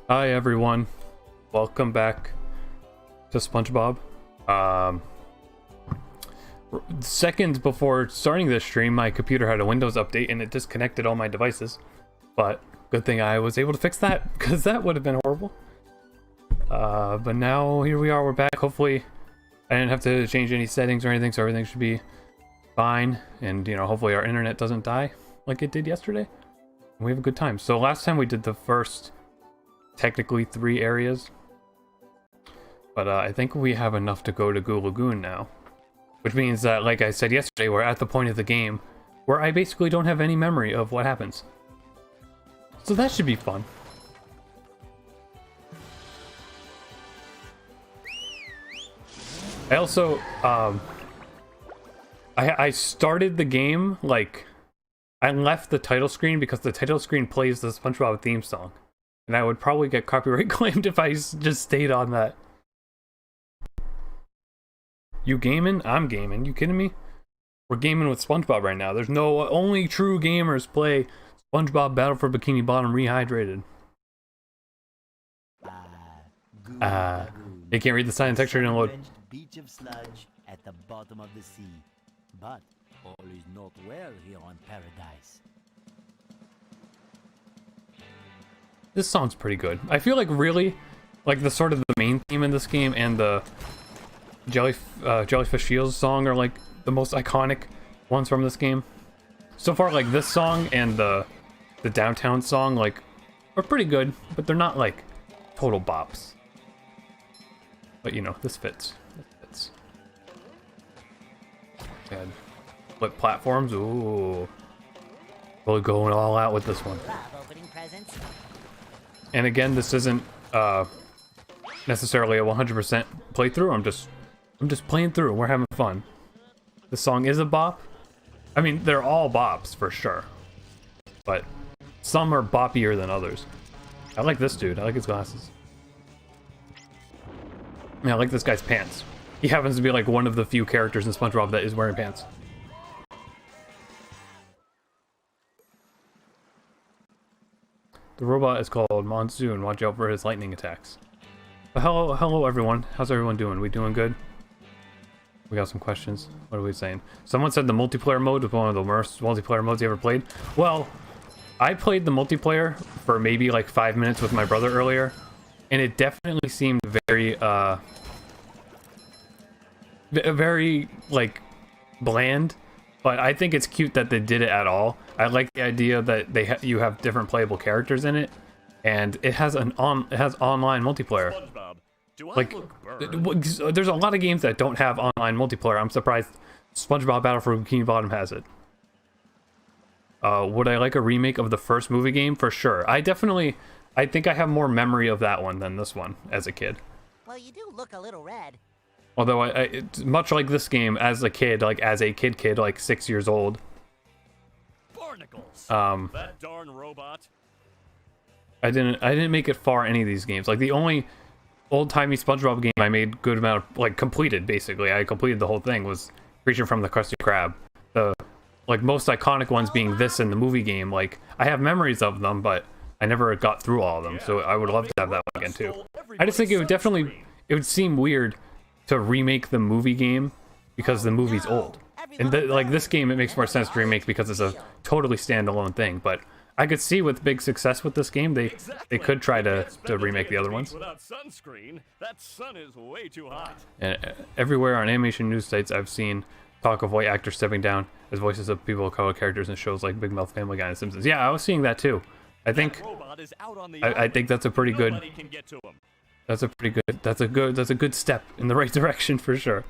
Hi everyone, welcome back to Spongebob. Seconds before starting this stream, my computer had a Windows update and it disconnected all my devices. But good thing I was able to fix that, because that would have been horrible. But now here we are, we're back. Hopefully I didn't have to change any settings or anything, so everything should be fine. And you know, hopefully our internet doesn't die like it did yesterday. And we have a good time. So last time we did the first technically 3 areas, but I think we have enough to go to Goo Lagoon now, which means that, like I said yesterday, we're at the point of the game where I basically don't have any memory of what happens, so that should be fun. I also I started the game, like I left the title screen because the title screen plays the SpongeBob theme song. And I would probably get copyright claimed if I just stayed on that. You gaming? I'm gaming. You kidding me? We're gaming with SpongeBob right now. There's no... Only true gamers play SpongeBob Battle for Bikini Bottom Rehydrated. You can't read the sign texture and load. Beach of sludge at the bottom of the sea. But all is not well here on Paradise. This song's pretty good. I feel like really, like the sort of the main theme in this game and the Jellyfish Shields song are like the most iconic ones from this game. So far, like this song and the Downtown song, like, are pretty good, but they're not like total bops. But you know, this fits. This fits. And flip platforms. Ooh, really going all out with this one. And again, this isn't necessarily a 100% playthrough. I'm just playing through. We're having fun. The song is a bop. I mean, they're all bops for sure, but some are boppier than others. I like this dude. I like his glasses. Yeah, I like this guy's pants. He happens to be like one of the few characters in SpongeBob that is wearing pants. The robot is called Monsoon. Watch out for his lightning attacks. But hello everyone. How's everyone doing? We doing good? We got some questions. What are we saying? Someone said the multiplayer mode was one of the worst multiplayer modes you ever played. Well, I played the multiplayer for maybe like 5 minutes with my brother earlier, and it definitely seemed very like bland. But I think it's cute that they did it at all. I like the idea that you have different playable characters in it, and it has online multiplayer. Like, there's a lot of games that don't have online multiplayer. I'm surprised SpongeBob Battle for Bikini Bottom has it. Would I like a remake of the first movie game? For sure. I think I have more memory of that one than this one as a kid. Well, you do look a little red. Although it's much like this game, as a kid, like as a kid, like 6 years old. Barnacles. That darn robot. I didn't make it far any of these games. Like the only old-timey SpongeBob game I made good amount of, like, completed basically. I completed the whole thing, was Creature from the Krusty Krab. The like most iconic ones being this and the movie game. Like I have memories of them, but I never got through all of them. So I would love to have that one again too. I just think it would seem weird to remake the movie game because the movie's old. And like this game, it makes more sense to remake because it's a totally standalone thing. But I could see with big success with this game, they could try to remake the other ones. Without sunscreen, that sun is way too hot. And everywhere on animation news sites, I've seen talk of white actors stepping down as voices of people of color characters in shows like Big Mouth, Family Guy, and Simpsons. Yeah, I was seeing that too. I think that's a pretty good. That's a good step in the right direction for sure.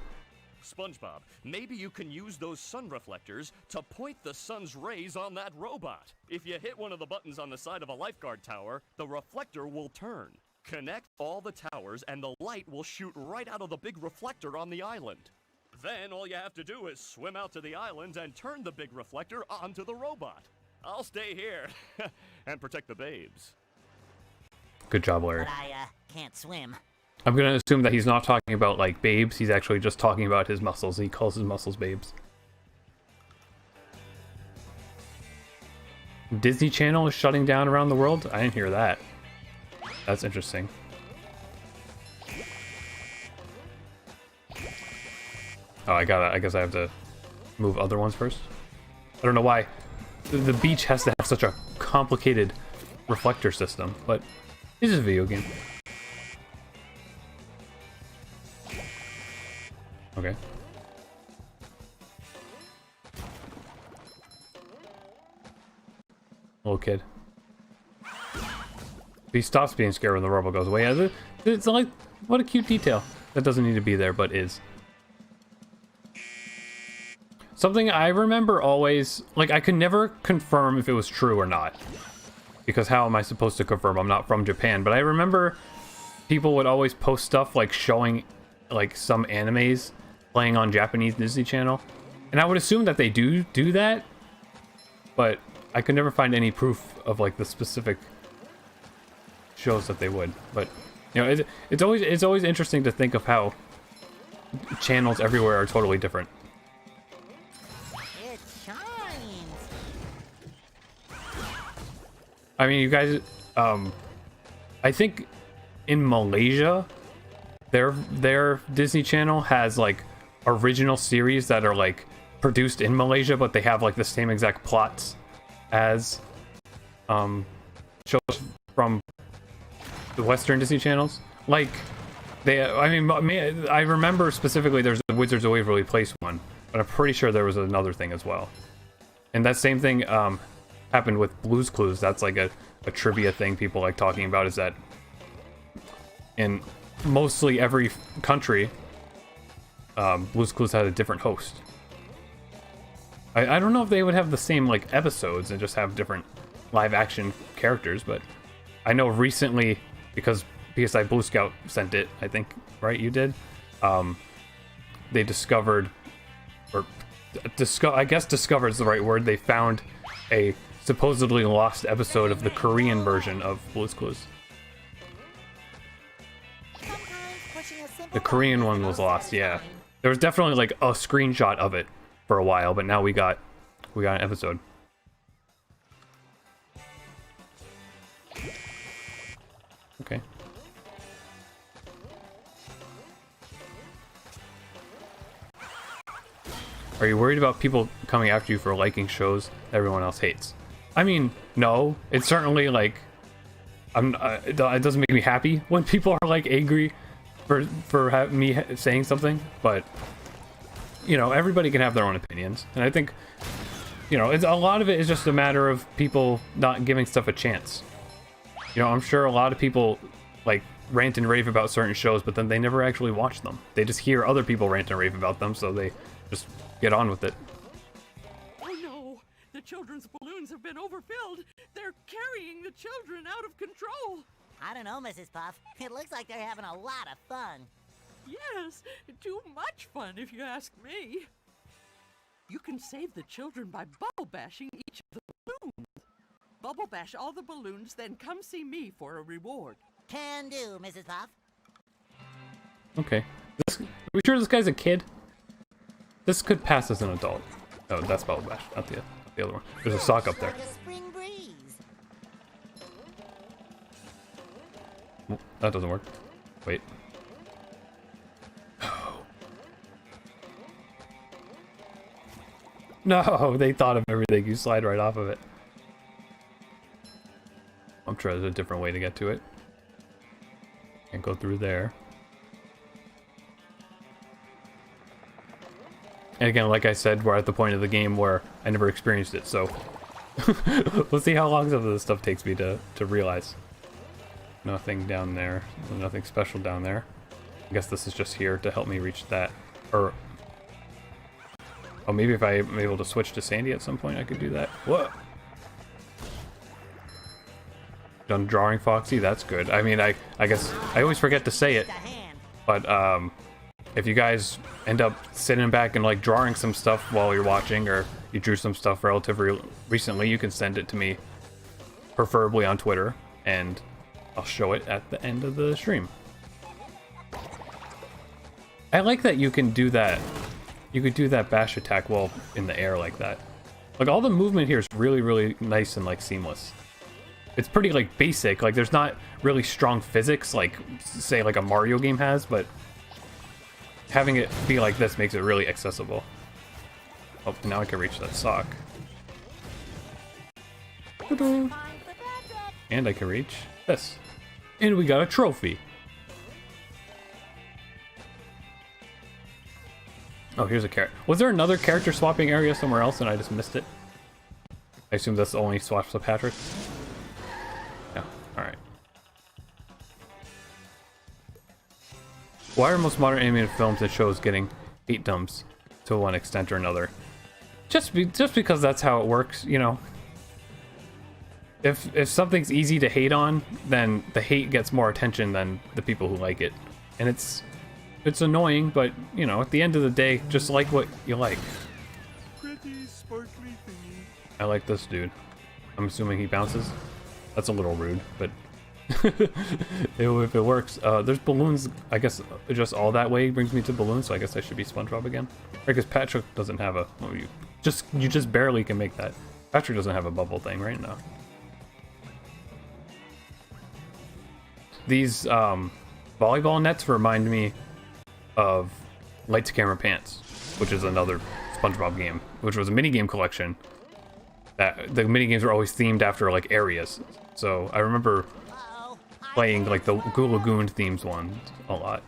SpongeBob, maybe you can use those sun reflectors to point the sun's rays on that robot. If you hit one of the buttons on the side of a lifeguard tower, the reflector will turn. Connect all the towers and the light will shoot right out of the big reflector on the island. Then all you have to do is swim out to the island and turn the big reflector onto the robot. I'll stay here and protect the babes. Good job, Larry. But I can't swim. I'm gonna assume that he's not talking about like babes. He's actually just talking about his muscles. He calls his muscles babes. Disney Channel is shutting down around the world? I didn't hear that. That's interesting. Oh, I guess I have to move other ones first. I don't know why the beach has to have such a complicated reflector system, but this is a video game. Okay. Little kid. He stops being scared when the rubble goes away. It's like, what a cute detail. That doesn't need to be there, but is. Something I remember always, like, I could never confirm if it was true or not. Because how am I supposed to confirm? I'm not from Japan. But I remember people would always post stuff, like, showing, like, some animes playing on Japanese Disney Channel. And I would assume that they do that. But I could never find any proof of, like, the specific shows that they would. But, you know, it's always interesting to think of how channels everywhere are totally different. It shines. I mean, you guys, I think in Malaysia, their Disney Channel has, like, original series that are, like, produced in Malaysia, but they have, like, the same exact plots as shows from the Western Disney channels. Like, I remember specifically there's the Wizards of Waverly Place one, but I'm pretty sure there was another thing as well. And that same thing happened with Blue's Clues. That's like a trivia thing people like talking about, is that in mostly every country, Blue's Clues had a different host. I don't know if they would have the same, like, episodes and just have different live action characters, but I know recently, because PSI Blue Scout sent it, I think, right? You did? They discovered, or I guess discovered is the right word, they found a supposedly lost episode of the Korean version of Blue's Clues. The Korean one was lost, yeah. There was definitely, like, a screenshot of it for a while, but now we got an episode. Okay. Are you worried about people coming after you for liking shows everyone else hates? I mean, no. It's certainly, like, it doesn't make me happy when people are, like, angry for me saying something, but, you know, everybody can have their own opinions, and I think, you know, a lot of it is just a matter of people not giving stuff a chance. You know, I'm sure a lot of people, like, rant and rave about certain shows, but then they never actually watch them. They just hear other people rant and rave about them, so they just get on with it. Oh no! The children's balloons have been overfilled! They're carrying the children out of control! I don't know, Mrs. Puff. It looks like they're having a lot of fun. Yes, too much fun if you ask me. You can save the children by bubble bashing each of the balloons. Bubble bash all the balloons, then come see me for a reward. Can do, Mrs. Puff. Okay. Are we sure this guy's a kid? This could pass as an adult. Oh, that's Bubble Bash, not the other one. There's a sock up there. Like a spring breeze. Oh, that doesn't work. Wait. No, they thought of everything. You slide right off of it. I'm sure there's a different way to get to it. Can't go through there. And again, like I said, we're at the point of the game where I never experienced it, so we'll see how long some of this stuff takes me to realize. Nothing down there. Nothing special down there. I guess this is just here to help me reach that. Or... oh, maybe if I'm able to switch to Sandy at some point, I could do that. Whoa! Done drawing Foxy? That's good. I mean, I guess I always forget to say it, but if you guys end up sitting back and, like, drawing some stuff while you're watching, or you drew some stuff relatively recently, you can send it to me, preferably on Twitter, and I'll show it at the end of the stream. I like that you can do that. You could do that bash attack while in the air like that. Like, all the movement here is really, really nice and, like, seamless. it's pretty like basic. Like there's not really strong physics like say like a Mario game has, but having it be like this makes it really accessible. Oh, now I can reach that sock. Ta-da. And I can reach this. And we got a trophy. Oh, here's a character. Was there another character swapping area somewhere else and I just missed it? I assume that's the only swaps with Patrick. Yeah, alright. Why are most modern animated films and shows getting hate dumps to one extent or another? Just because that's how it works, you know. If something's easy to hate on, then the hate gets more attention than the people who like it. And it's annoying, but you know, at the end of the day, just like what you like. Pretty sparkly thingy. I like this dude. I'm assuming he bounces. That's a little rude, but if it works. There's balloons, I guess just all that way brings me to balloons, so I guess I should be SpongeBob again. Because Patrick doesn't have a... Oh, you just barely can make that. Patrick doesn't have a bubble thing right now. These volleyball nets remind me of Lights, Camera, Pants, which is another SpongeBob game, which was a minigame collection. That the minigames were always themed after like areas. So I remember playing like the Goo Lagoon themes ones a lot.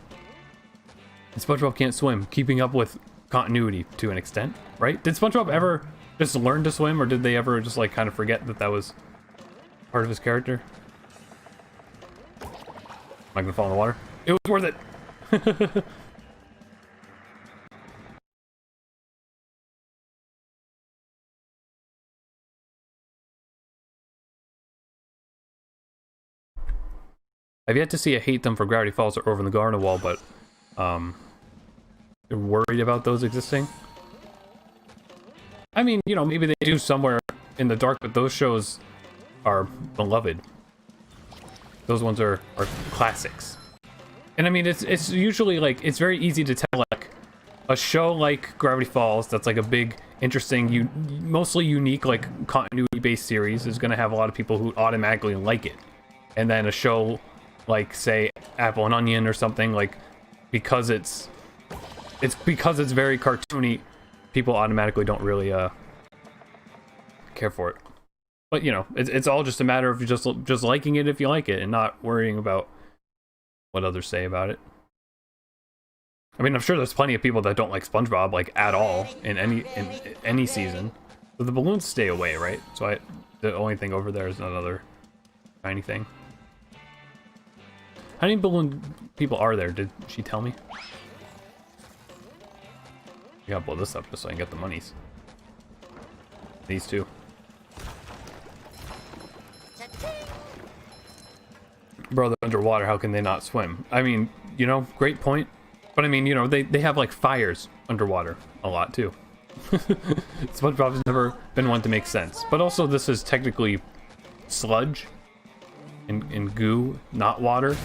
And SpongeBob can't swim, keeping up with continuity to an extent, right? Did SpongeBob ever just learn to swim, or did they ever just like kind of forget that that was part of his character? Am I gonna fall in the water? It was worth it! I've yet to see a hate them for Gravity Falls or Over in the Garden Wall, but you're worried about those existing? I mean, you know, maybe they do somewhere in the dark, but those shows are beloved. Those ones are classics. And I mean, it's usually like, it's very easy to tell, like, a show like Gravity Falls that's like a big, interesting, mostly unique, like, continuity-based series is gonna have a lot of people who automatically like it. And then a show like, say, Apple and Onion or something, like, because it's very cartoony, people automatically don't really care for it. But you know, it's all just a matter of just liking it if you like it and not worrying about what others say about it. I mean, I'm sure there's plenty of people that don't like SpongeBob like at all in any season. So the balloons stay away, right? So the only thing over there is another tiny thing. How many balloon people are there? Did she tell me? I gotta blow this up just so I can get the monies. These two. Bro, they're underwater, how can they not swim? I mean, you know, great point. But I mean, you know, they have like fires underwater a lot too. SpongeBob's never been one to make sense. But also this is technically sludge and goo, not water.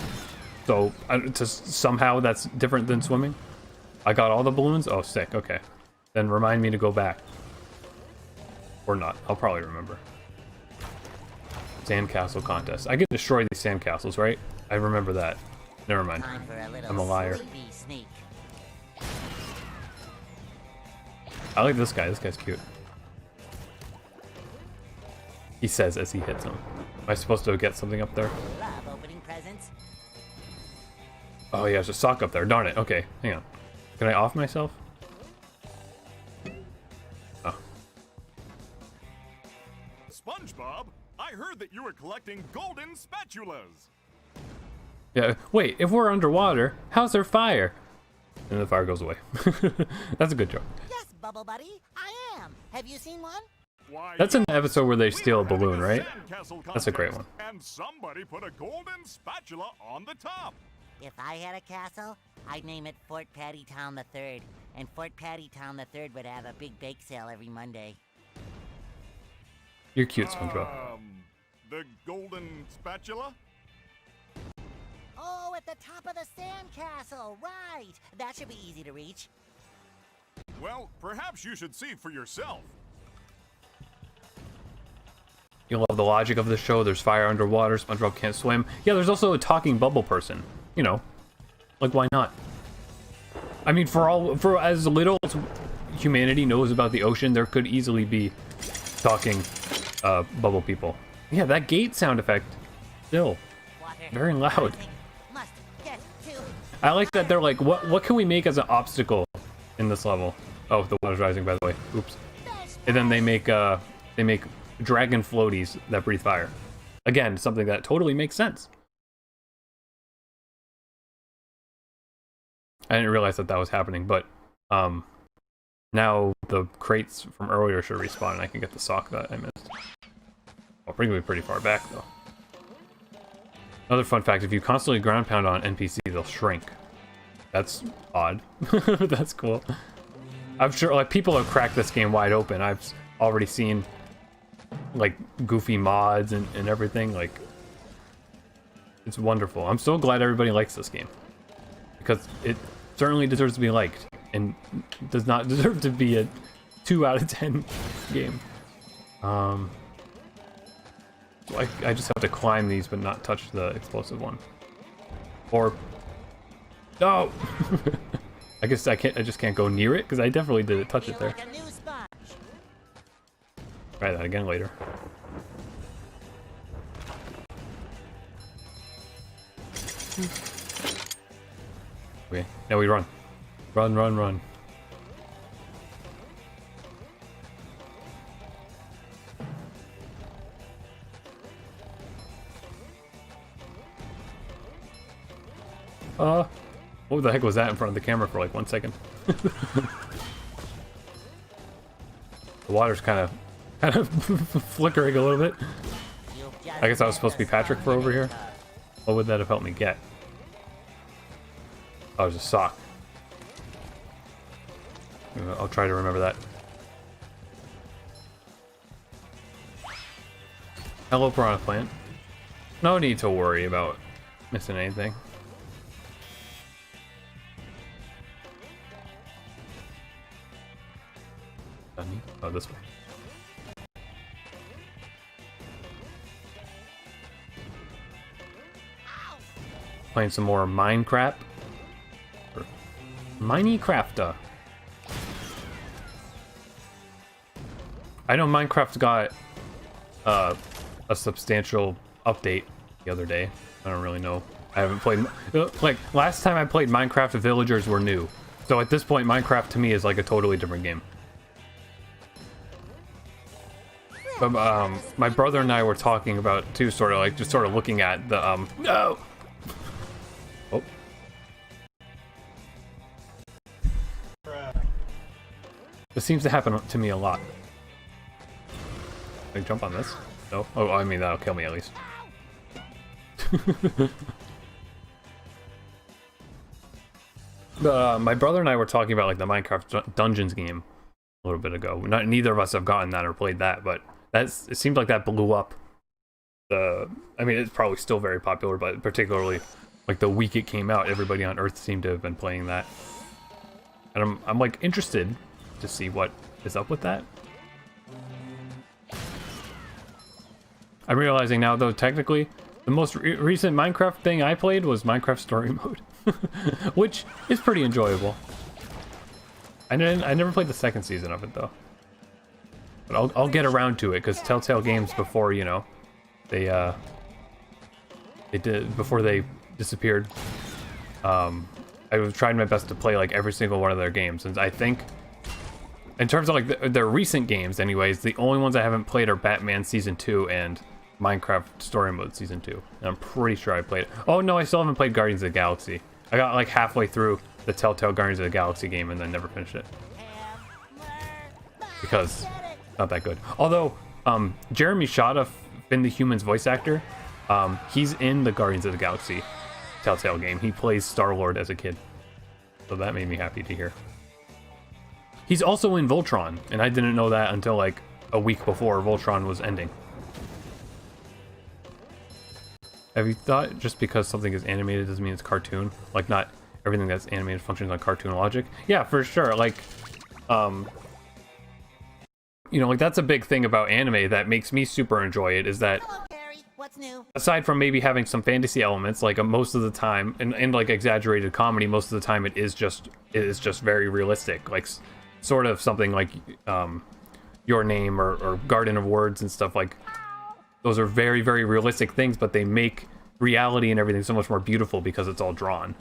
So somehow that's different than swimming. I got all the balloons? Oh, sick, okay. Then remind me to go back. Or not, I'll probably remember. Sandcastle contest. I can destroy these sandcastles, right? I remember that. Never mind. I'm a liar. I like this guy. This guy's cute. He says as he hits him. Am I supposed to get something up there? Love opening presents. Oh yeah, there's a sock up there. Darn it. Okay, hang on. Can I off myself? Oh. SpongeBob, I heard that you were collecting golden spatulas. Yeah, wait, if we're underwater, how's there fire? And the fire goes away. That's a good joke. Yes, Bubble Buddy, I am. Have you seen one? Why, That's in the yes, episode where they we steal a were having balloon, right? sandcastle That's a great contest, one. And somebody put a golden spatula on the top. If I had a castle, I'd name it Fort Patty Town III. And Fort Patty Town III would have a big bake sale every Monday. You're cute, SpongeBob. The golden spatula? Oh, at the top of the sandcastle, right. That should be easy to reach. Well, perhaps you should see for yourself. You love the logic of the show. There's fire underwater. SpongeBob can't swim. Yeah, there's also a talking bubble person. You know, like why not? I mean, for as little as humanity knows about the ocean, there could easily be talking bubble people. Yeah, that gate sound effect, still very loud. Must get to. I like that they're like, what can we make as an obstacle in this level? Oh, the water's rising, by the way. Oops. And then they make dragon floaties that breathe fire. Again, something that totally makes sense. I didn't realize that that was happening, but now the crates from earlier should respawn and I can get the sock that I missed. I'll bring me pretty far back though. Another fun fact, if you constantly ground pound on NPC, they'll shrink. That's odd. That's cool. I'm sure like people have cracked this game wide open. I've already seen like goofy mods and everything. Like, it's wonderful. I'm so glad everybody likes this game, because it certainly deserves to be liked and does not deserve to be a 2 out of 10 game. So I just have to climb these but not touch the explosive one. Or no. I guess I just can't go near it because I definitely did touch it there. Like a new sponge. Try that again later. Okay, now we run. Run, run, run. What the heck was that in front of the camera for like 1 second? The water's kind of flickering a little bit. I guess I was supposed to be Patrick for over here. What would that have helped me get? Oh, it was a sock. I'll try to remember that. Hello, piranha plant. No need to worry about missing anything. Oh, this way. Playing some more Minecraft. Or Minecraft. I know Minecraft got a substantial update the other day. I don't really know. I haven't played... Like, last time I played Minecraft, the villagers were new. So at this point, Minecraft to me is like a totally different game. But, my brother and I were talking about too, sort of like just sort of looking at the no. Oh. This seems to happen to me a lot. Can I jump on this? No. Oh, I mean that'll kill me at least. My brother and I were talking about like the Minecraft Dungeons game a little bit ago. Neither of us have gotten that or played that, but it seemed like that blew up. I mean, it's probably still very popular, but particularly like the week it came out, everybody on Earth seemed to have been playing that. And I'm like interested to see what is up with that. I'm realizing now, though, technically, the most recent Minecraft thing I played was Minecraft Story Mode, which is pretty enjoyable. I never played the second season of it though, but I'll get around to it because Telltale Games, before you know, before they disappeared. I've tried my best to play like every single one of their games, and I think, in terms of like their recent games, anyways, the only ones I haven't played are Batman Season 2 and Minecraft Story Mode Season 2. And I'm pretty sure I played it. Oh no, I still haven't played Guardians of the Galaxy. I got like halfway through the Telltale Guardians of the Galaxy game and then never finished it. Because it's not that good. Although, Jeremy Shada, been the Human's voice actor, he's in the Guardians of the Galaxy Telltale game. He plays Star-Lord as a kid. So that made me happy to hear. He's also in Voltron, and I didn't know that until like a week before Voltron was ending. Have you thought just because something is animated doesn't mean it's cartoon? Like, not everything that's animated functions on cartoon logic? Yeah, for sure. Like, you know, like that's a big thing about anime that makes me super enjoy it, is that Hello, Gary. What's new? aside from maybe having some fantasy elements, like most of the time, and like exaggerated comedy, most of the time it is just very realistic, like sort of something like Your Name or Garden of Words and stuff. Like those are very, very realistic things, but they make reality and everything so much more beautiful because it's all drawn.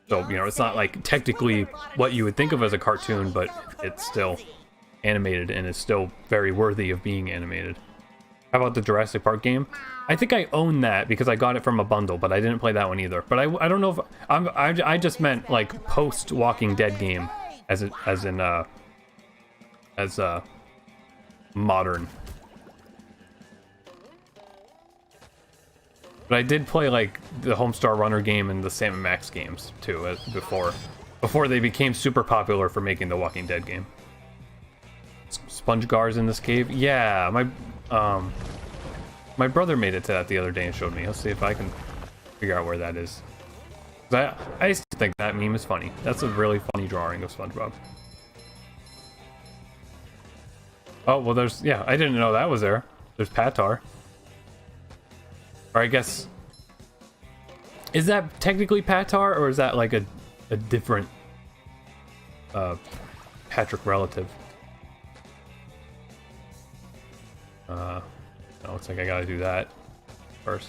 So, you know, it's not like technically what you would think of as a cartoon, but it's still animated and is still very worthy of being animated. How about the Jurassic Park game? I think I own that because I got it from a bundle, but I didn't play that one either. But I don't know if I just meant like post Walking Dead game as modern. But I did play like the Homestar Runner game and the Sam & Max games too before they became super popular for making the Walking Dead game. Spongegar's in this cave. Yeah, my brother made it to that the other day and showed me. Let's see if I can figure out where that is. I used to think that meme is funny. That's a really funny drawing of SpongeBob. Oh, well there's, yeah, I didn't know that was there. There's Patar. Or I guess, is that technically Patar, or is that like a different Patrick relative? It looks like I gotta do that first.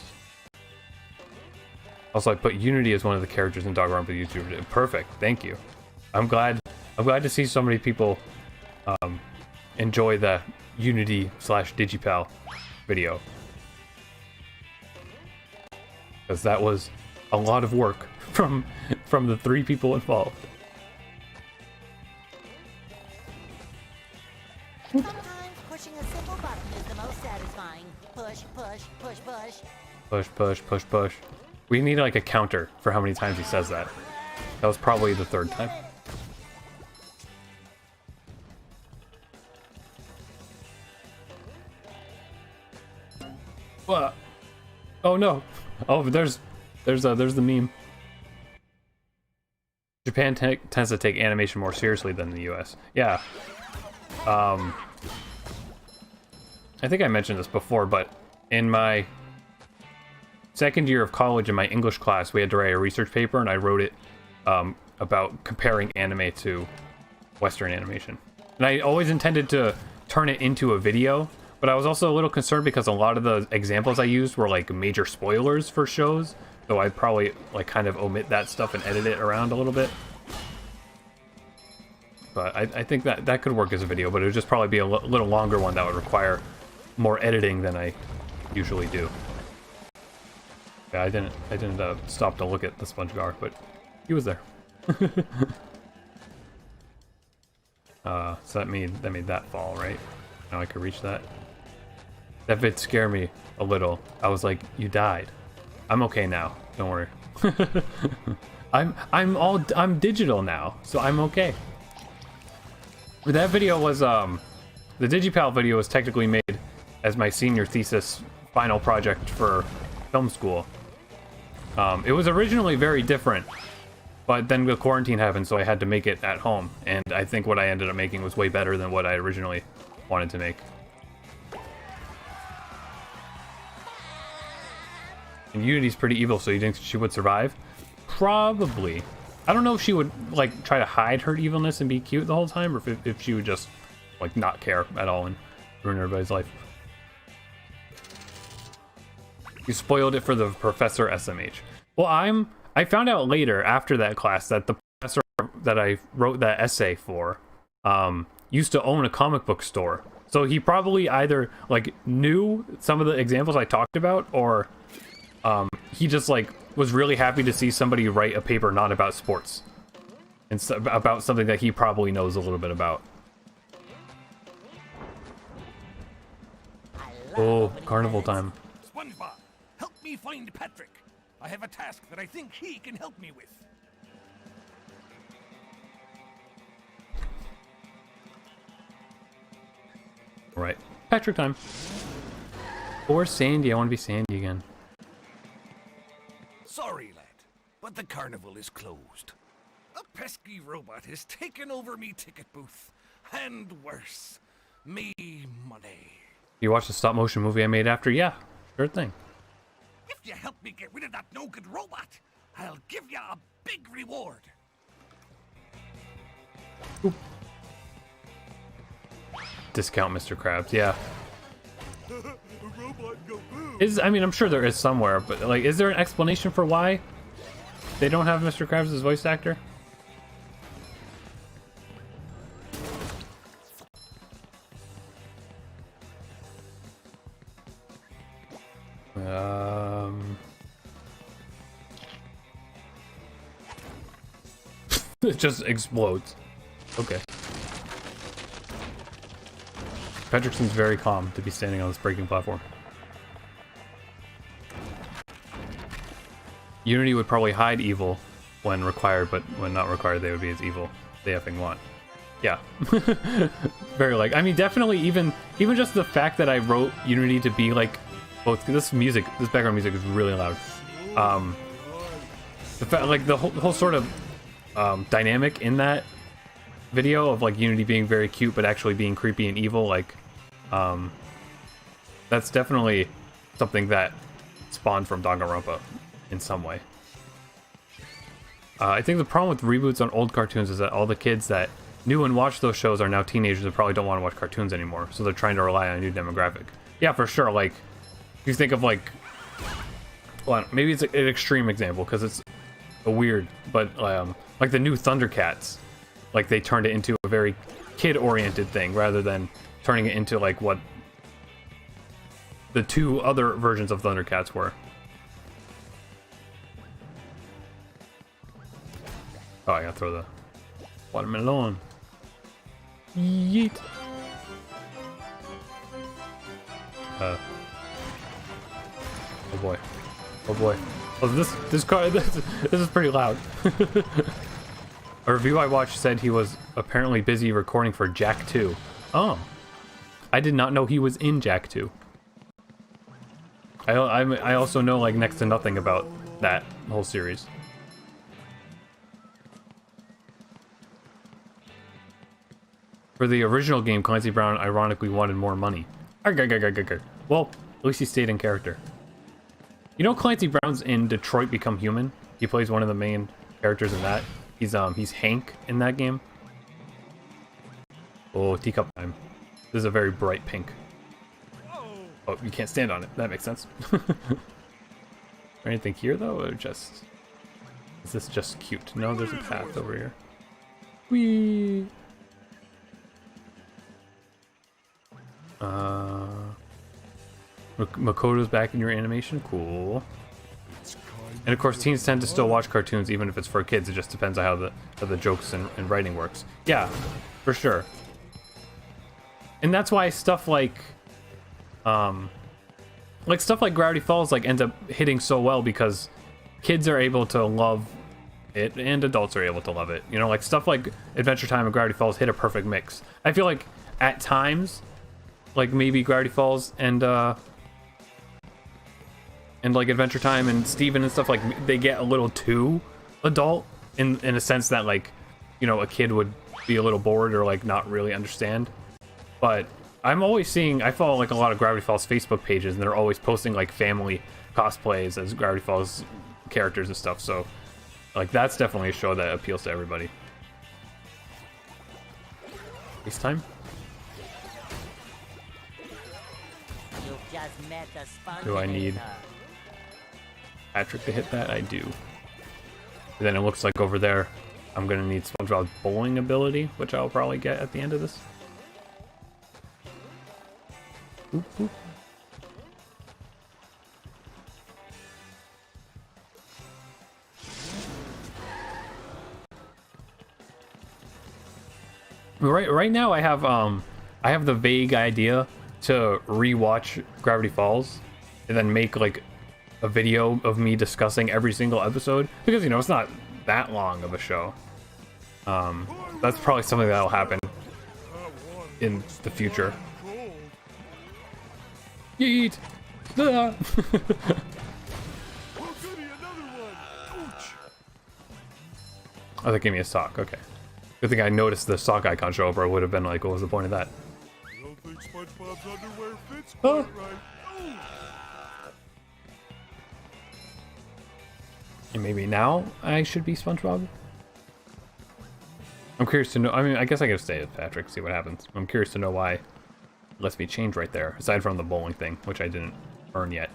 Also, I put Unity as one of the characters in Dog Run with YouTube. Perfect, thank you. I'm glad to see so many people enjoy the Unity / Digipal video. Because that was a lot of work from the 3 people involved. Sometimes pushing a simple button is the most satisfying. Push, push, push, push. Push, push, push, push. We need like a counter for how many times he says that. That was probably the 3rd time. What? Oh no. Oh, there's the meme. Japan tends to take animation more seriously than the US. Yeah. I think I mentioned this before, but in my 2nd year of college in my English class, we had to write a research paper, and I wrote it about comparing anime to Western animation. And I always intended to turn it into a video, but I was also a little concerned because a lot of the examples I used were like major spoilers for shows, so I'd probably like kind of omit that stuff and edit it around a little bit. But I think that could work as a video, but it would just probably be a little longer one that would require more editing than I usually do. Yeah, I didn't stop to look at the SpongeGar, but he was there. So that made that fall, right? Now I could reach that. That vid scared me a little. I was like, you died. I'm okay now. Don't worry. I'm digital now, so I'm okay. That video was the Digipal video was technically made as my senior thesis final project for film school. It was originally very different, but then the quarantine happened, so I had to make it at home, and I think what I ended up making was way better than what I originally wanted to make. And Unity's pretty evil, so you think she would survive? Probably. I don't know if she would like try to hide her evilness and be cute the whole time, or if she would just like not care at all and ruin everybody's life. You spoiled it for the Professor SMH. Well, I found out later after that class that the professor that I wrote that essay for used to own a comic book store. So he probably either like knew some of the examples I talked about, or he just like was really happy to see somebody write a paper not about sports and about something that he probably knows a little bit about. Oh, carnival time. SpongeBob, help me find Patrick. I have a task that I think he can help me with. All right, Patrick time. Or Sandy. I want to be Sandy again. Sorry, lad, but the carnival is closed. A pesky robot has taken over me ticket booth. And worse, Me money. You watched the stop motion movie I made after? Yeah, sure thing. If you help me get rid of that no-good robot, I'll give you a big reward. Discount Mr. Krabs, yeah. I mean, I'm sure there is somewhere, but like, is there an explanation for why they don't have Mr. Krabs as voice actor? It just explodes. Okay. Patrick seems very calm to be standing on this breaking platform. Unity would probably hide evil when required, but when not required, they would be as evil they effing want. Yeah. Very like, I mean, definitely even just the fact that I wrote Unity to be like, both this background music is really loud. The fact, like the whole sort of dynamic in that video of like Unity being very cute but actually being creepy and evil, like that's definitely something that spawned from Danganronpa in some way. I think the problem with reboots on old cartoons is that all the kids that knew and watched those shows are now teenagers and probably don't want to watch cartoons anymore, so they're trying to rely on a new demographic. Yeah, for sure. Like, if you think of like, well, maybe it's an extreme example because it's a weird, but like the new Thundercats, like they turned it into a very kid-oriented thing rather than turning it into like what the two other versions of Thundercats were. Oh, I gotta throw the watermelon. Yeet. Oh boy. Oh boy. Oh, this car. This is pretty loud. A review I watched said he was apparently busy recording for Jack 2. Oh. I did not know he was in Jack 2. I also know like next to nothing about that whole series. For the original game, Clancy Brown ironically wanted more money. Well, at least he stayed in character. You know Clancy Brown's in Detroit Become Human? He plays one of the main characters in that. He's Hank in that game. Oh, teacup time. This is a very bright pink. Oh, you can't stand on it. That makes sense. Anything here though, or just... Is this just cute? No, there's a path over here. Whee! Makoto's back in your animation? Cool. And of course, teens tend to still watch cartoons even if it's for kids. It just depends on how the jokes and writing works. Yeah, for sure. And that's why stuff like stuff like Gravity Falls like ends up hitting so well because kids are able to love it and adults are able to love it. You know, like stuff like Adventure Time and Gravity Falls hit a perfect mix. I feel like at times, like maybe Gravity Falls and like Adventure Time and Steven and stuff, like they get a little too adult in a sense that like, you know, a kid would be a little bored or like not really understand. But I'm always seeing, I follow like a lot of Gravity Falls Facebook pages and they're always posting like family cosplays as Gravity Falls characters and stuff. So like that's definitely a show that appeals to everybody. FaceTime? You've just met the Spongebob. Do I need Patrick to hit that? I do. And then it looks like over there I'm gonna need SpongeBob's bowling ability, which I'll probably get at the end of this. Boop, boop. Right now I have the vague idea to rewatch Gravity Falls and then make like a video of me discussing every single episode because, you know, it's not that long of a show. That's probably something that'll happen in the future. Yeet! Ah. Oh, that gave me a sock. Okay. Good thing I noticed the sock icon show up, or I would have been like, what was the point of that? think SpongeBob's underwear fits Oh. quite right. Ooh. And maybe now I should be SpongeBob? I'm curious to know. I mean, I guess I could stay as Patrick, see what happens. I'm curious to know why it lets me change right there, aside from the bowling thing, which I didn't earn yet.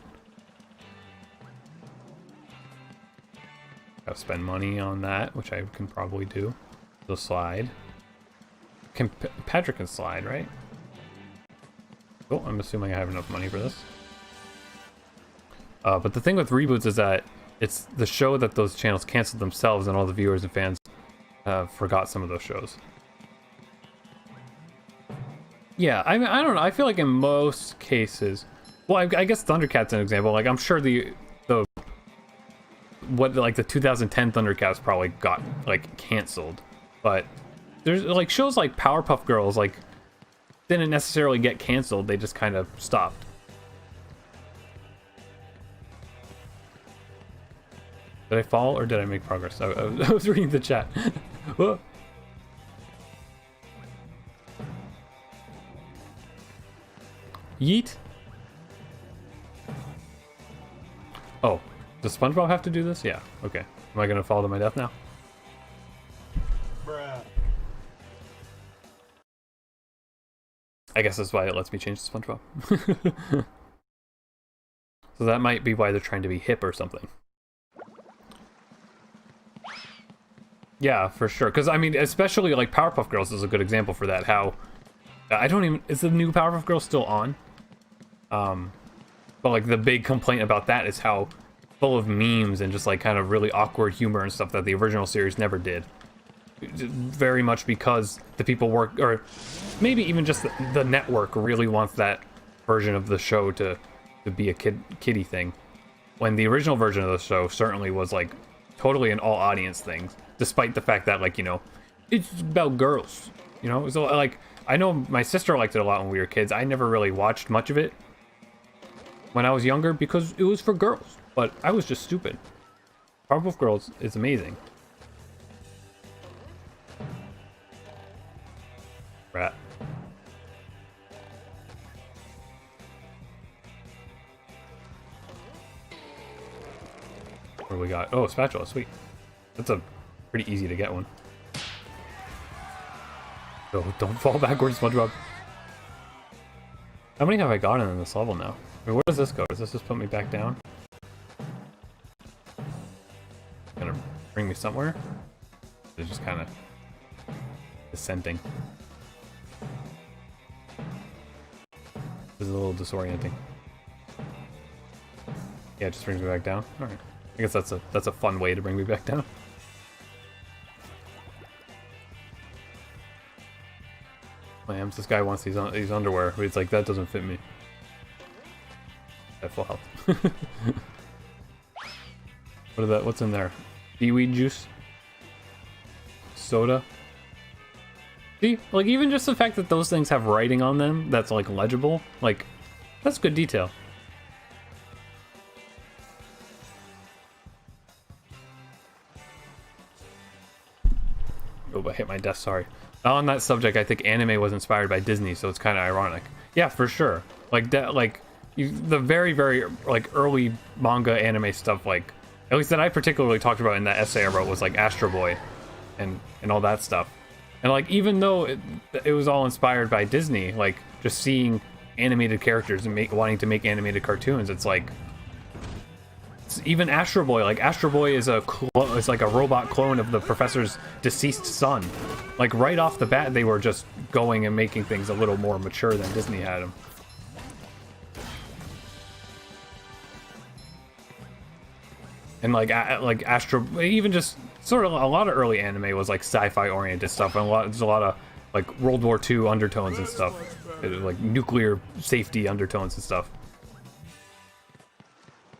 I'll spend money on that, which I can probably do. The slide. Patrick can slide, right? Oh, I'm assuming I have enough money for this. But the thing with reboots is that it's the show that those channels canceled themselves, and all the viewers and fans forgot some of those shows. Yeah, I mean, I don't know. I feel like in most cases, well, I guess Thundercat's an example. Like, I'm sure the 2010 Thundercats probably got like canceled, but there's like shows like Powerpuff Girls like didn't necessarily get canceled. They just kind of stopped. Did I fall or did I make progress? I was reading the chat. Whoa. Yeet. Oh, does SpongeBob have to do this? Yeah. Okay. Am I gonna fall to my death now? Bruh. I guess that's why it lets me change to SpongeBob. So that might be why they're trying to be hip or something. Yeah, for sure. Because, I mean, especially, like, Powerpuff Girls is a good example for that. How... I don't even... Is the new Powerpuff Girls still on? But, like, the big complaint about that is how full of memes and just, like, kind of really awkward humor and stuff that the original series never did. Very much because the people work... Or maybe even just the network really wants that version of the show to be a kiddie thing. When the original version of the show certainly was, like, totally an all-audience thing. Despite the fact that, like, you know, it's about girls, you know? So, like, I know my sister liked it a lot when we were kids. I never really watched much of it when I was younger because it was for girls. But I was just stupid. Powerpuff Girls is amazing. Rat. What do we got? Oh, a spatula, sweet. That's a pretty easy to get one. Oh, don't fall backwards, SpongeBob. How many have I gotten in this level now? I mean, where does this go? Does this just put me back down? Gonna bring me somewhere? It's just kind of descending. This is a little disorienting. Yeah, it just brings me back down. All right. I guess that's a fun way to bring me back down. Lambs, this guy wants these underwear. But it's like, that doesn't fit me. At full health. What's in there? Seaweed juice? Soda? See, like, even just the fact that those things have writing on them that's, like, legible, like, that's good detail. Oh, I hit my desk, sorry. On that subject, I think anime was inspired by Disney, so it's kind of ironic. Yeah, for sure. Like, that, like, the very, very, like, early manga anime stuff, like, at least that I particularly talked about in that essay I wrote was, like, Astro Boy and all that stuff. And, like, even though it was all inspired by Disney, like, just seeing animated characters and wanting to make animated cartoons, it's like... Even Astro Boy, like, Astro Boy is is like a robot clone of the professor's deceased son. Like, right off the bat, they were just going and making things a little more mature than Disney had them. And like Astro, even just sort of a lot of early anime was like sci-fi oriented stuff, and there's a lot of like World War II undertones and stuff, like nuclear safety undertones and stuff.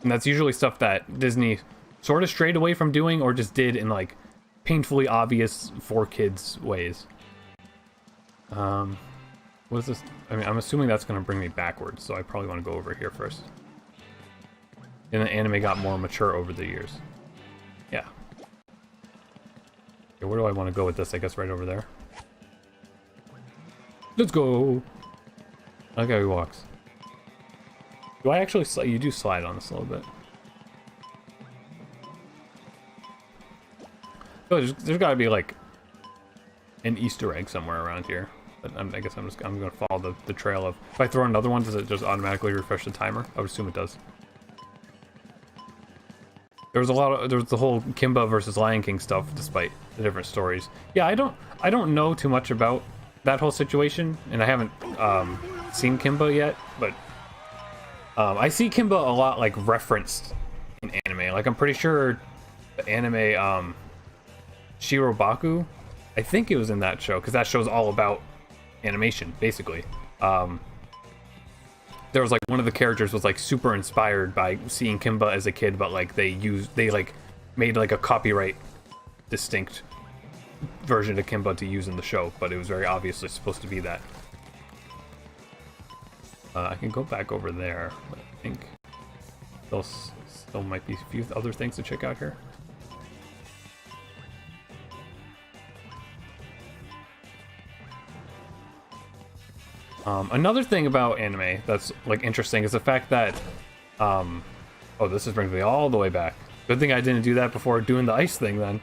And that's usually stuff that Disney sort of strayed away from doing, or just did in like painfully obvious for kids ways. What is this? I mean, I'm assuming that's going to bring me backwards, so I probably want to go over here first. And the anime got more mature over the years. Yeah. Okay, where do I want to go with this? I guess right over there. Let's go! I like how he walks. Do I actually slide? You do slide on this a little bit. Oh, there's got to be like an Easter egg somewhere around here. But I guess I'm gonna follow the trail of. If I throw another one, does it just automatically refresh the timer? I would assume it does. There was the whole Kimba versus Lion King stuff, despite the different stories. Yeah, I don't know too much about that whole situation, and I haven't seen Kimba yet, but I see Kimba a lot like referenced in anime. Like I'm pretty sure the anime Shirobaku, I think it was in that show, because that show's all about animation, basically. There was like one of the characters was like super inspired by seeing Kimba as a kid, but like they like made like a copyright distinct version of Kimba to use in the show, but it was very obviously supposed to be that. I can go back over there, but I think still might be a few other things to check out here. Another thing about anime that's like interesting is the fact that oh, this is bringing me all the way back. Good thing I didn't do that before doing the ice thing then.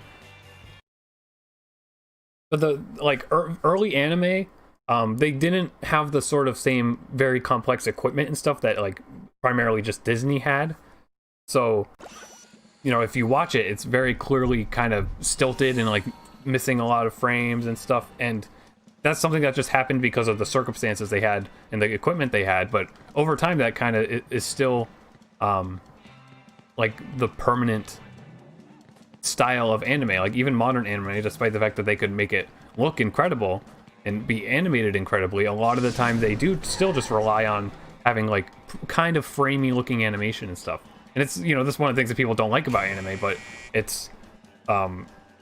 But the like early anime, they didn't have the sort of same very complex equipment and stuff that like primarily just Disney had. So, you know, if you watch it, it's very clearly kind of stilted and like missing a lot of frames and stuff, and that's something that just happened because of the circumstances they had and the equipment they had. But over time, that kind of is still like the permanent style of anime. Like even modern anime, despite the fact that they could make it look incredible and be animated incredibly, a lot of the time they do still just rely on having like kind of framey looking animation and stuff. And it's, you know, this is one of the things that people don't like about anime, but it's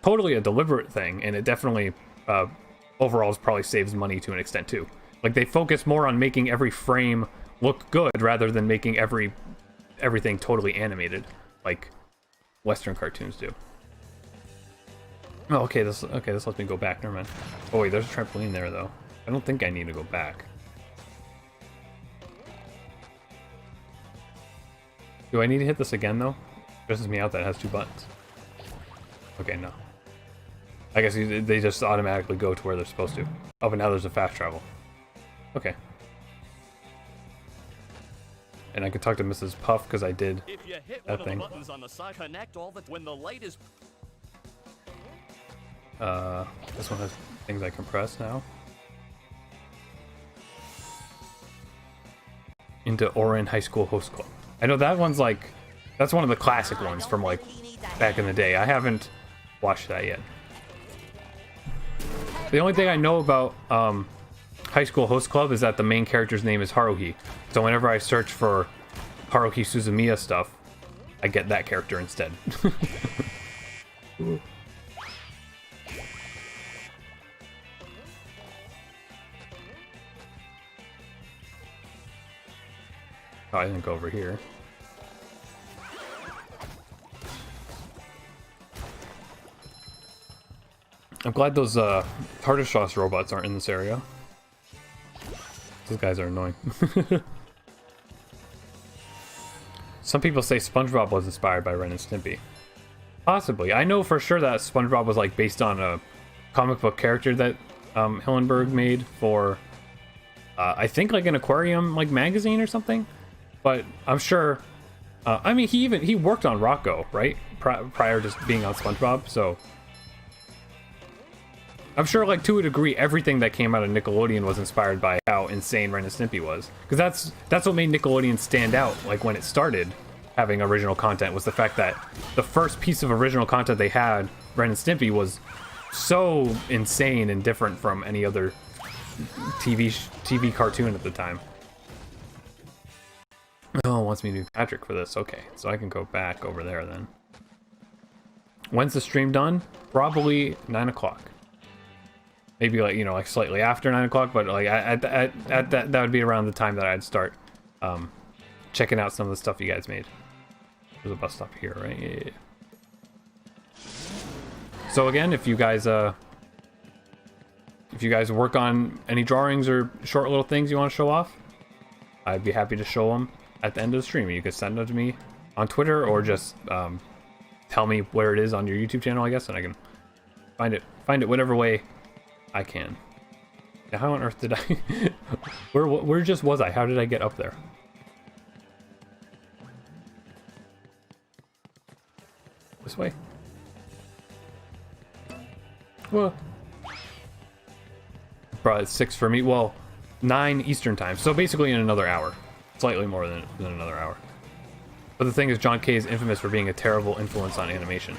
totally a deliberate thing, and it definitely overall probably saves money to an extent too. Like they focus more on making every frame look good rather than making everything totally animated like Western cartoons do. Oh, okay, this lets me go back. Never mind. Oh wait, there's a trampoline there though. I don't think I need to go back. Do I need to hit this again though? It stresses me out that it has 2 buttons. Okay, no. I guess they just automatically go to where they're supposed to. Oh, but now there's a fast travel. Okay. And I can talk to Mrs. Puff because I did if you hit that one thing. Of the buttons on the side, connect all the when the light is. This one has things I can press now. Into Orin High School Host Club. I know that one's like, that's one of the classic ones from like back in the day. I haven't watched that yet. The only thing I know about High School Host Club is that the main character's name is Haruhi. So whenever I search for Haruhi Suzumiya stuff, I get that character instead. Oh, I didn't go over here. I'm glad those tartar sauce robots aren't in this area. Those guys are annoying. Some people say SpongeBob was inspired by Ren and Stimpy. Possibly. I know for sure that SpongeBob was like based on a comic book character that Hillenburg made for I think like an aquarium like magazine or something. But I'm sure I mean he worked on Rocco, right? Prior to being on SpongeBob, so I'm sure, like, to a degree, everything that came out of Nickelodeon was inspired by how insane Ren and Stimpy was. Because that's what made Nickelodeon stand out, like, when it started having original content, was the fact that the first piece of original content they had, Ren and Stimpy, was so insane and different from any other TV cartoon at the time. Oh, it wants me to be Patrick for this. Okay, so I can go back over there then. When's the stream done? Probably 9 o'clock. Maybe like, you know, like slightly after 9 o'clock, but like at that would be around the time that I'd start checking out some of the stuff you guys made. There's a bus stop here, right? Yeah. So again, if you guys work on any drawings or short little things you want to show off, I'd be happy to show them at the end of the stream. You could send them to me on Twitter or just tell me where it is on your YouTube channel, I guess, and I can find it whatever way I can. Now, how on earth did I... where just was I? How did I get up there? This way? Well... Probably 6 for me. Well, 9 Eastern time. So basically in another hour. Slightly more than another hour. But the thing is, John K is infamous for being a terrible influence on animation.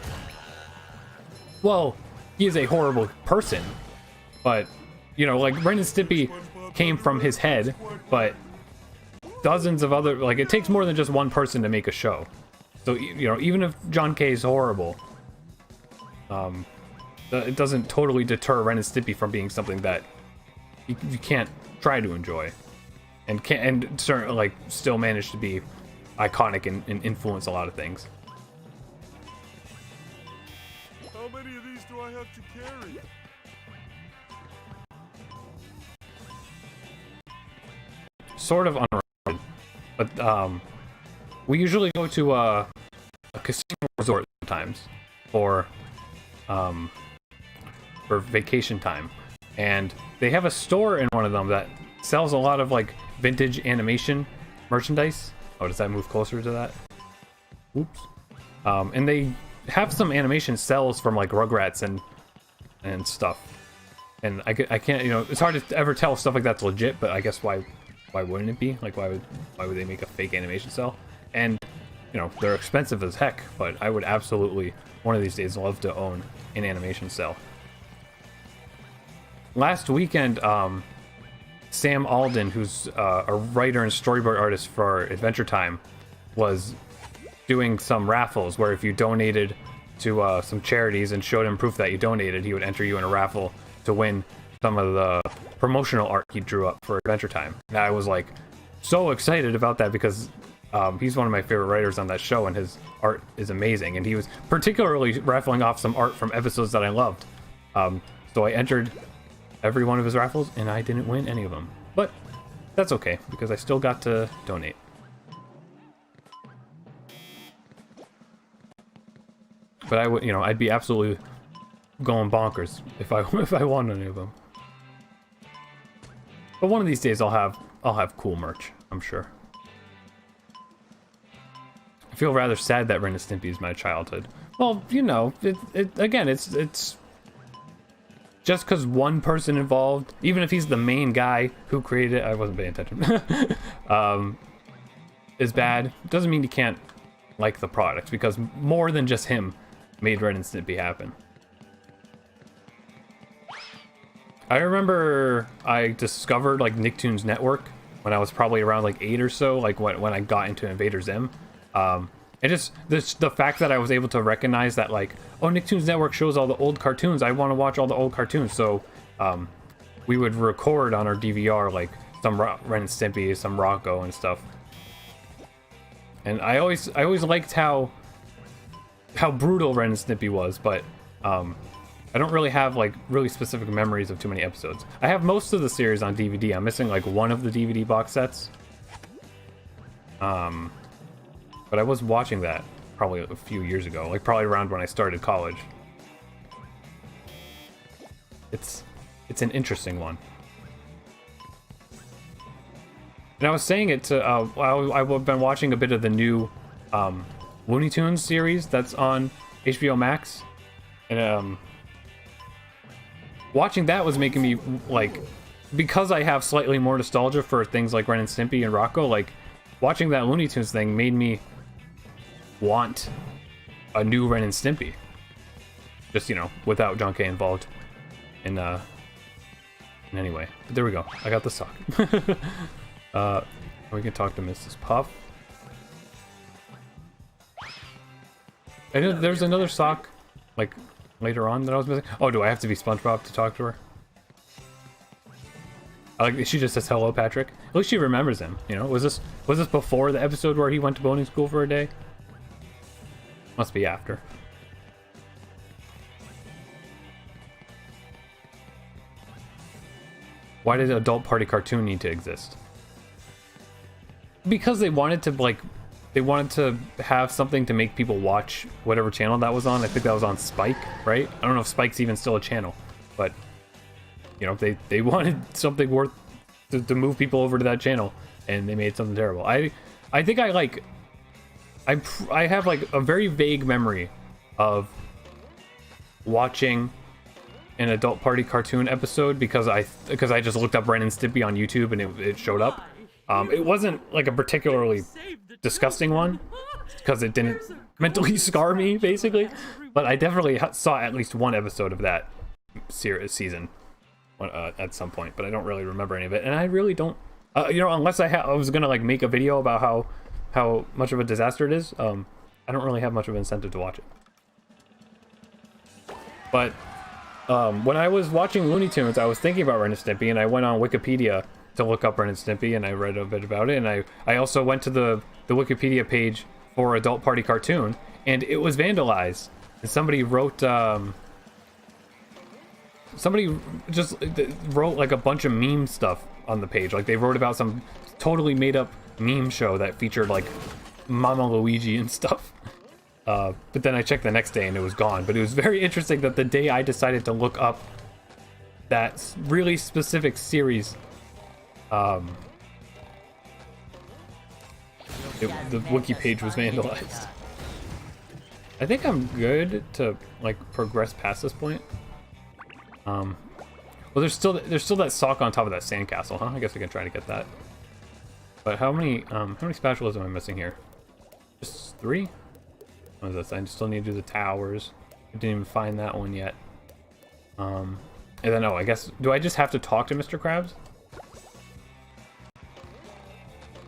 Well, he is a horrible person, but, you know, like, Ren and Stimpy came from his head, but dozens of other, like, it takes more than just one person to make a show. So, you know, even if John K is horrible, it doesn't totally deter Ren and Stimpy from being something that you can't try to enjoy, and certainly, like, still manage to be iconic and influence a lot of things. How many of these do I have to carry? Sort of unrelated, but we usually go to a casino resort sometimes for vacation time, and they have a store in one of them that sells a lot of, like, vintage animation merchandise. Oh, does that move closer to that? Oops. And they have some animation cells from, like, Rugrats and stuff. And I can't, you know, it's hard to ever tell if stuff like that's legit, but I guess why wouldn't it be? Like, why would they make a fake animation cell? And, you know, they're expensive as heck, but I would absolutely, one of these days, love to own an animation cell. Last weekend, Sam Alden, who's a writer and storyboard artist for Adventure Time, was doing some raffles where if you donated to some charities and showed him proof that you donated, he would enter you in a raffle to win some of the promotional art he drew up for Adventure Time. And I was, like, so excited about that because he's one of my favorite writers on that show, and his art is amazing. And he was particularly raffling off some art from episodes that I loved. So I entered every one of his raffles, and I didn't win any of them. But that's okay, because I still got to donate. But I would, you know, I'd be absolutely going bonkers if I won any of them. But one of these days I'll have cool merch, I'm sure. I feel rather sad that Ren and Stimpy is my childhood. Well, you know, again, it's just because one person involved, even if he's the main guy who created it, I wasn't paying attention, is bad, doesn't mean you can't like the product, because more than just him made Ren and Stimpy happen. I remember I discovered, like, Nicktoons Network when I was probably around, like, 8 or so, like when I got into Invader Zim. And just the fact that I was able to recognize that, like, oh, Nicktoons Network shows all the old cartoons. I want to watch all the old cartoons. So we would record on our DVR, like, some Ren and Stimpy, some Rocco and stuff. And I always liked how brutal Ren and Stimpy was, but I don't really have, like, really specific memories of too many episodes. I have most of the series on DVD. I'm missing, like, one of the DVD box sets. But I was watching that probably a few years ago, like probably around when I started college. It's an interesting one. And I was saying it to, I've been watching a bit of the new Looney Tunes series that's on HBO Max. And watching that was making me, like, because I have slightly more nostalgia for things like Ren and Stimpy and Rocco, like, watching that Looney Tunes thing made me want a new Ren and Stimpy. Just, you know, without John K involved. And anyway, but there we go. I got the sock. We can talk to Mrs. Puff. And there's another sock, like, later on that I was missing. Oh, do I have to be SpongeBob to talk to her? I like, she just says hello, Patrick. At least she remembers him, you know? Was this before the episode where he went to boating school for a day? Must be after. Why did an adult party cartoon need to exist? because they wanted to like, they wanted to have something to make people watch whatever channel that was on. I think that was on Spike, right? I don't know if Spike's even still a channel, but you know, they wanted something worth to move people over to that channel, and they made something terrible. I think I have like a very vague memory of watching an adult party cartoon episode because I just looked up Ren and Stimpy on YouTube and it showed up. It wasn't like a particularly disgusting one because it didn't mentally scar me basically, but I definitely saw at least one episode of that season at some point, but I don't really remember any of it, and I really don't. You know, unless I was gonna like make a video about how much of a disaster it is, I don't really have much of an incentive to watch it. But when I was watching Looney Tunes, I was thinking about Ren and Stimpy, and I went on Wikipedia to look up Ren and Stimpy, and I read a bit about it, and I also went to the Wikipedia page for Adult Party Cartoon, and it was vandalized. And somebody wrote somebody just wrote like a bunch of meme stuff on the page. Like they wrote about some totally made up meme show that featured like Mama Luigi and stuff. But then I checked the next day and it was gone. But it was very interesting that the day I decided to look up that really specific series, the wiki page was vandalized. I think I'm good to like progress past this point. Well, there's still that sock on top of that sandcastle, huh? I guess we can try to get that. But how many spatulas am I missing here? Just 3? What is this? I still need to do the towers. I didn't even find that one yet. And then I guess, do I just have to talk to Mr. Krabs?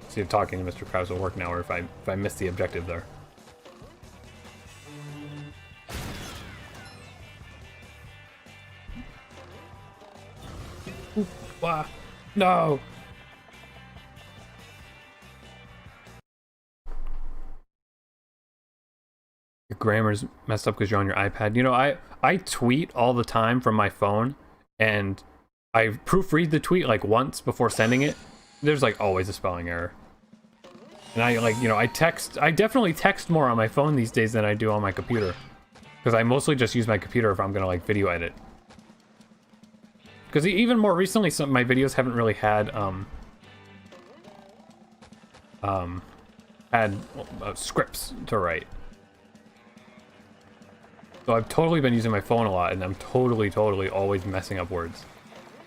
See if talking to Mr. Krabs will work now, or if I miss the objective there. Wow. No! Your grammar's messed up because you're on your iPad. You know, I tweet all the time from my phone, and I proofread the tweet like once before sending it. There's like always a spelling error. And I like, you know, I definitely text more on my phone these days than I do on my computer. Because I mostly just use my computer if I'm gonna like video edit. Because even more recently, some of my videos haven't really had scripts to write. So I've totally been using my phone a lot, and I'm totally always messing up words.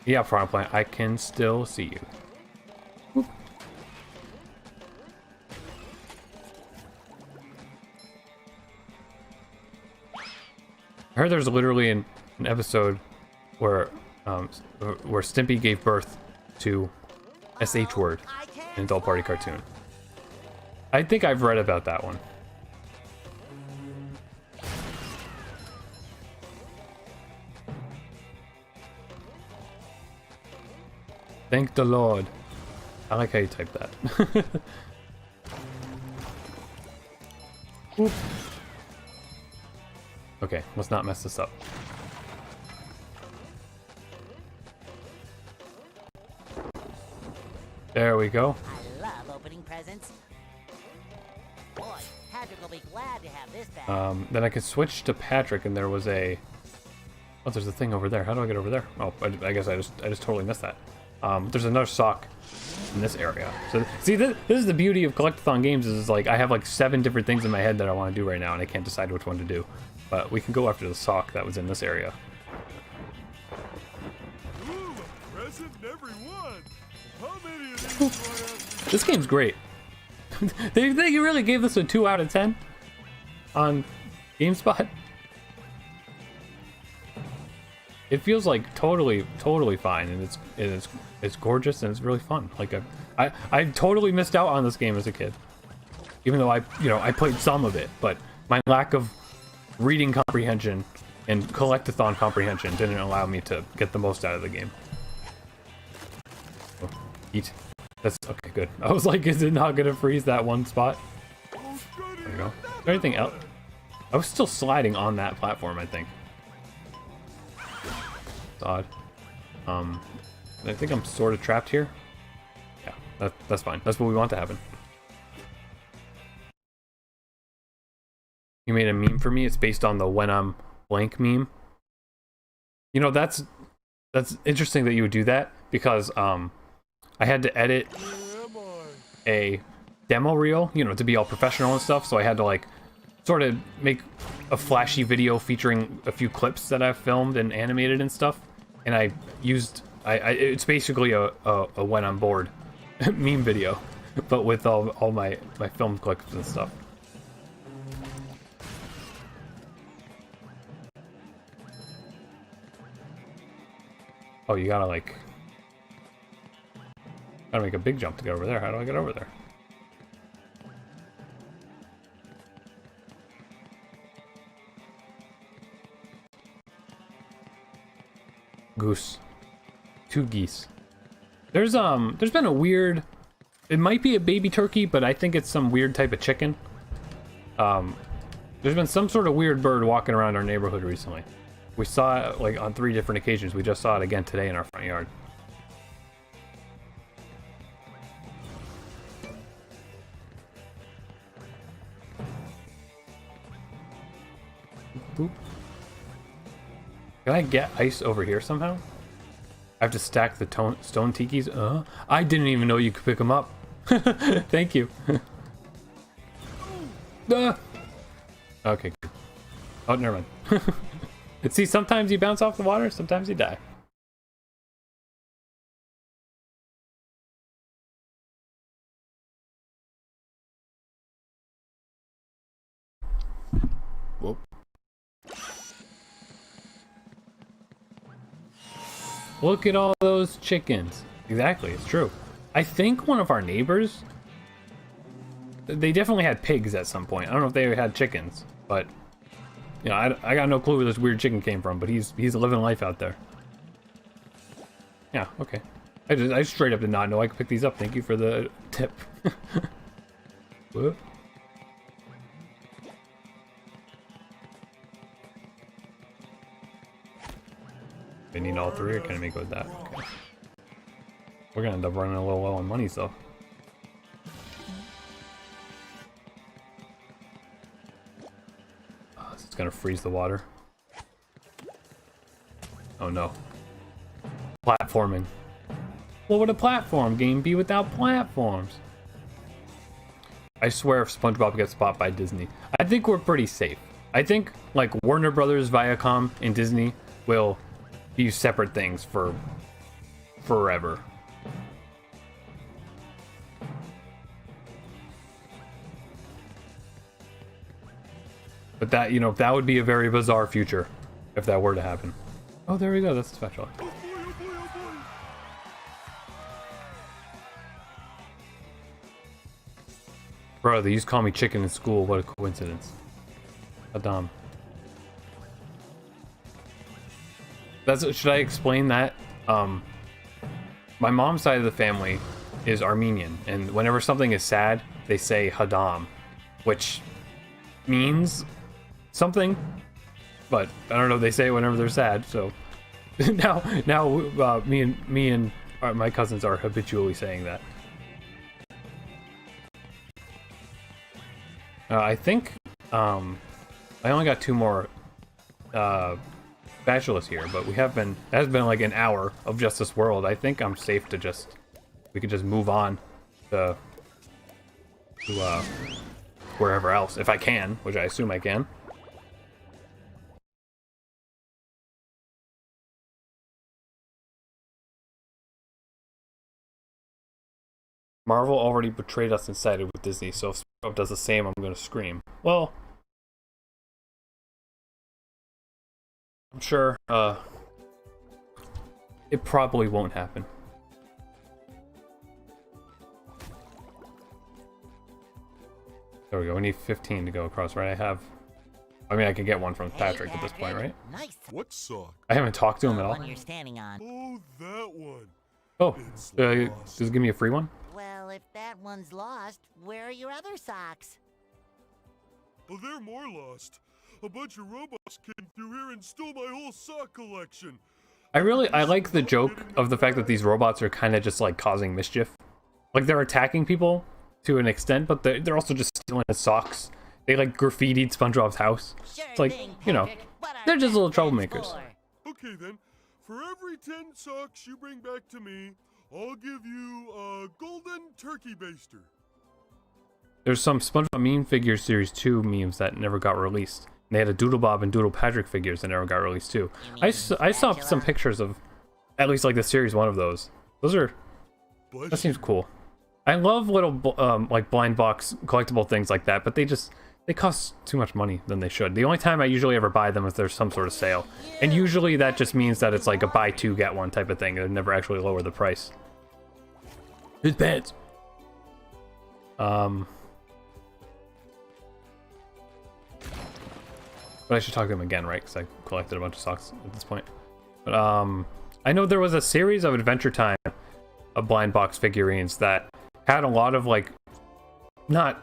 Yeah, Frog Plant, I can still see you. Whoop. I heard there's literally an episode where Stimpy gave birth to SH word in Adult Party Cartoon. I think I've read about that one. Thank the Lord. I like how you type that. Oop. Okay, let's not mess this up. There we go. I love opening presents. Boy, Patrick will be glad to have this back. Then I could switch to Patrick, and there was a... Oh, there's a thing over there. How do I get over there? Oh, I guess I just totally missed that. There's another sock in this area. So, see, this is the beauty of Collectathon games, is like, I have like 7 different things in my head that I want to do right now, and I can't decide which one to do. But we can go after the sock that was in this area. Ooh, a present in every one. How many of these do I have? This game's great. They really gave this a 2 out of 10 on GameSpot. It feels like totally fine, and it's gorgeous, and it's really fun. Like I totally missed out on this game as a kid, even though I played some of it, but my lack of reading comprehension and collectathon comprehension didn't allow me to get the most out of the game. Oh, eat. That's okay. Good. I was like, is it not gonna freeze that one spot? There you go. Is there anything else? I was still sliding on that platform, I think. It's odd. I think I'm sort of trapped here. Yeah, that's fine. That's what we want to happen. he made a meme for me. It's based on the when I'm blank meme. You know, that's interesting that you would do that, because I had to edit a demo reel, you know, to be all professional and stuff, so I had to like sort of make a flashy video featuring a few clips that I've filmed and animated and stuff, and I used it's basically a when I'm bored meme video, but with all my film clips and stuff. Oh, you gotta like... Gotta make a big jump to get over there. How do I get over there? Goose. 2 geese. There's been a weird... It might be a baby turkey, but I think it's some weird type of chicken. There's been some sort of weird bird walking around our neighborhood recently. We saw it like on 3 different occasions. We just saw it again today in our front yard. Boop. Can I get ice over here somehow? I have to stack the stone tikis? I didn't even know you could pick them up. Thank you. Okay, good. Oh, never mind. See, sometimes you bounce off the water, sometimes you die. Whoop. Look at all those chickens. Exactly, it's true. I think one of our neighbors, they definitely had pigs at some point. I don't know if they had chickens, but you know, I got no clue where this weird chicken came from, but he's living life out there. Yeah, okay. I straight up did not know I could pick these up. Thank you for the tip. Whoop. I need all 3, or can I make it with that? Okay. We're gonna end up running a little low on money, though. It's gonna freeze the water. Oh no. Platforming. What would a platform game be without platforms? I swear if Spongebob gets bought by Disney, I think we're pretty safe. I think like Warner Brothers, Viacom, and Disney will be separate things for forever. But that, you know, that would be a very bizarre future if that were to happen. Oh, there we go. That's the special. Bro, they used to call me chicken in school. What a coincidence. Adam. Should I explain that? My mom's side of the family is Armenian, and whenever something is sad, they say Hadam, which means something, but I don't know. They say it whenever they're sad. So now, me and my cousins are habitually saying that. I think I only got 2 more bachelors here, but it has been like an hour of just this world. I think I'm safe to we could just move on to wherever else, if I can, which I assume I can. Marvel already betrayed us and sided with Disney, so if SpongeBob does the same, I'm gonna scream. Well, I'm sure it probably won't happen. There we go. We need 15 to go across, right? I mean, I can get one from Patrick at this point, right? Nice. What sock? I haven't talked to him at The all. one you're standing on. Oh, that one. Oh, It's just give me a free one? Well, if that one's lost, where are your other socks? Oh, they're more lost. A bunch of robots came through here and stole my whole sock collection. I like the joke of the fact that these robots are kind of just like causing mischief. Like they're attacking people to an extent, but they're also just stealing his socks They like graffitied SpongeBob's house. Sure It's like, thing, you know, Patrick. What are they're just little best friends troublemakers. for? Okay then, for every 10 socks you bring back to me, I'll give you a golden turkey baster. There's some SpongeBob meme figure series 2 memes that never got released. And they had a Doodle Bob and Doodle Patrick figures that never got released too. I saw some Spatula? pictures of at least like the series 1 of those. Bless That seems you. cool. I love little like blind box collectible things like that, but they cost too much money than they should. The only time I usually ever buy them is there's some sort of sale. And usually that just means that it's like a buy two get one type of thing. They never actually lower the price. His pants. But I should talk to him again, right? Because I collected a bunch of socks at this point. But I know there was a series of Adventure Time of blind box figurines that had a lot of like, not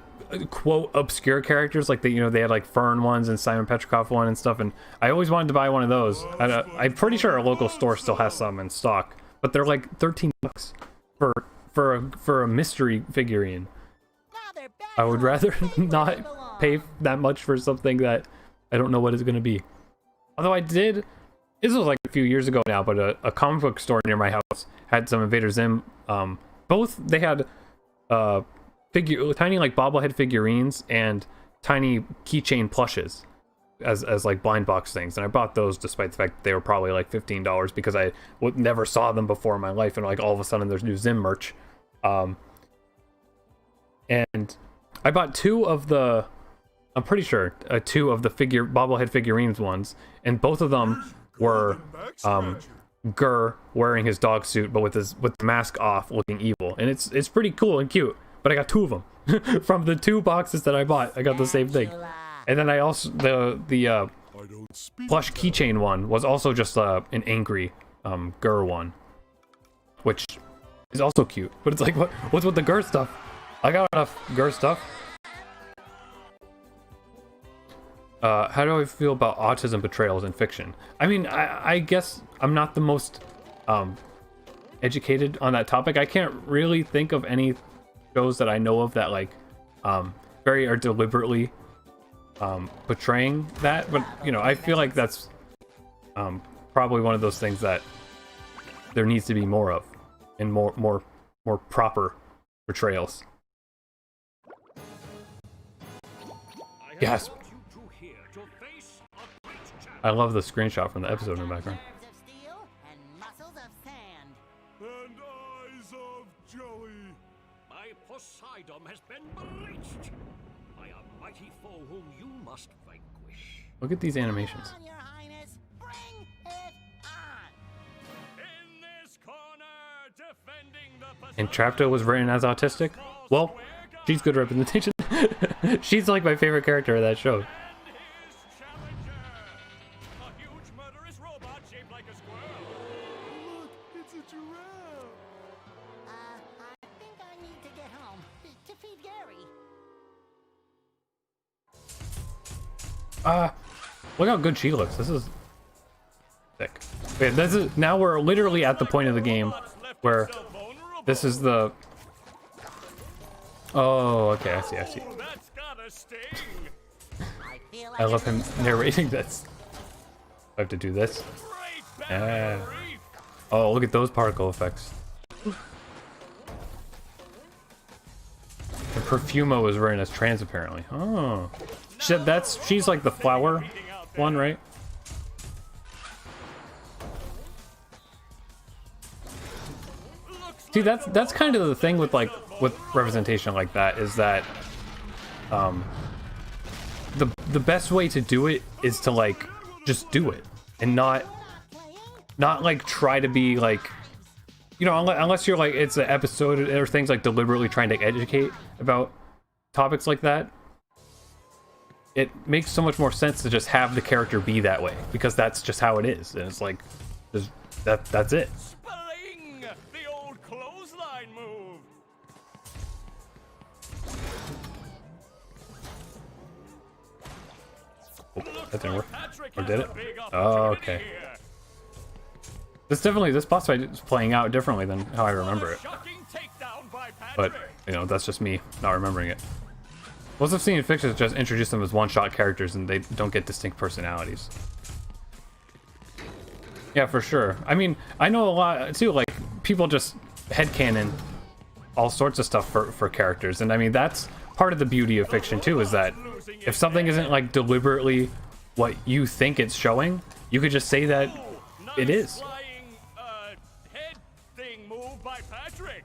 quote obscure characters, like they had like Fern ones and Simon Petrikov one and stuff. And I always wanted to buy one of those. I'm pretty sure our local store still has some in stock, but they're like $13 for a mystery figurine. Now they're back I would home, rather safe where they not belong. pay that much for something that I don't know what it's going to be. Although this was like a few years ago now, but a comic book store near my house had some Invader Zim. Both they had tiny like bobblehead figurines and tiny keychain plushes as like blind box things, and I bought those despite the fact that they were probably like $15 because I never saw them before in my life, and like all of a sudden there's new Zim merch. And I bought two of the bobblehead figurines ones, and both of them were Gurr wearing his dog suit but with the mask off looking evil, and it's pretty cool and cute. But I got two of them from the two boxes that I bought. I got the same thing. And then I also the plush keychain one was also just an angry Gurr one, which is also cute. But it's like, what's with the Gurr stuff? I got enough Gurr stuff. How do I feel about autism portrayals in fiction? I mean, I guess I'm not the most educated on that topic. I can't really think of any shows that I know of that like very are deliberately portraying that, but I feel like that's probably one of those things that there needs to be more of, and more proper portrayals. Yes. I love the screenshot from the episode in the background. Nerves of steel and muscles of sand. And eyes of jelly. My Poseidon has been breached by a mighty foe whom you must vanquish. Look at these animations. Come on, Your Highness, bring it on. In this corner, defending the And Trapto was written as autistic? Well, she's good representation. She's like my favorite character of that show. And his challenger, a huge murderous robot shaped like a squirrel. Look, it's a giraffe. I think I need to get home to feed Gary. Look how good she looks. This is sick. Wait, now we're literally at the point of the game where this is the... Oh, okay, I see. That's gotta sting. I feel like I love a him little narrating this. I have to do this. Great Yeah. barrier reef. Oh, look at those particle effects. The Perfumo is written as trans, apparently. Oh. She's like the flower one, right? See, that's kind of the thing with representation like that, is that the best way to do it is to like just do it and not like try to be like, unless you're like it's an episode or things like deliberately trying to educate about topics like that. It makes so much more sense to just have the character be that way, because that's just how it is, and it's like that's it. Spling! The old clothesline move. Oh, that didn't work. Patrick Or has did a it? big Oh, opportunity okay. here. This boss fight is playing out differently than how I remember it. Shocking takedown by But, Patrick. that's just me not remembering it. Most I've seen in fiction is just introduce them as one-shot characters and they don't get distinct personalities. Yeah, for sure. I mean, I know a lot too, like people just headcanon all sorts of stuff for characters, and I mean that's part of the beauty of fiction too, is that if something isn't like deliberately what you think it's showing, you could just say that it is. Flying, head thing move by Patrick.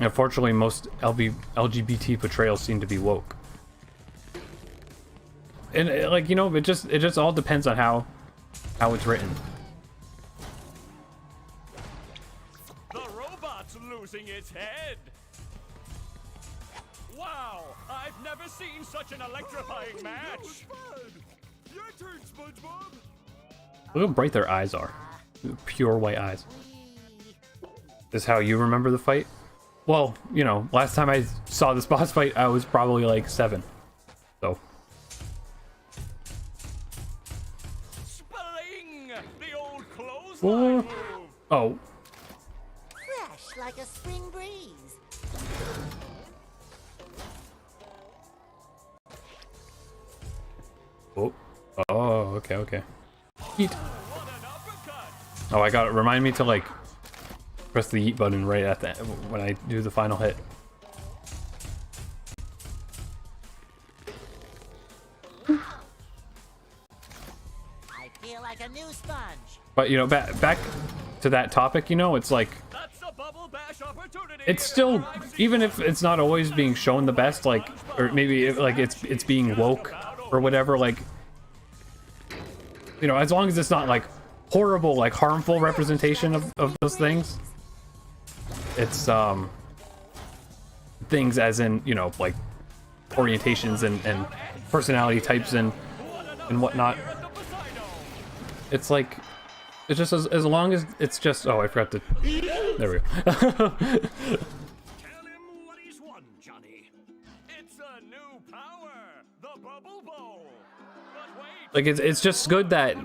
Unfortunately, most LGBT portrayals seem to be woke, and like, you know, it just all depends on how it's written. The robot's losing its head. Wow, I've never seen such an electrifying match. Your turn, Spongebob. Look how bright their eyes are. Pure white eyes. This is how you remember the fight? Well, you know, last time I saw this boss fight, I was probably like 7. So. Spling! The old clothesline move. Oh. Fresh like a spring breeze. Oh. Oh, okay. Yeet. Oh, I got it. Remind me to like press the yeet button right at the when I do the final hit. I feel like a new sponge. But you know, back to that topic, you know, it's like That's a bubble bash opportunity. it's still, even if it's not always being shown the best, like, or maybe if, like it's being woke or whatever, like, you know, as long as it's not like horrible, like harmful representation of those things, it's things as in, you know, like orientations and personality types and whatnot. It's like, it's just as long as it's just, oh, I forgot to, there we go. Tell him what he's won, Johnny. It's a new power, the bubble bowl. But wait, Like, it's just good that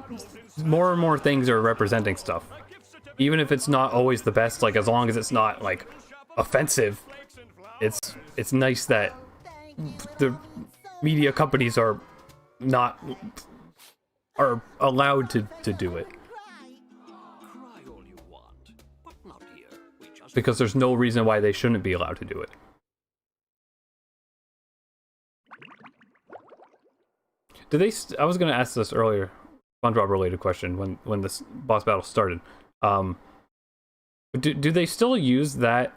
more and more things are representing stuff. Even if it's not always the best, like, as long as it's not, like, offensive, it's nice that the media companies are allowed to do it. Cry all you want, but not here. We just Because there's no reason why they shouldn't be allowed to do it. Did they? I was gonna ask this earlier, SpongeBob related question when this boss battle started. Do they still use that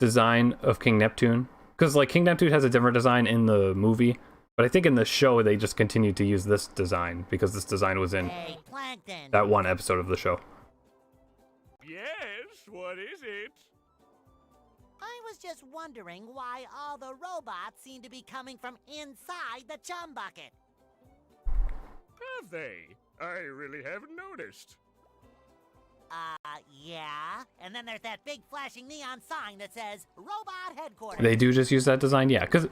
design of King Neptune? Because like King Neptune has a different design in the movie, but I think in the show they just continued to use this design because this design was in Hey, Plankton. that one episode of the show. yes, what is it? I was just wondering why all the robots seem to be coming from inside the chum bucket. Have they? I really haven't noticed. Yeah. And then there's that big flashing neon sign that says Robot Headquarters. They do just use that design, yeah. Because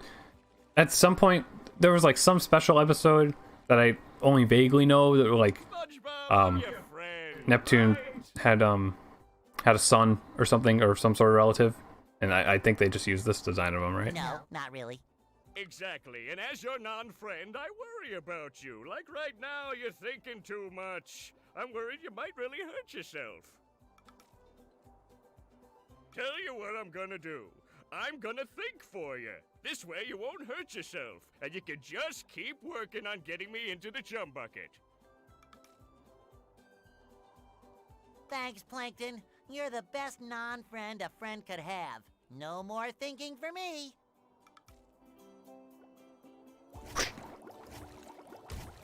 at some point there was like some special episode that I only vaguely know that were like SpongeBob, your friend. Neptune had a son or something, or some sort of relative, and I think they just used this design of him, right? No, not really. Exactly, and as your non-friend, I worry about you. Like right now, you're thinking too much. I'm worried you might really hurt yourself. Tell you what I'm gonna do. I'm gonna think for you. This way you won't hurt yourself, and you can just keep working on getting me into the chum bucket. Thanks, Plankton. You're the best non-friend a friend could have. No more thinking for me.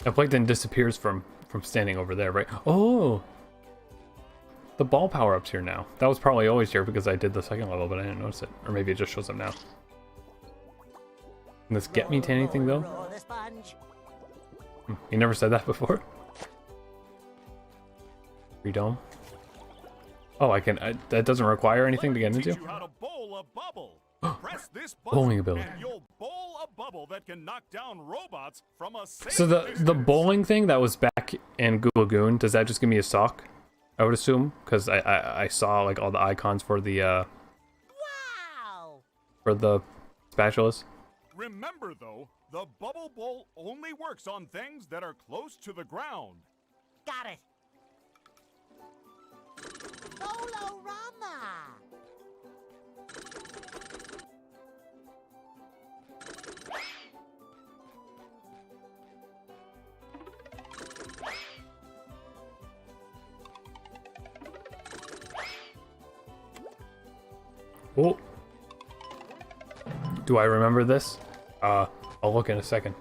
Now Plankton disappears from standing over there, right? Oh! The ball power-up's here now. That was probably always here because I did the second level, but I didn't notice it. Or maybe it just shows up now. Can this get me to anything, though? Roll the sponge. You never said that before? Free dome? Oh, I can... that doesn't require anything to get into? Teach you how to bowl a bubble. Press this button, Bowling ability. and you'll bowl a bubble that can knock down robots from a safe So the distance. bowling thing that was back in Goo Lagoon, does that just give me a sock? I would assume, because I saw like all the icons for the Wow! spatulas. Remember, though, the bubble bowl only works on things that are close to the ground. Got it. Solo-rama! Oh. Do I remember this? I'll look in a second.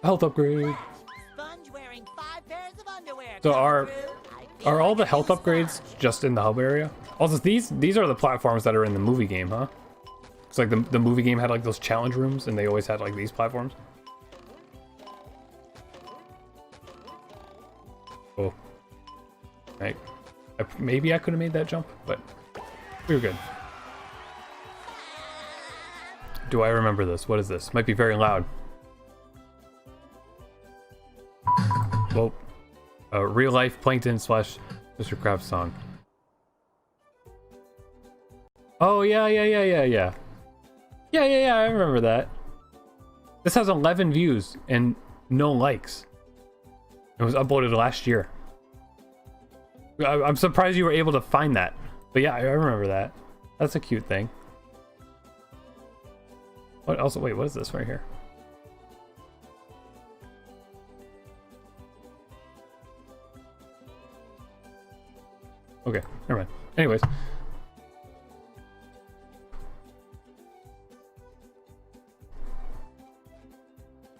Health upgrade. Sponge wearing 5 pairs of underwear. So Coming through. I feel are all like the a health new upgrades sponge. just in the hub area? Also, these are the platforms that are in the movie game, huh? It's like the movie game had like those challenge rooms, and they always had like these platforms. Oh, right. Maybe I could have made that jump, but we were good. Do I remember this? What is this? Might be very loud. Well, real life plankton / Mr. Krabs song. Oh yeah, I remember that. This has 11 views and no likes. It was uploaded last year. I'm surprised you were able to find that. But yeah, I remember that. That's a cute thing. What else? Wait, what is this right here? Okay, never mind. Anyways.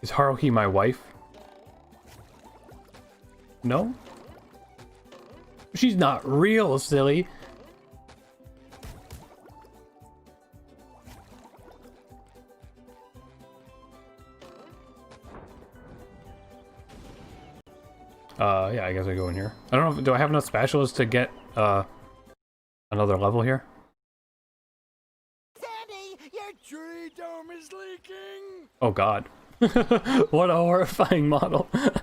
Is Haruhi my wife? No? She's not real, silly. Yeah, I guess I go in here. I don't know, do I have enough specials to get, another level here? Sandy, your tree dome is leaking. Oh god. What a horrifying model. Them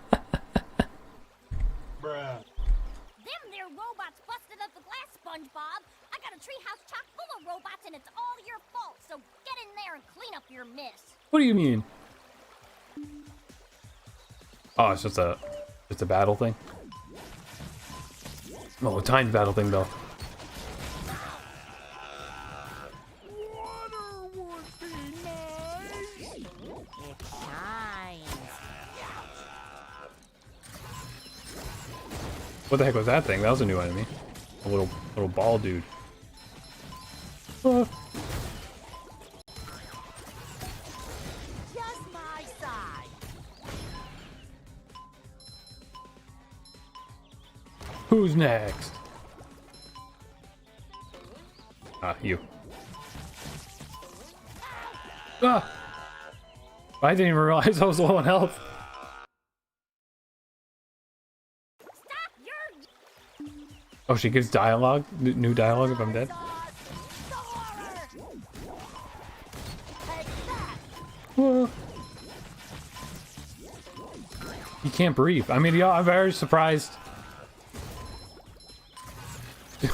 there robots busted up the glass, Spongebob. I got a treehouse chock full of robots and it's all your fault, so get in there and clean up your mess. What do you mean? Oh, it's just a battle thing? Oh, a timed battle thing though. Water would be nice. It shines. What the heck was that thing? That was a new enemy. A little ball dude. Ah. Just my size. Who's next? Ah, you. Ah! I didn't even realize I was low on health. Stop your... Oh, she gives dialogue? New dialogue if I'm dead? Ah. He can't breathe. I mean, yeah, I'm very surprised.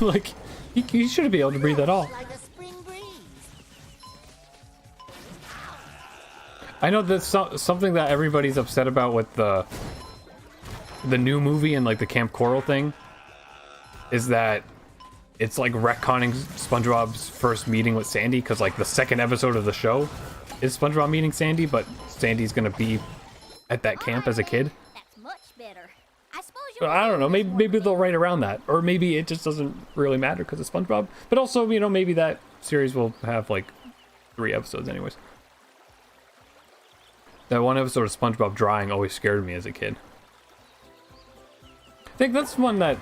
Like, he shouldn't be able to breathe at all. Like a spring breeze. I know that's something that everybody's upset about with the new movie and like the Camp Coral thing, is that it's like retconning SpongeBob's first meeting with Sandy, because like the second episode of the show is SpongeBob meeting Sandy, but Sandy's gonna be at that camp as a kid. That's much better. I suppose you... So I don't know, maybe they'll write around that, or maybe it just doesn't really matter because it's SpongeBob. But also, you know, maybe that series will have like 3 episodes anyways. That one episode of SpongeBob drying always scared me as a kid. I think that's one that,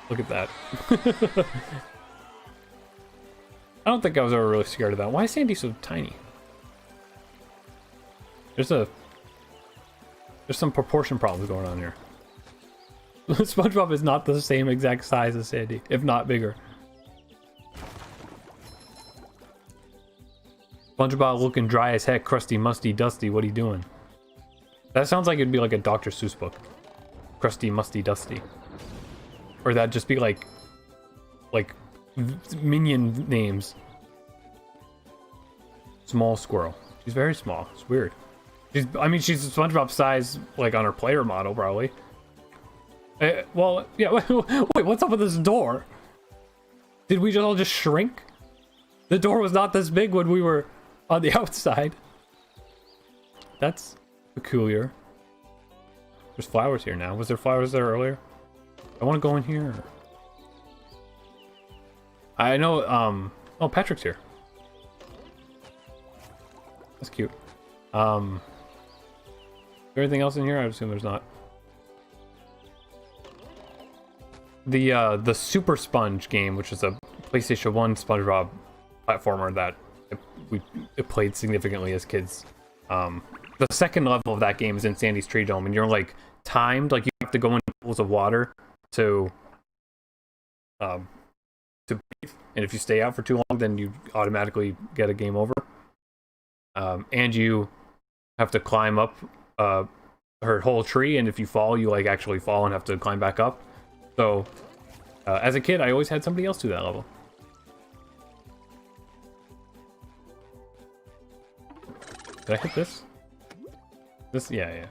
look at that. I don't think I was ever really scared of that. Why is Sandy so tiny? There's some proportion problems going on here. SpongeBob is not the same exact size as Sandy, if not bigger. SpongeBob looking dry as heck, crusty, musty, dusty. What are you doing? That sounds like it'd be like a Dr. Seuss book. Crusty, musty, dusty. Or that'd just be like minion names. Small squirrel. She's very small. It's weird. I mean, she's SpongeBob size, like on her player model, probably. Well, yeah. Wait, what's up with this door? Did we all just shrink? The door was not this big when we were on the outside. That's peculiar. There's flowers here now. Was there flowers there earlier? I want to go in here. I know, oh, Patrick's here. That's cute. Is there anything else in here? I assume there's not. The Super Sponge game, which is a PlayStation 1 SpongeBob platformer that we played significantly as kids. The second level of that game is in Sandy's Tree Dome, and you're like timed, like you have to go into pools of water to breathe, and if you stay out for too long, then you automatically get a game over. And you have to climb up her whole tree, and if you fall, you like actually fall and have to climb back up. So, as a kid, I always had somebody else do that level. Did I hit this? This? Yeah.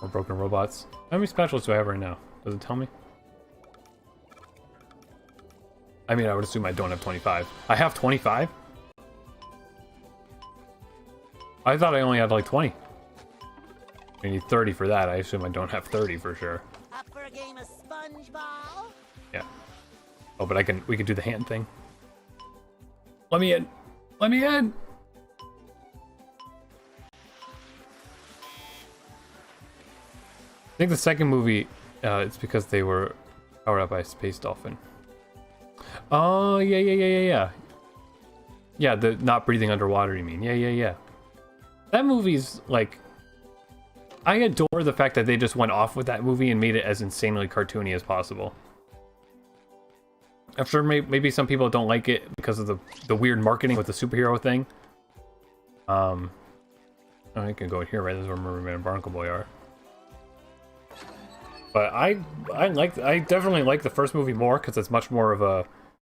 Or broken robots. How many specialists do I have right now? Does it tell me? I mean, I would assume I don't have 25. I have 25? I thought I only had like 20. I need 30 for that. I assume I don't have 30 for sure. Up for a game of Spongebob? Yeah. Oh, but we could do the hand thing. Let me in. Let me in. I think the second movie, it's because they were powered up by a space dolphin. Oh, yeah. Yeah, the not breathing underwater, you mean. Yeah. That movie's, like... I adore the fact that they just went off with that movie and made it as insanely cartoony as possible. I'm sure maybe some people don't like it because of the weird marketing with the superhero thing. Oh, I can go in here, right? This is where Merman and Barnacle Boy are. But I definitely like the first movie more because it's much more of a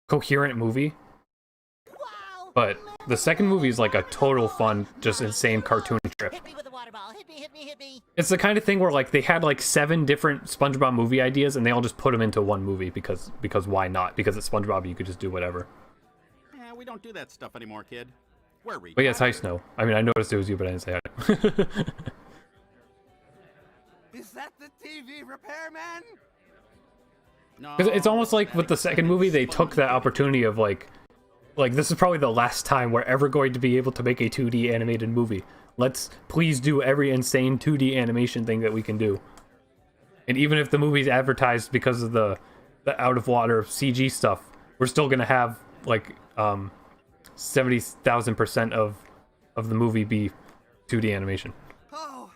coherent movie. But the second movie is like a total fun, just insane cartoon trip. Hit me with a water ball. Hit me. It's the kind of thing where like they had like 7 different SpongeBob movie ideas and they all just put them into one movie because why not? Because it's SpongeBob, you could just do whatever. Yeah, we don't do that stuff anymore, kid. We're But yes, hi Snow. I mean, I noticed it was you, but I didn't say hi. Is that the TV repairman? No. Because it's almost like with the second movie, they took that opportunity of like this is probably the last time we're ever going to be able to make a 2D animated movie. Let's please do every insane 2D animation thing that we can do. And even if the movie's advertised because of the out of water CG stuff, we're still gonna have like 70,000% of the movie be 2D animation. Oh,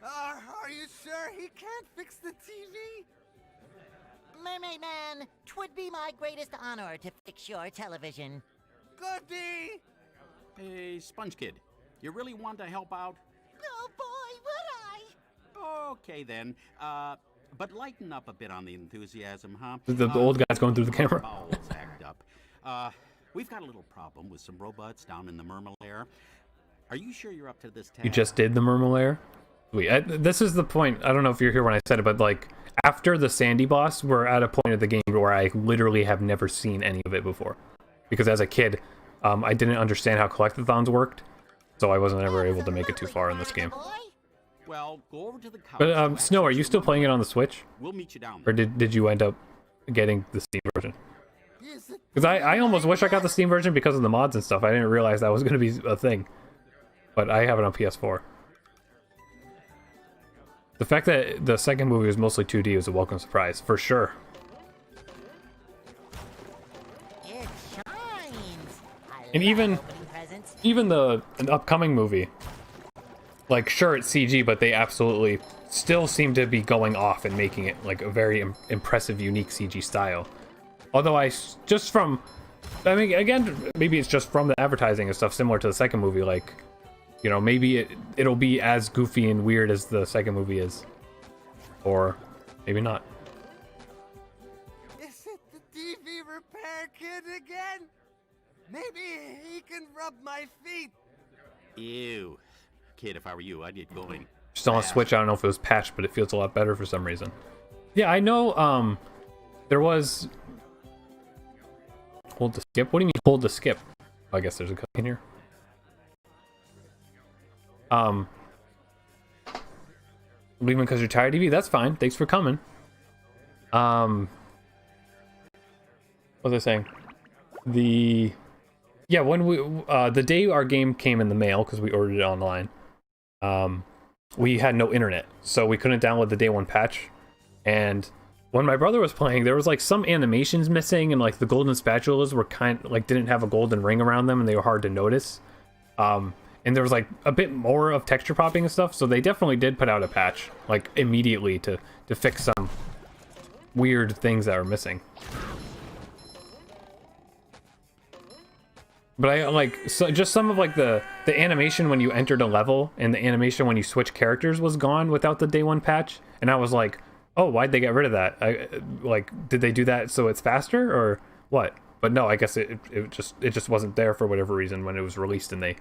are you sure he can't fix the TV? Mermaid Man, 'twould be my greatest honor to fix your television. Goody! Hey, Sponge Kid, you really want to help out? Oh boy, would I! Okay then, but lighten up a bit on the enthusiasm, huh? The old guy's going through the camera. Bowels act up. We've got a little problem with some robots down in the Mermalair. Are you sure you're up to this task? You just did the Mermalair? Wait, this is the point. I don't know if you're here when I said it, but like after the Sandy boss, we're at a point of the game where I literally have never seen any of it before. Because as a kid, I didn't understand how collectathons worked, so I wasn't ever able to make it too far in this game. Well, go over to the couch. But Snow, are you still playing it on the Switch? We'll meet you down Or there. did you end up getting the Steam version? Because I almost wish I got the Steam version because of the mods and stuff. I didn't realize that was going to be a thing. But I have it on PS4. The fact that the second movie was mostly 2D was a welcome surprise, for sure. It shines. And even an upcoming movie, like sure it's CG, but they absolutely still seem to be going off and making it like a very impressive, unique CG style. Although I mean, again, maybe it's just from the advertising and stuff, similar to the second movie, like, you know, maybe it'll be as goofy and weird as the second movie is. Or maybe not. Is it the TV Maybe he can rub my feet. Ew. Kid, if I were you, I'd get going. Just on a Switch, I don't know if it was patched, but it feels a lot better for some reason. Yeah, I know, there was... Hold to skip? What do you mean hold to skip? Oh, I guess there's a cookie in here. Leaving because you're tired, Evie? That's fine. Thanks for coming. What was I saying? Yeah, when we the day our game came in the mail, because we ordered it online, we had no internet, so we couldn't download the day one patch. And when my brother was playing, there was like some animations missing, and like the golden spatulas were didn't have a golden ring around them, and they were hard to notice. And there was like a bit more of texture popping and stuff, so they definitely did put out a patch like immediately to fix some weird things that were missing. But I like just some of like the animation when you entered a level and the animation when you switch characters was gone without the day one patch, and I was like, oh, why'd they get rid of that? Did they do that so it's faster or what? But no, I guess it just wasn't there for whatever reason when it was released, and they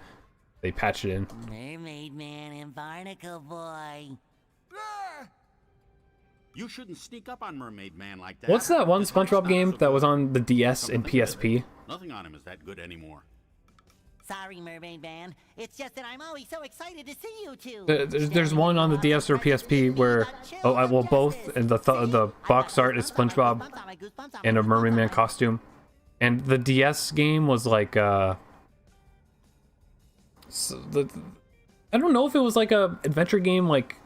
patched it in. Mermaid Man and Barnacle Boy. You shouldn't sneak up on Mermaid Man like that. What's that one SpongeBob game that was on the DS and PSP? Nothing on him is that good anymore. Sorry, Mermaid Man. It's just that I'm always so excited to see you two. There's one on the DS or PSP where, both, and the box art is SpongeBob in a Mermaid Man costume, and the DS game was like I don't know if it was like a adventure game, like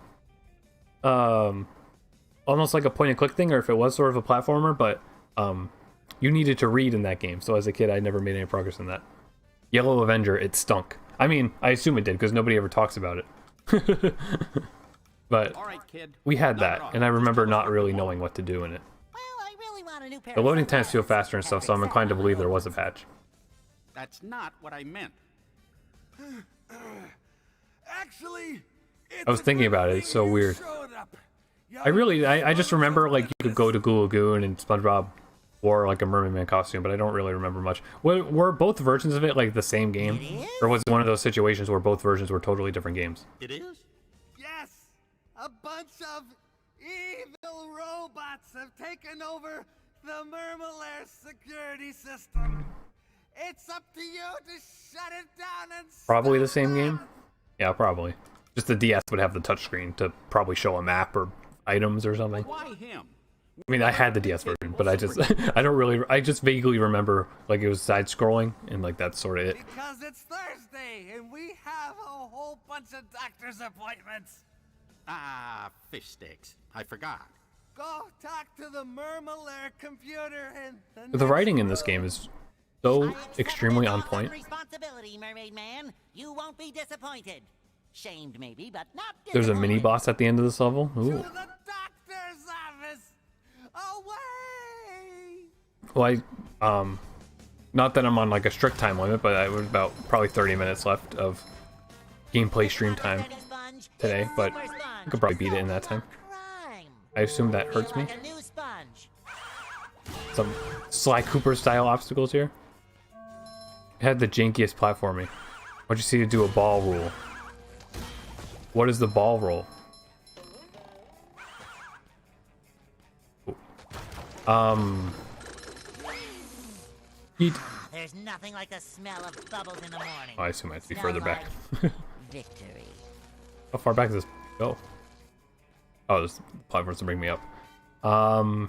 almost like a point and click thing, or if it was sort of a platformer, but you needed to read in that game. So as a kid, I never made any progress in that. Yellow Avenger, it stunk. I mean, I assume it did because nobody ever talks about it. But all right, kid. We had that, and I remember not really knowing what to do in it. Well, I really want a new pair The loading times feel faster and stuff, so I'm inclined to believe there was a patch. That's not what I meant. Actually, I was thinking about it. It's so weird. I just remember like you could go to Goo Lagoon and SpongeBob wore like a Mermaid Man costume, but I don't really remember much. Were both versions of it like the same game, or was it one of those situations where both versions were totally different games? It is? Yes! A bunch of evil robots have taken over the Mermalair security system. It's up to you to shut it down and Probably the same game? Yeah, probably. Just the DS would have the touchscreen to probably show a map or items or something. Why him? I mean, I had the DS version, but I just vaguely remember like it was side scrolling and like that's sort of it. Because it's Thursday and we have a whole bunch of doctor's appointments. Ah, fish sticks. I forgot. Go talk to the Mermalair computer and The writing in this game is so extremely on point. Responsibility, Mermaid Man. You won't be disappointed. Shamed maybe, but not disappointed. There's a mini boss at the end of this level. Ooh. To the doctor's office. Away. Well, not that I'm on like a strict time limit, but I was about probably 30 minutes left of gameplay stream time today, but I could probably beat it in that time. I assume that hurts me. Some Sly Cooper style obstacles here. It had the jankiest platforming. What'd you see to do a ball roll? What is the ball roll? Eat. There's nothing like the smell of bubbles in the morning. Oh, I assume I have to be further back. Victory. How far back does this go? Oh, this platform's to bring me up. I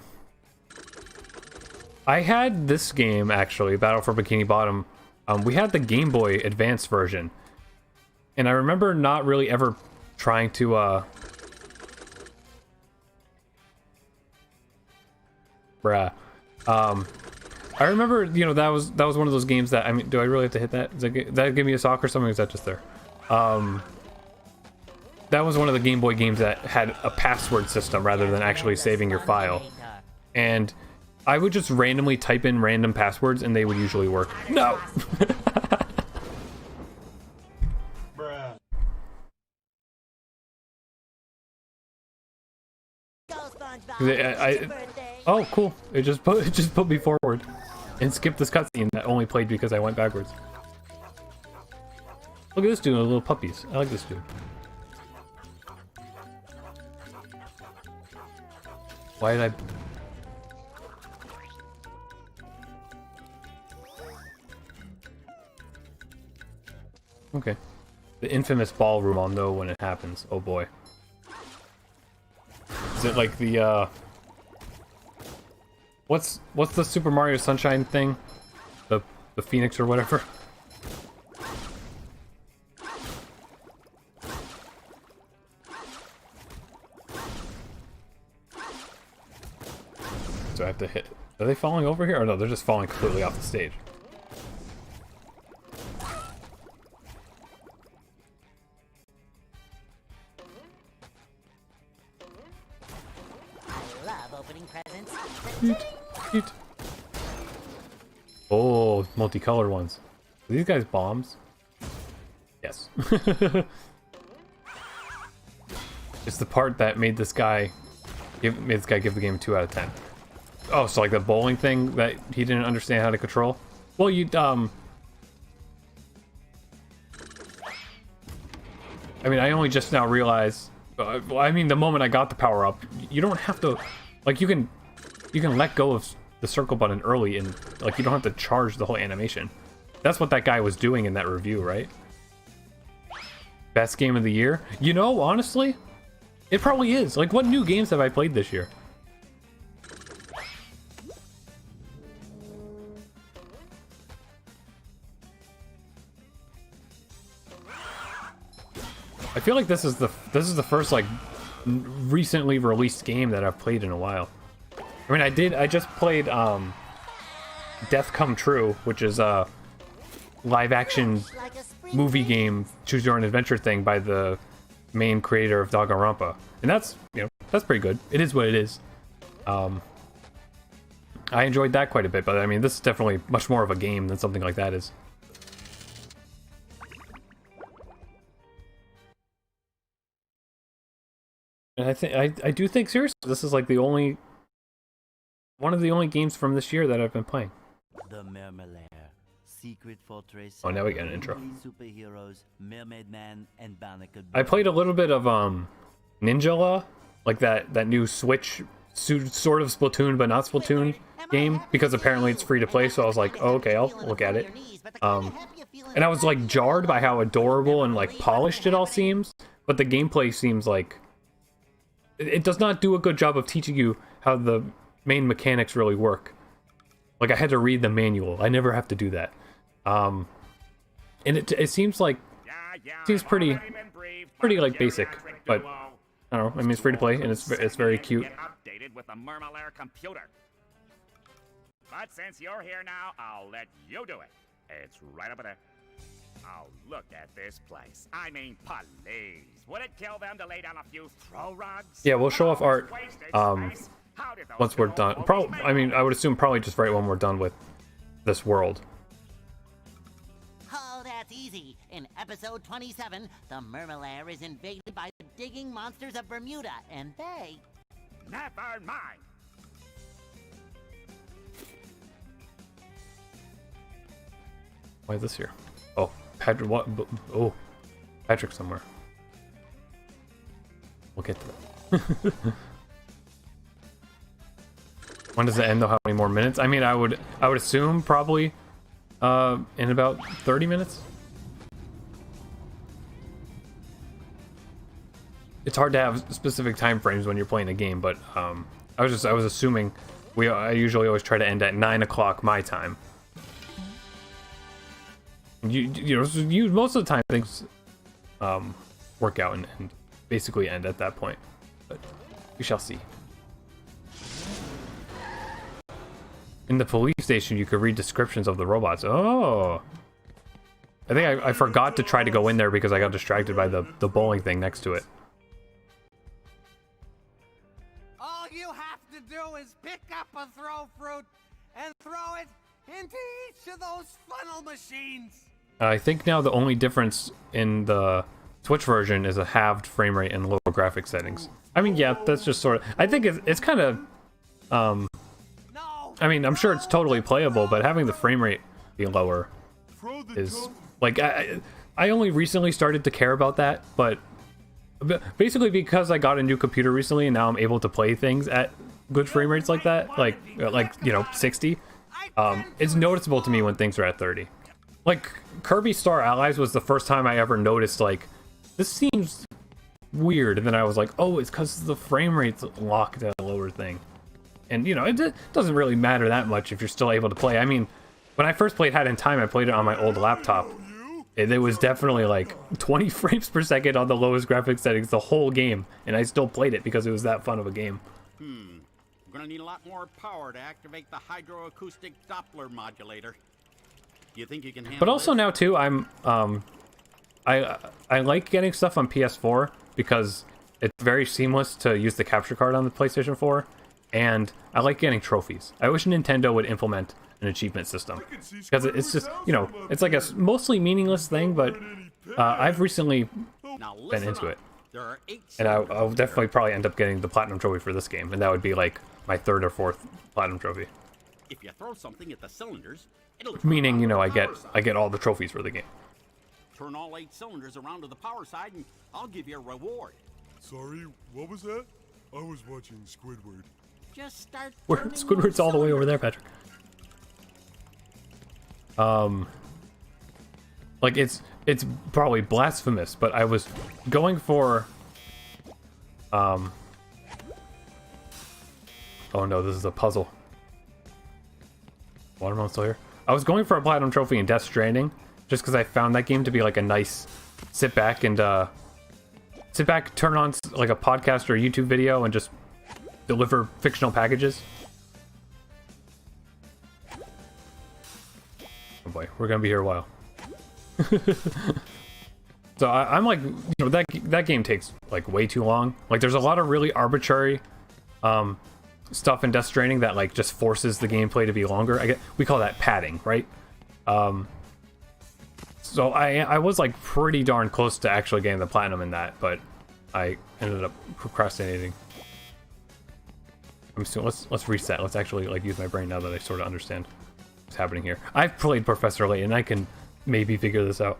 had this game actually, Battle for Bikini Bottom. We had the Game Boy Advance version, and I remember not really ever trying to. I remember, you know, that was one of those games that, I mean, do I really have to hit that? Does that give me a sock or something? Or is that just there? That was one of the Game Boy games that had a password system rather than actually saving your file. And I would just randomly type in random passwords and they would usually work. No! Oh, cool. It just put me forward. and skip this cutscene that only played because I went backwards. Look at this dude, little puppies. I like this dude. Why did I... Okay. The infamous ballroom, I'll know when it happens. Oh boy. Is it like the, What's the Super Mario Sunshine thing? The Phoenix or whatever? So I have to hit... Are they falling over here? Or no, they're just falling completely off the stage. Oh, multicolored ones. Are these guys bombs? Yes. It's the part that made this guy give the game 2 out of 10. Oh, so like the bowling thing that he didn't understand how to control? Well, you I mean, I only just now realized. I mean, the moment I got the power up, you don't have to, like, you can let go of the circle button early and like you don't have to charge the whole animation. That's what that guy was doing in that review, right? Best game of the year? You know, honestly, it probably is. Like, what new games have I played this year? I feel like this is the first like recently released game that I've played in a while. I mean, I just played Death Come True, which is a live action movie game, choose your own adventure thing by the main creator of Danganronpa. And that's, you know, that's pretty good. It is what it is. I enjoyed that quite a bit, but I mean, this is definitely much more of a game than something like that is. And I do think seriously, this is like the only one of the only games from this year that I've been playing. The Mermalair, secret fortress. Oh, now we get an intro. Superheroes, Mermaid Man, and Barnacle. I played a little bit of Ninja Law, like that new Switch sort of Splatoon but not Splatoon game, because apparently it's free to play. So I was like, oh, okay, I'll look at it. And I was like jarred by how adorable and like polished it all seems, but the gameplay seems like it does not do a good job of teaching you how the main mechanics really work. Like, I had to read the manual. I never have to do that. And it seems like pretty like basic, but I don't know. I mean, it's free to play and it's very cute. Updated with the Mermalair computer. But since you're here now, I'll let you do it. It's right over there. Oh, look at this place. I mean, please. Would it kill them to lay down a few throw rugs? Yeah, we'll show off art once we're done. I mean, I would assume probably just right when we're done with this world. Oh, that's easy. In episode 27, the Mermalair is invaded by the digging monsters of Bermuda, and they... Never mind. Why is this here? Oh, Patrick, what? Oh, Patrick somewhere. We'll get to that. When does it end though? How many more minutes? I mean, I would assume probably in about 30 minutes. It's hard to have specific time frames when you're playing a game, but I was assuming I usually always try to end at 9 o'clock my time. You most of the time things work out and basically end at that point, but we shall see. In the police station, you could read descriptions of the robots. Oh, I think I forgot to try to go in there because I got distracted by the bowling thing next to it. All you have to do is pick up a throw fruit and throw it into each of those funnel machines. I think now the only difference in the Switch version is a halved frame rate and lower graphic settings. I mean, yeah, that's just sort of... I think it's kind of I mean, I'm sure it's totally playable, but having the frame rate be lower is like I only recently started to care about that, but basically because I got a new computer recently and now I'm able to play things at good frame rates like that, like you know, 60. It's noticeable to me when things are at 30. Like Kirby Star Allies was the first time I ever noticed like this seems weird, and then I was like, oh, it's because the frame rate's locked at a lower thing. And you know, it doesn't really matter that much if you're still able to play. I mean, when I first played Hat in Time, I played it on my old laptop. It was definitely like 20 frames per second on the lowest graphics settings the whole game, and I still played it because it was that fun of a game. We're gonna need a lot more power to activate the hydroacoustic Doppler modulator. Do you think you can handle But also this? now too, I'm I like getting stuff on PS4 because it's very seamless to use the capture card on the PlayStation 4, and I like getting trophies. I wish Nintendo would implement an achievement system because it's just, you know, it's like a mostly meaningless thing, but I've recently been into it, and I'll definitely probably end up getting the platinum trophy for this game, and that would be like my 3rd or 4th platinum trophy. If you throw something at the cylinders, it'll Meaning, you know, I get all the trophies for the game. turn all 8 cylinders around to the power side, and I'll give you a reward. Sorry, what was that? I was watching Squidward. Just start. Squidward's all the way over there, Patrick. Like it's probably blasphemous, but I was going for oh no, this is a puzzle. Watermelon's still here. I was going for a platinum trophy in Death Stranding just because I found that game to be like a nice sit back, turn on like a podcast or a YouTube video and just deliver fictional packages. Oh boy, we're gonna be here a while. So I'm like, you know, that game takes like way too long. Like there's a lot of really arbitrary stuff in Death Stranding that like just forces the gameplay to be longer. We call that padding, right? So I was like pretty darn close to actually getting the platinum in that, but I ended up procrastinating. Let's reset. Let's actually like use my brain now that I sort of understand what's happening here. I've played Professor Layton and I can maybe figure this out.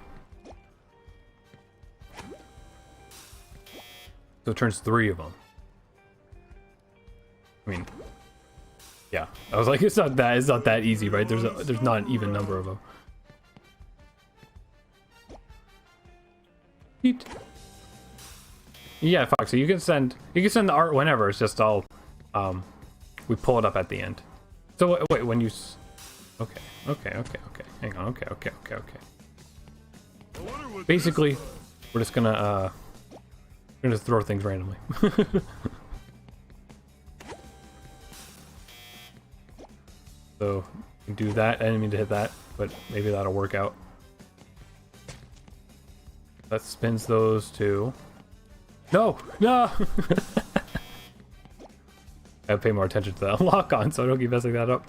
So it turns 3 of them. I mean, yeah. I was like, it's not that easy, right? There's not an even number of them. Yeet. Yeah, Foxy, you can send the art whenever. It's just all we pull it up at the end. So wait, when you okay. Hang on. Okay. Basically, we're just gonna just throw things randomly. So you can do that. I didn't mean to hit that, but maybe that'll work out. That spins those two. No! I gotta pay more attention to that lock on so I don't keep messing that up.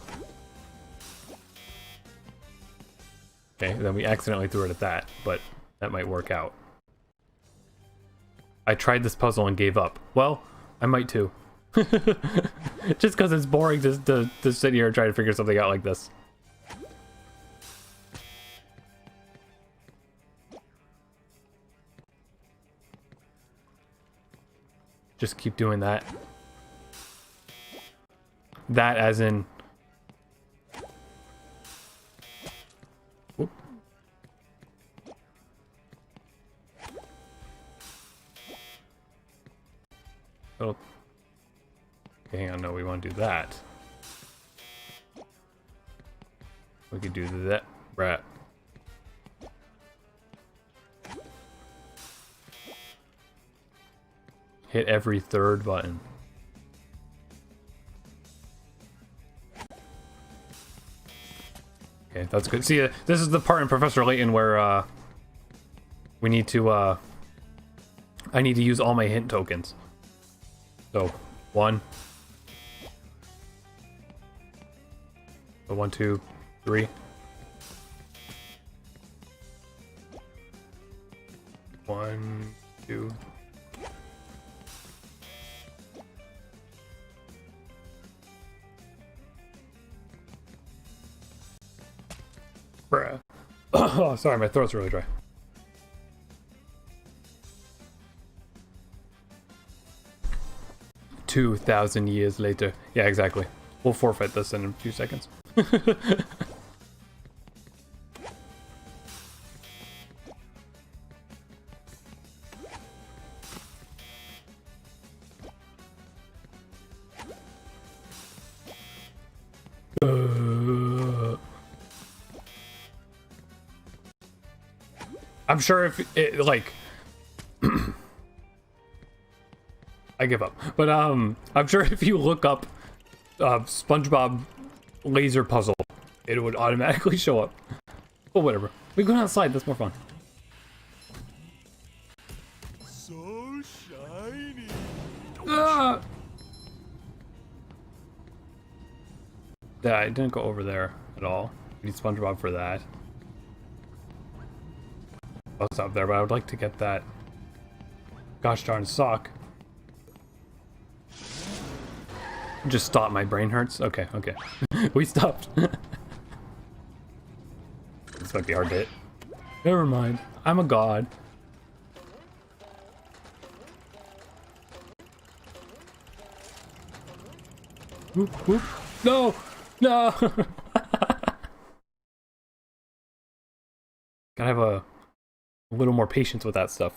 Okay, then we accidentally threw it at that, but that might work out. I tried this puzzle and gave up. Well, I might too. Just because it's boring to sit here and try to figure something out like this. Just keep doing that. That as in... Whoop. Oh. Okay, hang on, no, we want to do that. We could do that. Right. Hit every 3rd button. Okay, that's good. See, this is the part in Professor Layton where we need to I need to use all my hint tokens. So 1. So 1, 2, 3. 1, 2. Oh, sorry, my throat's really dry. $2,000 later. Yeah, exactly. We'll forfeit this in a few seconds. I'm sure if it, like, I give up. But I'm sure if you look up SpongeBob laser puzzle, it would automatically show up. But whatever. We go outside. That's more fun. So shiny. Ah! Yeah, I didn't go over there at all. We need SpongeBob for that. What's up there? But I would like to get that gosh darn sock. Just stop. My brain hurts. Okay, okay. We stopped. This might be hard to hit. Never mind. I'm a god. Whoop, whoop. No! No! Gotta have a little more patience with that stuff.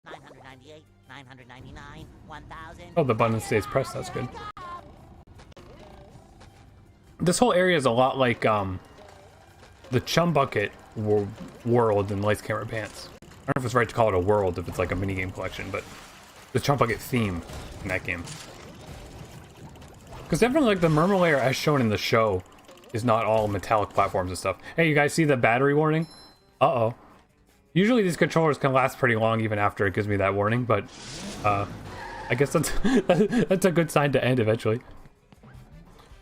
998, 999, 1000. Oh, the button stays pressed. That's good. This whole area is a lot like the Chum Bucket world in Lights Camera Pants. I don't know if it's right to call it a world if it's like a minigame collection, but the Chum Bucket theme in that game. Because definitely like the Murmur layer as shown in the show is not all metallic platforms and stuff. Hey, you guys see the battery warning? Uh-oh. Usually these controllers can last pretty long even after it gives me that warning, but I guess that's that's a good sign to end eventually.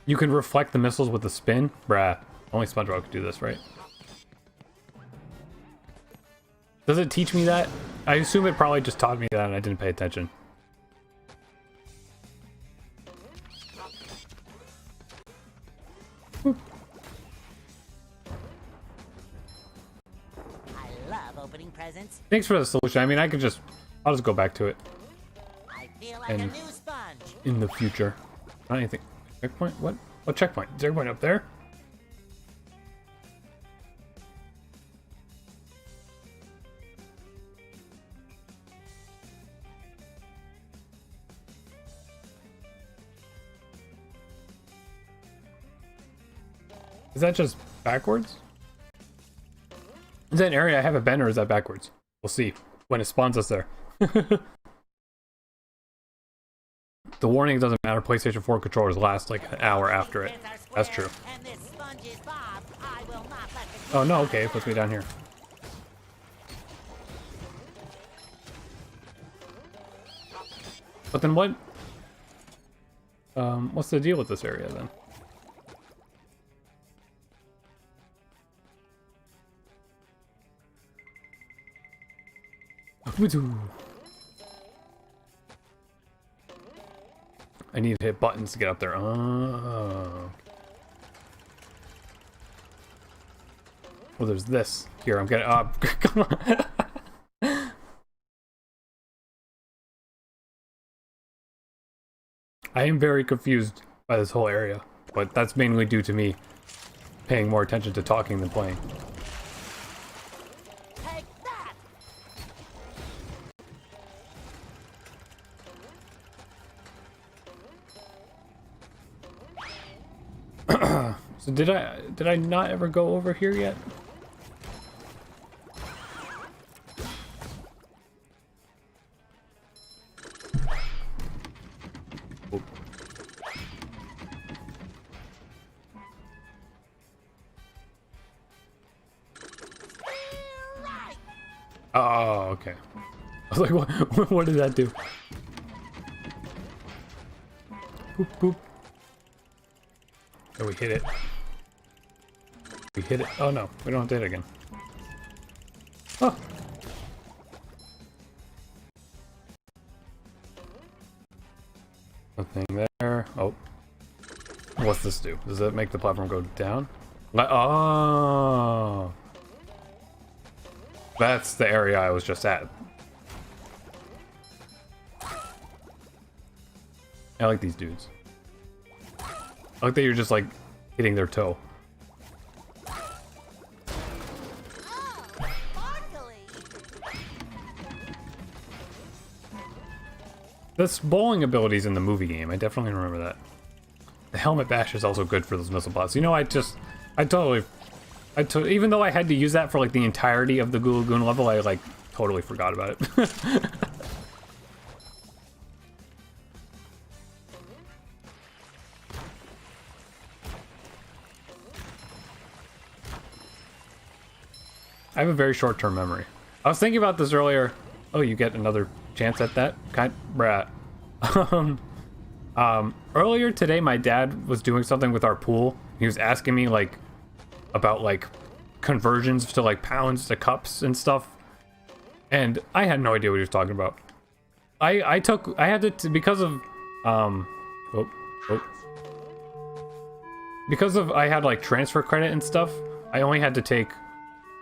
You can reflect the missiles with the spin? Bruh. Only SpongeBob could do this, right? Does it teach me that? I assume it probably just taught me that and I didn't pay attention. I love opening presents. Thanks for the solution. I mean, I'll just go back to it. I feel like a new sponge. In the future. Not anything. Checkpoint? What? What checkpoint? Is everyone up there? Is that just backwards? Is that an area I haven't been, or is that backwards? We'll see when it spawns us there. The warning doesn't matter. PlayStation 4 controllers last like an hour after it. That's true. Oh no, okay, it puts me down here. But then what? What's the deal with this area then? I need to hit buttons to get up there. Oh. Well, there's this. Here, I'm getting up. Come on. I am very confused by this whole area, but that's mainly due to me paying more attention to talking than playing. So did I not ever go over here yet? Oh. Oh, okay. I was like, what did that do? Boop, boop. Oh, we hit it. We hit it. Oh no, we don't have to hit it again. Oh! Nothing there. Oh. What's this do? Does that make the platform go down? Oh. That's the area I was just at. I like these dudes. I like that you're just like hitting their toe. This bowling ability's in the movie game. I definitely remember that. The helmet bash is also good for those missile bots. You know, even though I had to use that for like the entirety of the Goo Lagoon level, I like totally forgot about it. I have a very short-term memory. I was thinking about this earlier. Oh, you get another chance at that? Bruh. Earlier today, my dad was doing something with our pool. He was asking me, like, about, like, conversions to, like, pounds to cups and stuff. And I had no idea what he was talking about. I had to, because of, because of, I had, like, transfer credit and stuff, I only had to take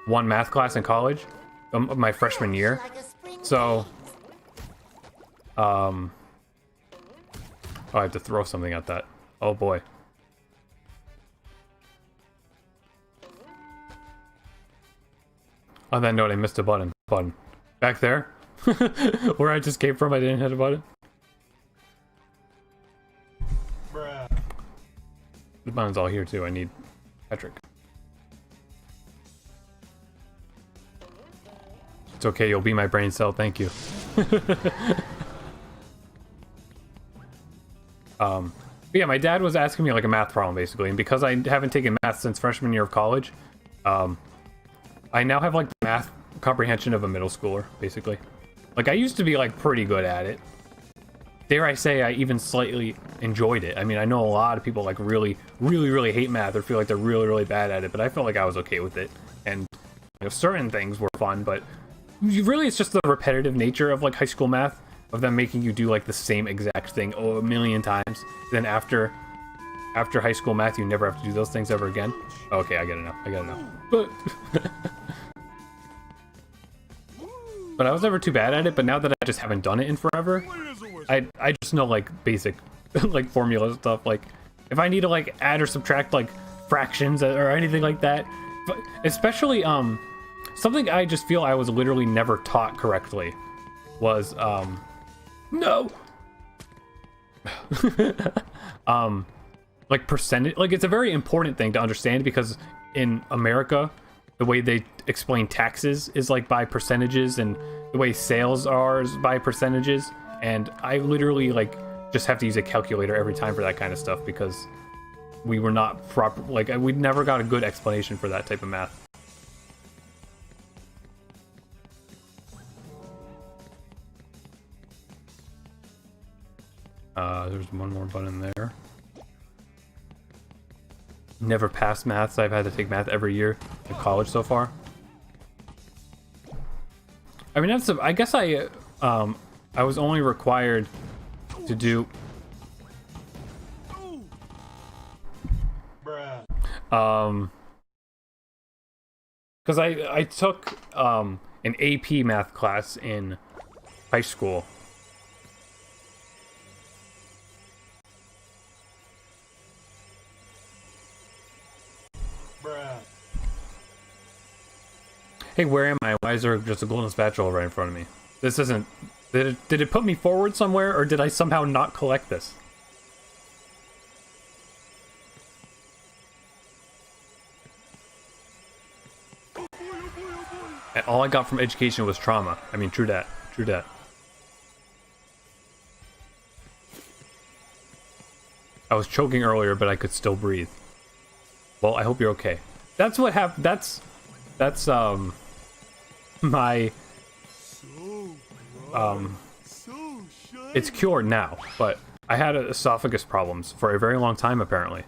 one math class in college, my freshman year. So, oh, I have to throw something at that. Oh boy. On that note, I missed a button. Back there? Where I just came from, I didn't hit a button. Bruh. The button's all here too, I need Patrick. It's okay, you'll be my brain cell, thank you. But yeah, my dad was asking me like a math problem basically, and because I haven't taken math since freshman year of college, I now have like the math comprehension of a middle schooler, basically. Like I used to be like pretty good at it. Dare I say I even slightly enjoyed it. I mean, I know a lot of people like really hate math or feel like they're really bad at it, but I felt like I was okay with it. And you know, certain things were fun, but really it's just the repetitive nature of like high school math, of them making you do like the same exact thing a million times. Then after high school math, you never have to do those things ever again. Okay, I get it now. But but I was never too bad at it, but now that I just haven't done it in forever, I just know like basic like formula stuff. Like if I need to like add or subtract like fractions or anything like that, but especially something I just feel I was literally never taught correctly was no like percentage. Like it's a very important thing to understand because in America the way they explain taxes is like by percentages, and the way sales are is by percentages, and I literally like just have to use a calculator every time for that kind of stuff because we were not proper, like we never got a good explanation for that type of math. There's one more button there. Never passed math, so I've had to take math every year in college so far. I mean, that's I guess I was only required to do because I took an AP math class in high school. Hey, where am I? Why is there just a golden spatula right in front of me? This isn't... Did it put me forward somewhere, or did I somehow not collect this? And all I got from education was trauma. I mean, true that. True that. I was choking earlier, but I could still breathe. Well, I hope you're okay. That's what happened. That's my it's cured now, but I had esophagus problems for a very long time apparently,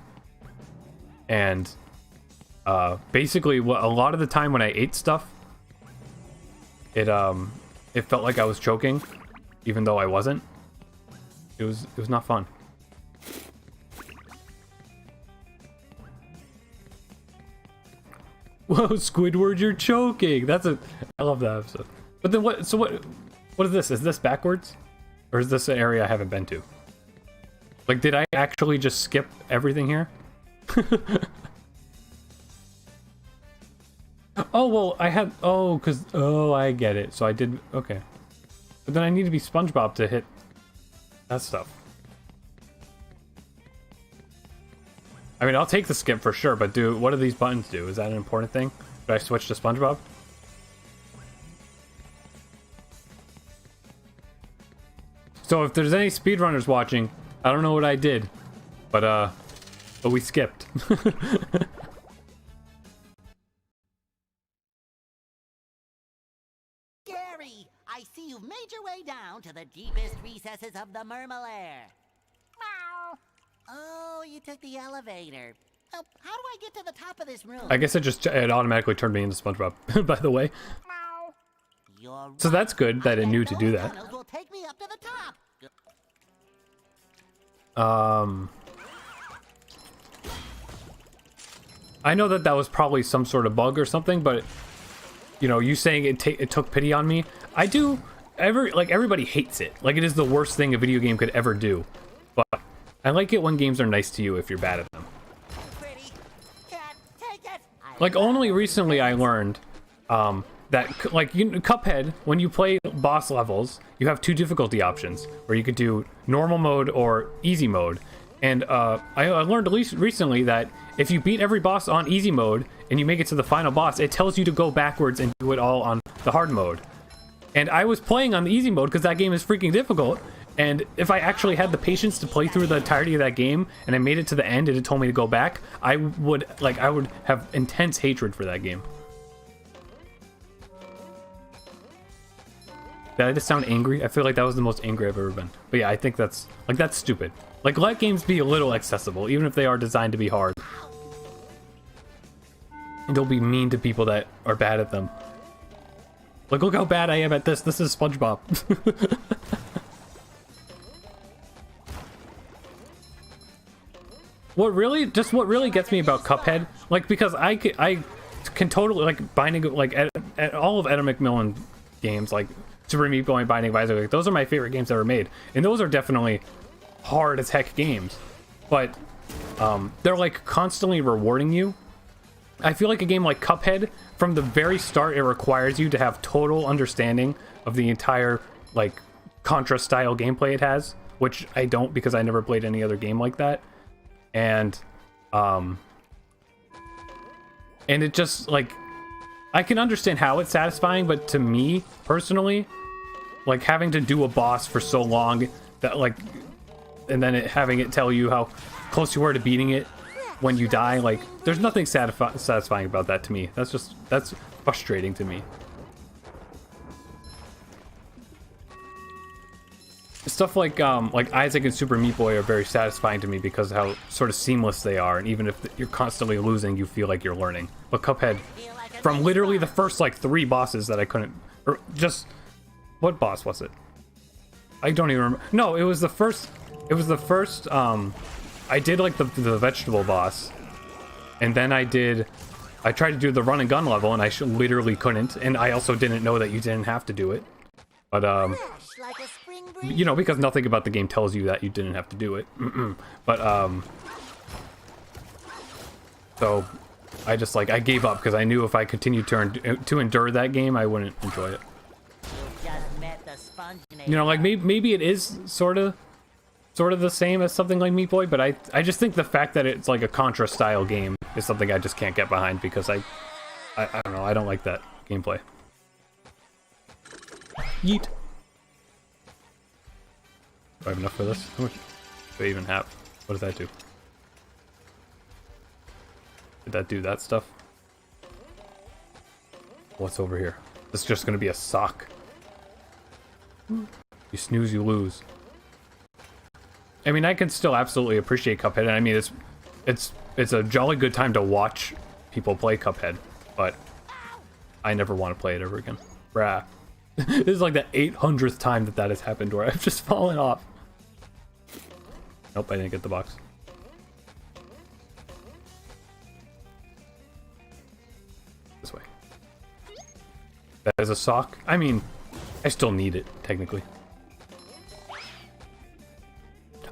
and basically a lot of the time when I ate stuff, it felt like I was choking even though I wasn't. It was not fun. Whoa, Squidward, you're choking. I love that episode. But then what? So what is this? Is this backwards, or is this an area I haven't been to? Like, did I actually just skip everything here? Oh well, I had I get it. So I did okay. But then I need to be Spongebob to hit that stuff. I mean, I'll take the skip for sure, but what do these buttons do? Is that an important thing? Do I switch to Spongebob? So if there's any speedrunners watching, I don't know what I did, but we skipped. Gary, I see you've made your way down to the deepest recesses of the Murmelair. Meow. Oh, you took the elevator. Oh, how do I get to the top of this room? I guess it automatically turned me into SpongeBob, by the way. Meow. You're So that's good that it knew to do that. tunnels will take me up to the top. I know that was probably some sort of bug or something, but you know, you saying it took pity on me. I do. Everybody hates it. Like, it is the worst thing a video game could ever do. But I like it when games are nice to you if you're bad at them. Pretty. Can't take it. Like, only recently I learned that, Cuphead, when you play boss levels, you have two difficulty options, where you could do normal mode or easy mode. And I learned at least recently that if you beat every boss on easy mode and you make it to the final boss, it tells you to go backwards and do it all on the hard mode. And I was playing on the easy mode because that game is freaking difficult. And if I actually had the patience to play through the entirety of that game and I made it to the end and it told me to go back, I would have intense hatred for that game. Did I just sound angry? I feel like that was the most angry I've ever been. But yeah, I think that's stupid. Like, let games be a little accessible, even if they are designed to be hard. And don't be mean to people that are bad at them. Like, look how bad I am at this. This is SpongeBob. What really gets me about Cuphead, like, because I can totally, like, Binding, like, at all of Ed McMillan games, like Super Meat Boy and Binding of Isaac, like, those are my favorite games ever made, and those are definitely hard as heck games, but they're like constantly rewarding you. I feel like a game like Cuphead, from the very start, it requires you to have total understanding of the entire, like, Contra style gameplay it has, which I don't, because I never played any other game like that. And it just, like, I can understand how it's satisfying, but to me personally, like, having to do a boss for so long that, like, and then having it tell you how close you were to beating it when you die, like, there's nothing satisfying about that to me. That's frustrating to me. Stuff like Isaac and Super Meat Boy are very satisfying to me because of how sort of seamless they are, and even if you're constantly losing, you feel like you're learning. But Cuphead, from literally the first, like, 3 bosses that I couldn't, or just, what boss was it? I don't even remember. No, it was the first, I did, like, the vegetable boss, and then I tried to do the run and gun level, and I literally couldn't, and I also didn't know that you didn't have to do it. But, you know, because nothing about the game tells you that you didn't have to do it. But, so, I just, like, I gave up, because I knew if I continued to endure that game, I wouldn't enjoy it. You know, like, maybe it is sort of the same as something like Meat Boy, but I just think the fact that it's like a Contra style game is something I just can't get behind, because I don't know, I don't like that gameplay. Yeet. Do I have enough for this? How much do I even have? What does that do? Did that do that stuff? What's over here? This is just gonna be a sock. You snooze, you lose. I mean, I can still absolutely appreciate Cuphead. I mean, it's a jolly good time to watch people play Cuphead, but I never want to play it ever again. Brah. This is like the 800th time that has happened where I've just fallen off. Nope, I didn't get the box. That is a sock. I mean, I still need it, technically.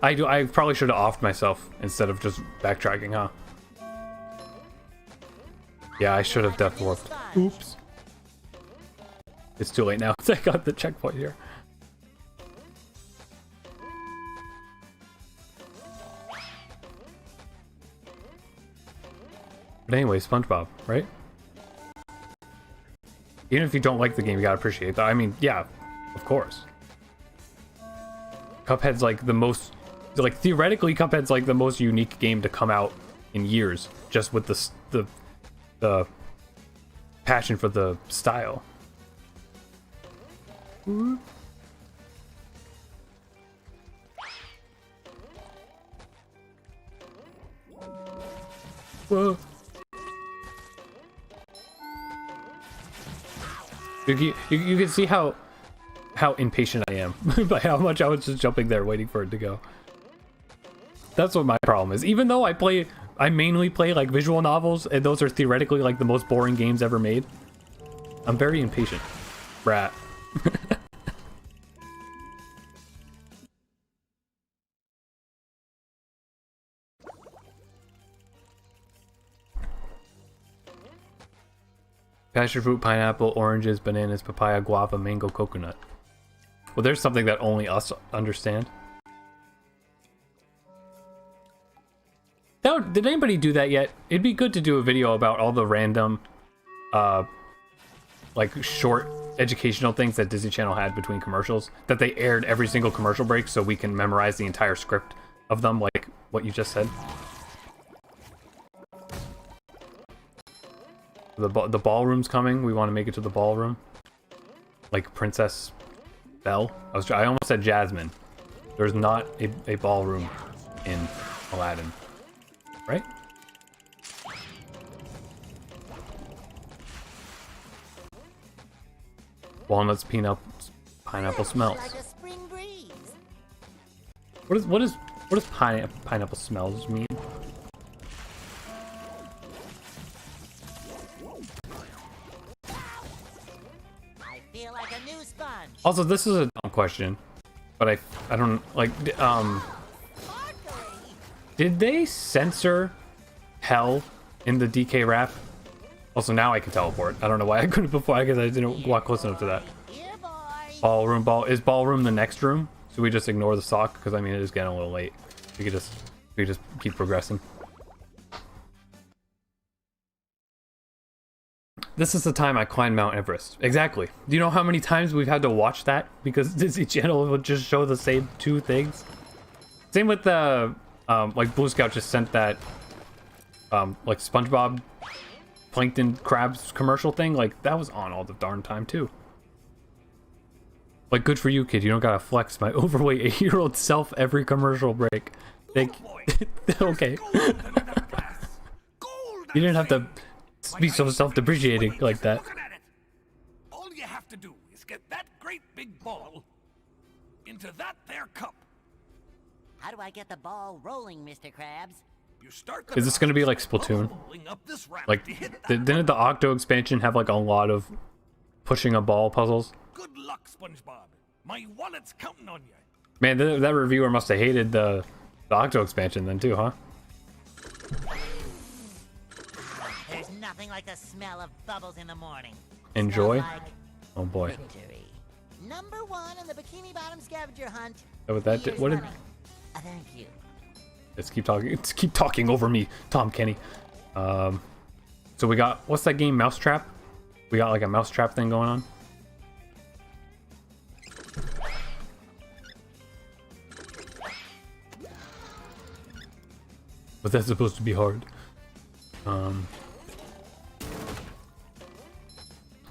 I probably should have offed myself instead of just backtracking, huh? Yeah, I should have death warped. Oops. It's too late now. I got the checkpoint here. But anyway, SpongeBob, right? Even if you don't like the game, you gotta appreciate that. I mean, yeah, of course. Cuphead's like the most... Like, theoretically, Cuphead's like the most unique game to come out in years. Just with the passion for the style. Whoa. You can see how impatient I am by how much I was just jumping there waiting for it to go. That's what my problem is. Even though I mainly play like visual novels, and those are theoretically like the most boring games ever made, I'm very impatient. Rat. Passion fruit, pineapple, oranges, bananas, papaya, guava, mango, coconut. Well, there's something that only us understand. Now, did anybody do that yet? It'd be good to do a video about all the random, like, short educational things that Disney Channel had between commercials. That they aired every single commercial break so we can memorize the entire script of them, like what you just said. The ballroom's coming. We want to make it to the ballroom. Like Princess Belle. I almost said Jasmine. There's not a ballroom in Aladdin. Right? Walnuts, peanuts, pineapple smells. Like a spring breeze. What does pineapple smells mean? I feel like a new sponge. Also, this is a dumb question, but I don't like did they censor hell in the DK rap? Also, now I can teleport. I don't know why I couldn't before because I didn't walk close enough to that. Ballroom is ballroom the next room? So we just ignore the sock because I mean it is getting a little late. We could just keep progressing. This is the time I climbed Mount Everest. Exactly. Do you know how many times we've had to watch that because Disney Channel would just show the same two things? Same with the like Blue Scout just sent that like SpongeBob plankton crabs commercial thing. Like that was on all the darn time too. Like good for you, kid. You don't gotta flex my overweight 8-year-old self every commercial break. Okay. You didn't have to be so self-depreciating like that. All you have to do is get that great big ball into that there cup. How do I get the ball rolling, Mr. Krabs? You start Is this gonna be like Splatoon? Like, didn't the Octo expansion have like a lot of pushing a ball puzzles? Good luck, SpongeBob. My wallet's counting on you. Man, that reviewer must have hated the Octo expansion then too, huh? There's nothing like the smell of bubbles in the morning. Enjoy? Smell like Oh boy. victory. Number 1 in the Bikini Bottom scavenger hunt. Oh, that did, what did? Thank you. Let's keep talking over me, Tom Kenny. So we got, what's that game, Mousetrap? We got like a mousetrap thing going on. But that's supposed to be hard.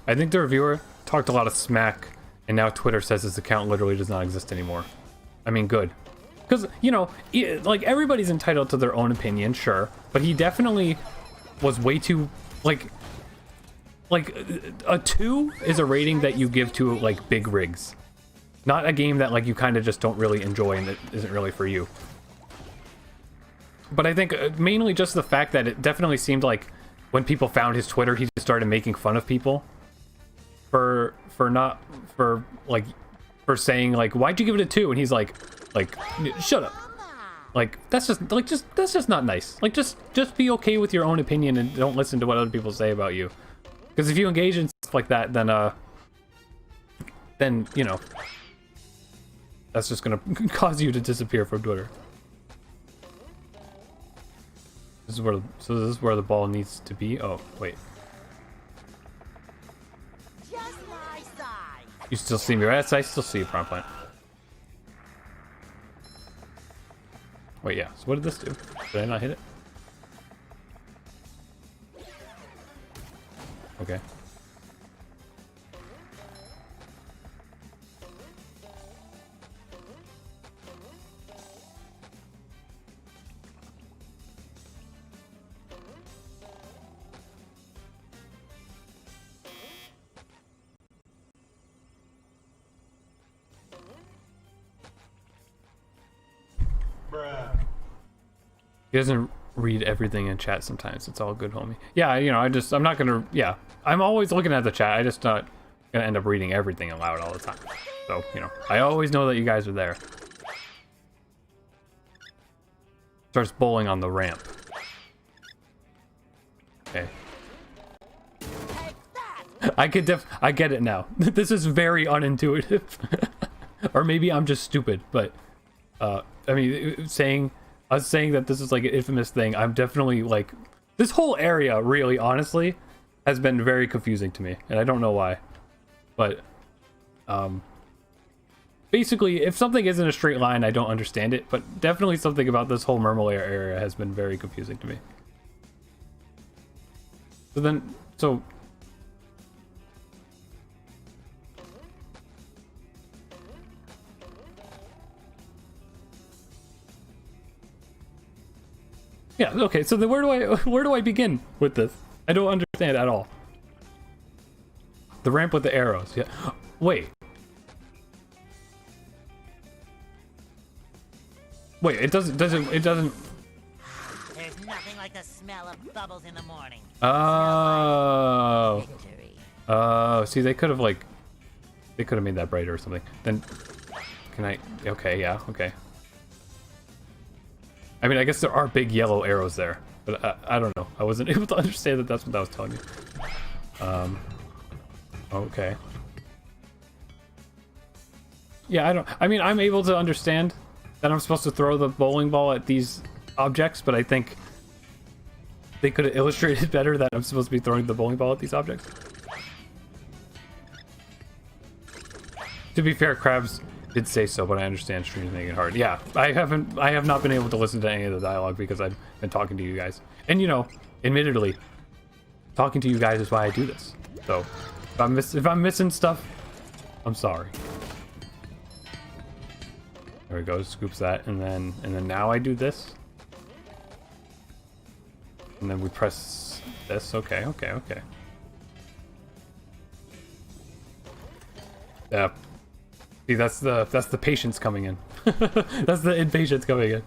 I think the reviewer talked a lot of smack, and now Twitter says his account literally does not exist anymore. I mean, good. Because, you know, like, everybody's entitled to their own opinion, sure. But he definitely was way too, like, a 2 is a rating that you give to, like, big rigs. Not a game that, like, you kind of just don't really enjoy and that isn't really for you. But I think mainly just the fact that it definitely seemed like when people found his Twitter, he just started making fun of people. for saying like, why'd you give it a 2? And he's like, shut up. Like that's just not nice. Like just be okay with your own opinion and don't listen to what other people say about you. Because if you engage in stuff like that, then you know, that's just gonna cause you to disappear from Twitter. This is where the ball needs to be. Oh wait. Just my size. You still see me, right? I still see you, Prime Plant. Wait, yeah. So what did this do? Did I not hit it? Okay. He doesn't read everything in chat sometimes. It's all good, homie. Yeah, you know, I'm not gonna, yeah. I'm always looking at the chat. I just not gonna end up reading everything aloud all the time. So, you know, I always know that you guys are there. Starts bowling on the ramp. Okay. I get it now. This is very unintuitive. Or maybe I'm just stupid, but I mean, us saying that this is like an infamous thing, I'm definitely like, this whole area really honestly has been very confusing to me, and I don't know why. But basically, if something isn't a straight line, I don't understand it, but definitely something about this whole Murmelair area has been very confusing to me. So yeah, okay, so then where do I begin with this? I don't understand at all. The ramp with the arrows, yeah. Wait, it doesn't. There's nothing like the smell of bubbles in the morning. Oh. Oh, see, they could have made that brighter or something. Then, can I? Okay, yeah, okay. I mean, I guess there are big yellow arrows there, but I don't know. I wasn't able to understand that that's what that was telling me. Okay. Yeah, I mean, I'm able to understand that I'm supposed to throw the bowling ball at these objects, but I think they could have illustrated better that I'm supposed to be throwing the bowling ball at these objects. To be fair, Krabs did say so, but I understand streams making it hard. Yeah, I have not been able to listen to any of the dialogue because I've been talking to you guys. And you know, admittedly, talking to you guys is why I do this. So, if I'm missing stuff, I'm sorry. There we go, scoops that, and then now I do this. And then we press this. Okay. Yeah. See, that's the patience coming in. That's the impatience coming in.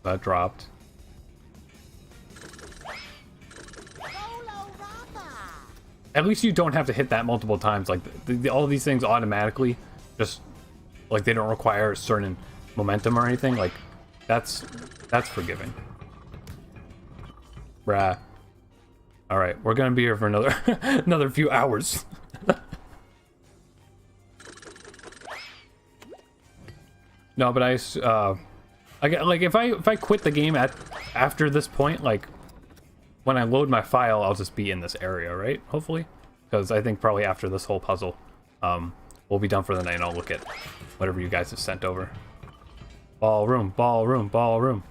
That dropped. At least you don't have to hit that multiple times. Like all of these things automatically, just like they don't require a certain momentum or anything. Like that's forgiving. Bruh. All right, we're gonna be here for another another few hours. No, but like if I quit the game after this point, like when I load my file, I'll just be in this area, right? Hopefully, because I think probably after this whole puzzle, we'll be done for the night, and I'll look at whatever you guys have sent over. Ballroom, ballroom, ballroom.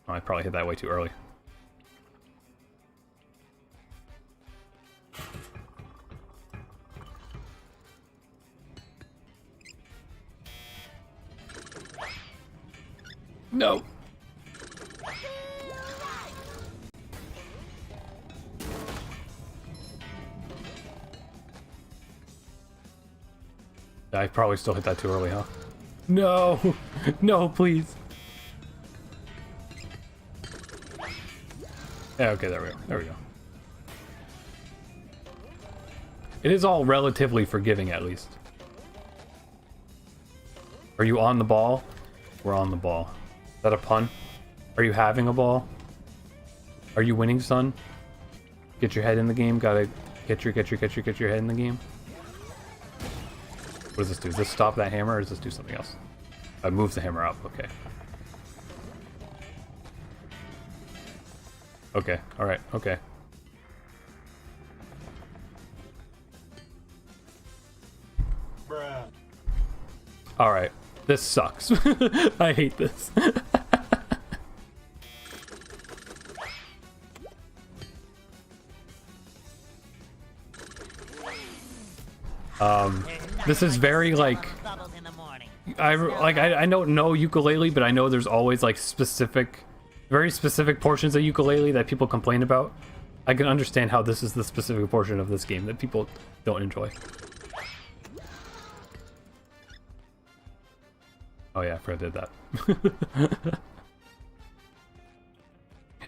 Oh, I probably hit that way too early. No. I probably still hit that too early, huh? No! No, please! Yeah, okay, there we go. There we go. It is all relatively forgiving, at least. Are you on the ball? We're on the ball. Is that a pun? Are you having a ball? Are you winning, son? Get your head in the game. Gotta get your head in the game. What does this do? Does this stop that hammer, or does this do something else? I moved the hammer up. Okay. Okay. All right. Okay. Bruh. All right. This sucks. I hate this. This is very like I don't know ukulele, but I know there's always like very specific portions of ukulele that people complain about. I can understand how this is the specific portion of this game that people don't enjoy. Oh yeah, Fred did that.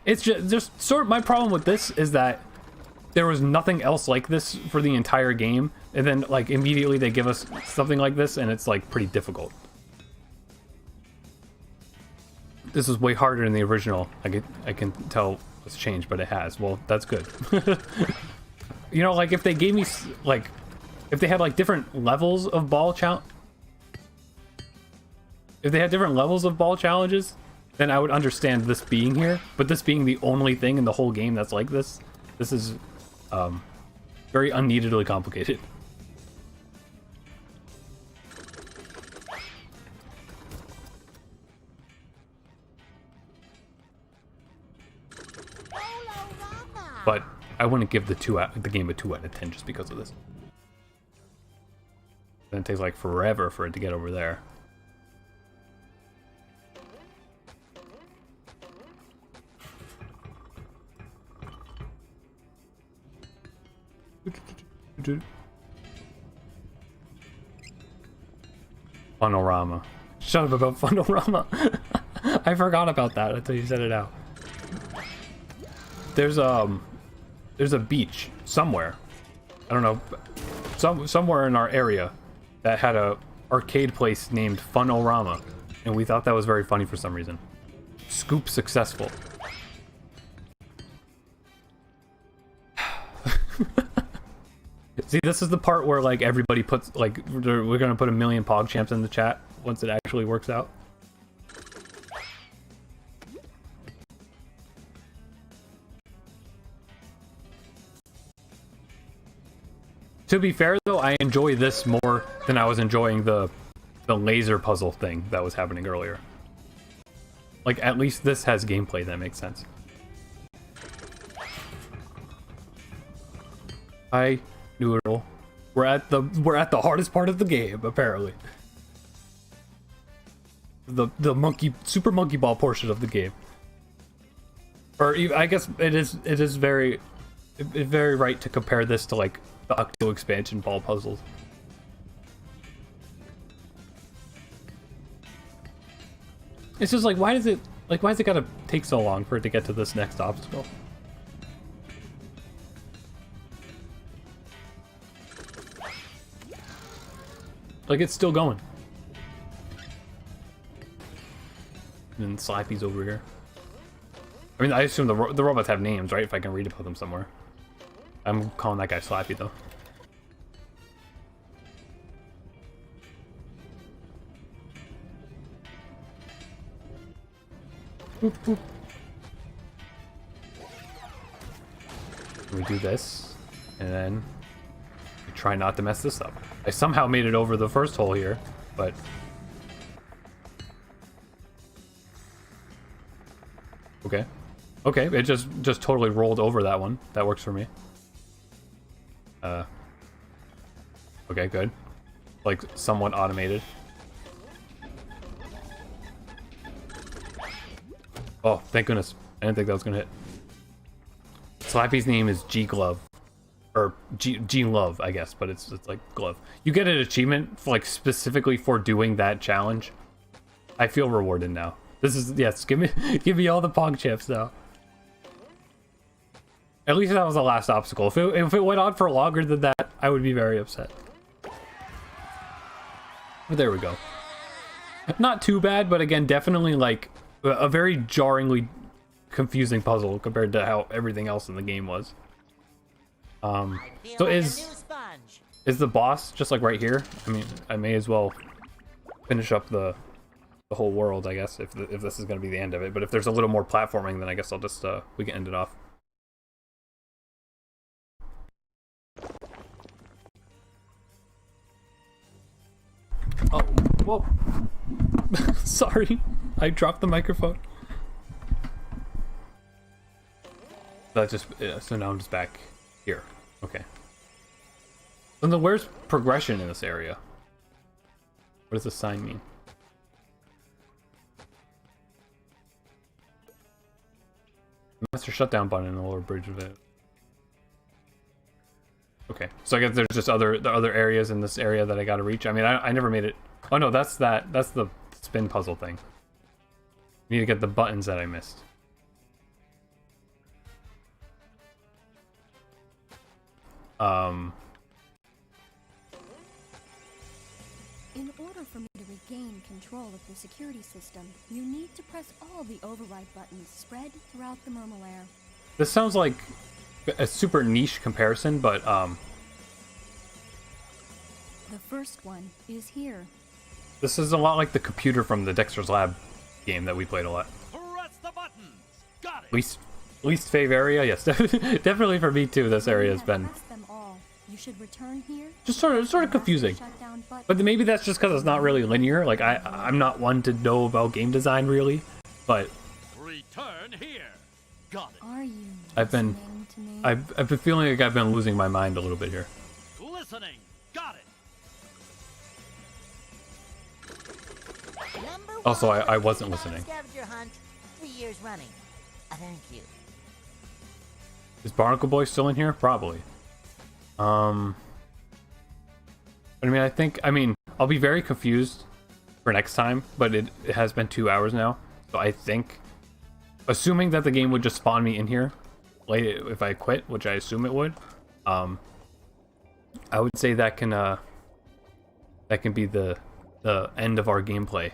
It's just sort of my problem with this is that there was nothing else like this for the entire game, and then like immediately they give us something like this, and it's like pretty difficult. This is way harder than the original. I can tell it's changed, but it has. Well, that's good. You know, like if they gave me like if they had like different levels of ball challenge. If they had different levels of ball challenges, then I would understand this being here. But this being the only thing in the whole game that's like this is very unneededly complicated. But I wouldn't give the game a 2 out of 10 just because of this. Then it takes like forever for it to get over there. Funorama. Shut up about Funorama. I forgot about that until you said it out. There's a beach somewhere. I don't know, somewhere in our area that had a arcade place named Funorama, and we thought that was very funny for some reason. Scoop successful. See, this is the part where like everybody puts like we're gonna put 1,000,000 PogChamps in the chat once it actually works out. To be fair though, I enjoy this more than I was enjoying the laser puzzle thing that was happening earlier. Like at least this has gameplay that makes sense. Hi, Noodle. We're at the hardest part of the game, apparently. The super monkey ball portion of the game. Or I guess it is very right to compare this to like the Octo expansion ball puzzles. It's just like why is it gotta take so long for it to get to this next obstacle? Like it's still going. And then Slappy's over here. I mean, I assume the robots have names, right? If I can read about them somewhere. I'm calling that guy Slappy, though. Boop, boop. We do this, and then we try not to mess this up. I somehow made it over the first hole here, but... Okay. Okay, it just totally rolled over that one. That works for me. Okay, good. Like, somewhat automated. Oh, thank goodness. I didn't think that was gonna hit. Slappy's name is G-Glove. or Gene Love, I guess, but it's like glove. You get an achievement for, like, specifically for doing that challenge. I feel rewarded now. This is, yes, give me all the Pong chips now. At least that was the last obstacle. If it went on for longer than that, I would be very upset. But there we go. Not too bad, but again, definitely like a very jarringly confusing puzzle compared to how everything else in the game was. So is the boss just like right here? I mean, I may as well finish up the whole world, I guess, if this is going to be the end of it. But if there's a little more platforming, then I guess I'll just we can end it off. Oh, whoa. Sorry, I dropped the microphone. That just, yeah, so now I'm just back here. Okay. And then where's progression in this area? What does this sign mean? Master shutdown button in the lower bridge of it. Okay, so I guess there's just other areas in this area that I gotta reach. I mean, I never made it. Oh no, that's the spin puzzle thing. Need to get the buttons that I missed. In order for me to regain control of the security system, you need to press all the override buttons spread throughout the Murmur. This sounds like a super niche comparison, but the first one is here. this is a lot like the computer from the Dexter's Lab game that we played a lot. Press the buttons. Got it. Least fave area, yes, definitely for me too. This area has been You should return here. just sort of confusing. But maybe that's just because it's not really linear. Like I'm not one to know about game design really, but Return here. Got it. Are you? I've been feeling like I've been losing my mind a little bit here. Listening. Got it. Also, I wasn't listening. Scavenger hunt 3 years running. Thank you. Is Barnacle Boy still in here? Probably. I mean, I'll be very confused for next time, but it has been 2 hours now, so I think, assuming that the game would just spawn me in here, like if I quit, which I assume it would, I would say that can be the end of our gameplay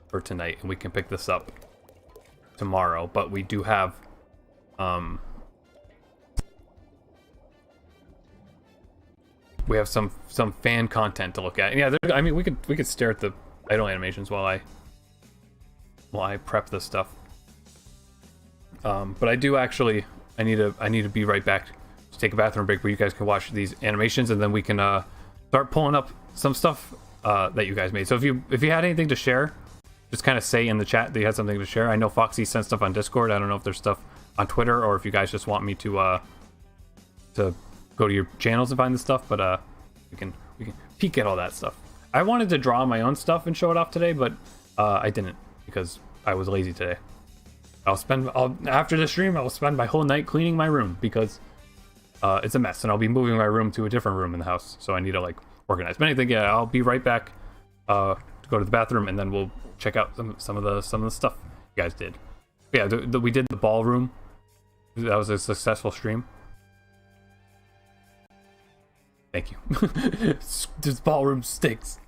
for tonight, and we can pick this up tomorrow. But we do have some fan content to look at. Yeah, I mean, we could stare at the idle animations while I prep this stuff. But I do actually, I need to be right back to take a bathroom break where you guys can watch these animations, and then we can start pulling up some stuff that you guys made. So if you had anything to share, just kind of say in the chat that you had something to share. I know Foxy sent stuff on Discord. I don't know if there's stuff on Twitter, or if you guys just want me to go to your channels and find the stuff, but we can peek at all that stuff. I wanted to draw my own stuff and show it off today, but I didn't because I was lazy today. After the stream, I'll spend my whole night cleaning my room because it's a mess, and I'll be moving my room to a different room in the house, so I need to like organize. But anything, yeah, I'll be right back to go to the bathroom, and then we'll check out some of the stuff you guys did. Yeah, we did the ballroom. That was a successful stream. Thank you. This ballroom stinks.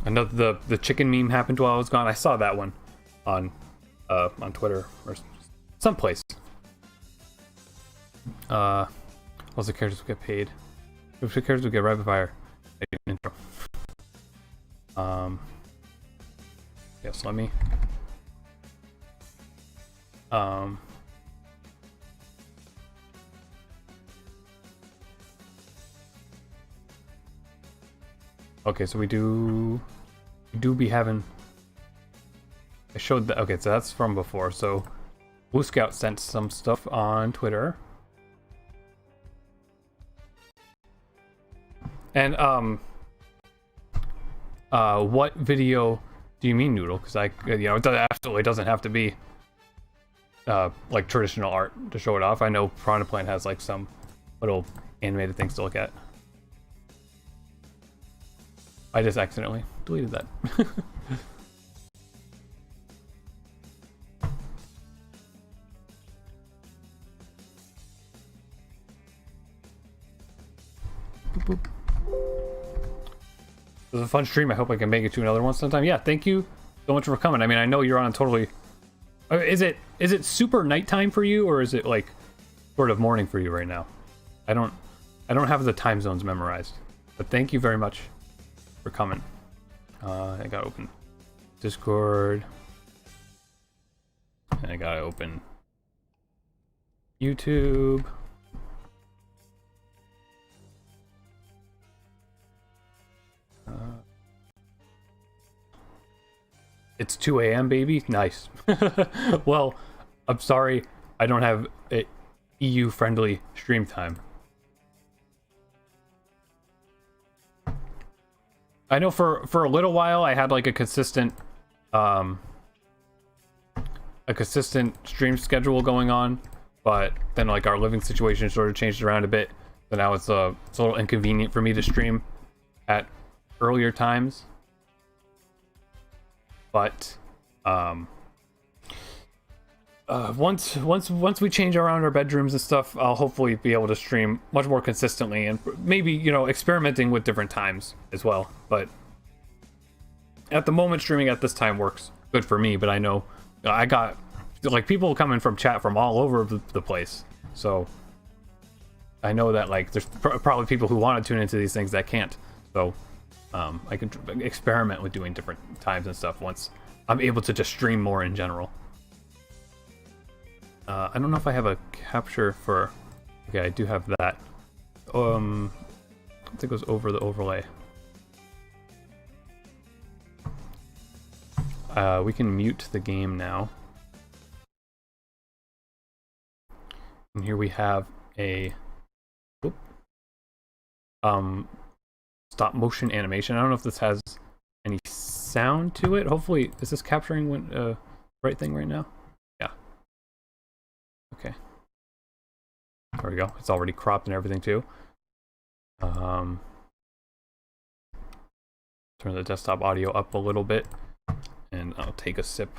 Another the chicken meme happened while I was gone. I saw that one on Twitter or someplace. What's the characters will get paid? Which characters will get rapid fire? Intro. Yes, let me. Okay, so we do be having. I showed that. Okay, so that's from before. So Blue Scout sent some stuff on Twitter. And what video do you mean, Noodle? Because it absolutely doesn't have to be like traditional art to show it off. I know Piranha Plant has like some little animated things to look at. I just accidentally deleted that. Boop, boop. It was a fun stream. I hope I can make it to another one sometime. Yeah, thank you so much for coming. I mean, I know you're on totally. Is it super nighttime for you, or is it like sort of morning for you right now? I don't have the time zones memorized, but thank you very much for coming. I gotta open Discord. And I gotta open YouTube. It's 2 a.m. baby. Nice. Well, I'm sorry I don't have a EU friendly stream time. I know for a little while I had like a consistent stream schedule going on, but then like our living situation sort of changed around a bit. So now it's a little inconvenient for me to stream at earlier times. But once we change around our bedrooms and stuff, I'll hopefully be able to stream much more consistently and maybe, you know, experimenting with different times as well. But at the moment, streaming at this time works good for me. But I know I got like people coming from chat from all over the place, so I know that like there's probably people who want to tune into these things that can't. So I can experiment with doing different times and stuff once I'm able to just stream more in general. I don't know if I have a capture for. Okay, I do have that. I think it goes over the overlay. We can mute the game now. And here we have a stop motion animation. I don't know if this has any sound to it. Hopefully, is this capturing right thing right now? Yeah. Okay. There we go. It's already cropped and everything too. Turn the desktop audio up a little bit, and I'll take a sip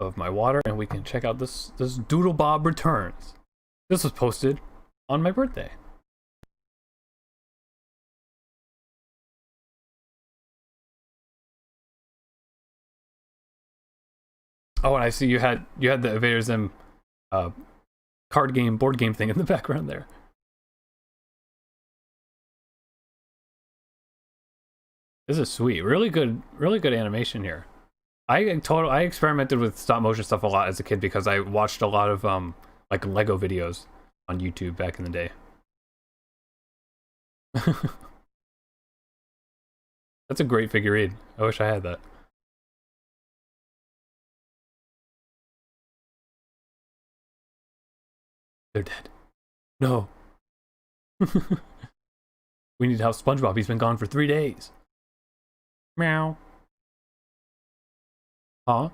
of my water, and we can check out this Doodle Bob Returns. This was posted on my birthday. Oh, and I see you had the Invader Zim board game thing in the background there. This is sweet. Really good animation here. I experimented with stop motion stuff a lot as a kid because I watched a lot of like Lego videos on YouTube back in the day. That's a great figurine. I wish I had that. They're dead. No. We need to help SpongeBob. He's been gone for 3 days. Meow. Huh?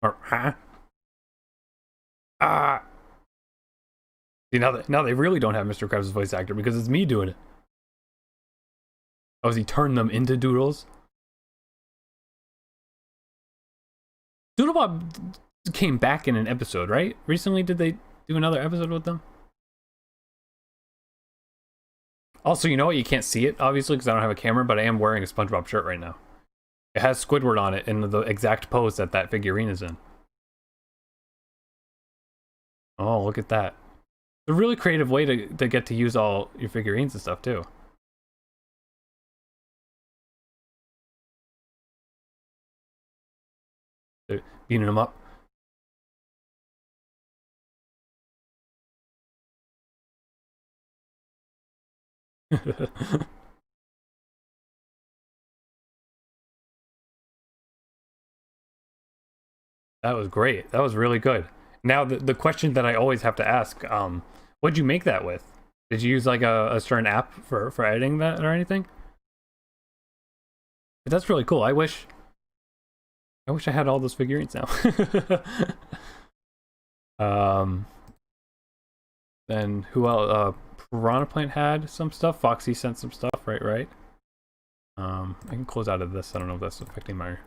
Or huh? Ah. See, now they really don't have Mr. Krabs' voice actor because it's me doing it. Oh, has he turned them into doodles? Doodlebob came back in an episode, right? Recently, did they do another episode with them? Also, you know what? You can't see it, obviously, because I don't have a camera, but I am wearing a SpongeBob shirt right now. It has Squidward on it in the exact pose that that figurine is in. Oh, look at that. It's a really creative way to get to use all your figurines and stuff, too. They're beating them up. That was great. That was really good. Now, the question that I always have to ask, what'd you make that with? Did you use like a certain app for editing that or anything? But that's really cool. I wish I had all those figurines now. Then who else? Piranha Plant had some stuff. Foxy sent some stuff, right? I can close out of this. I don't know if that's affecting my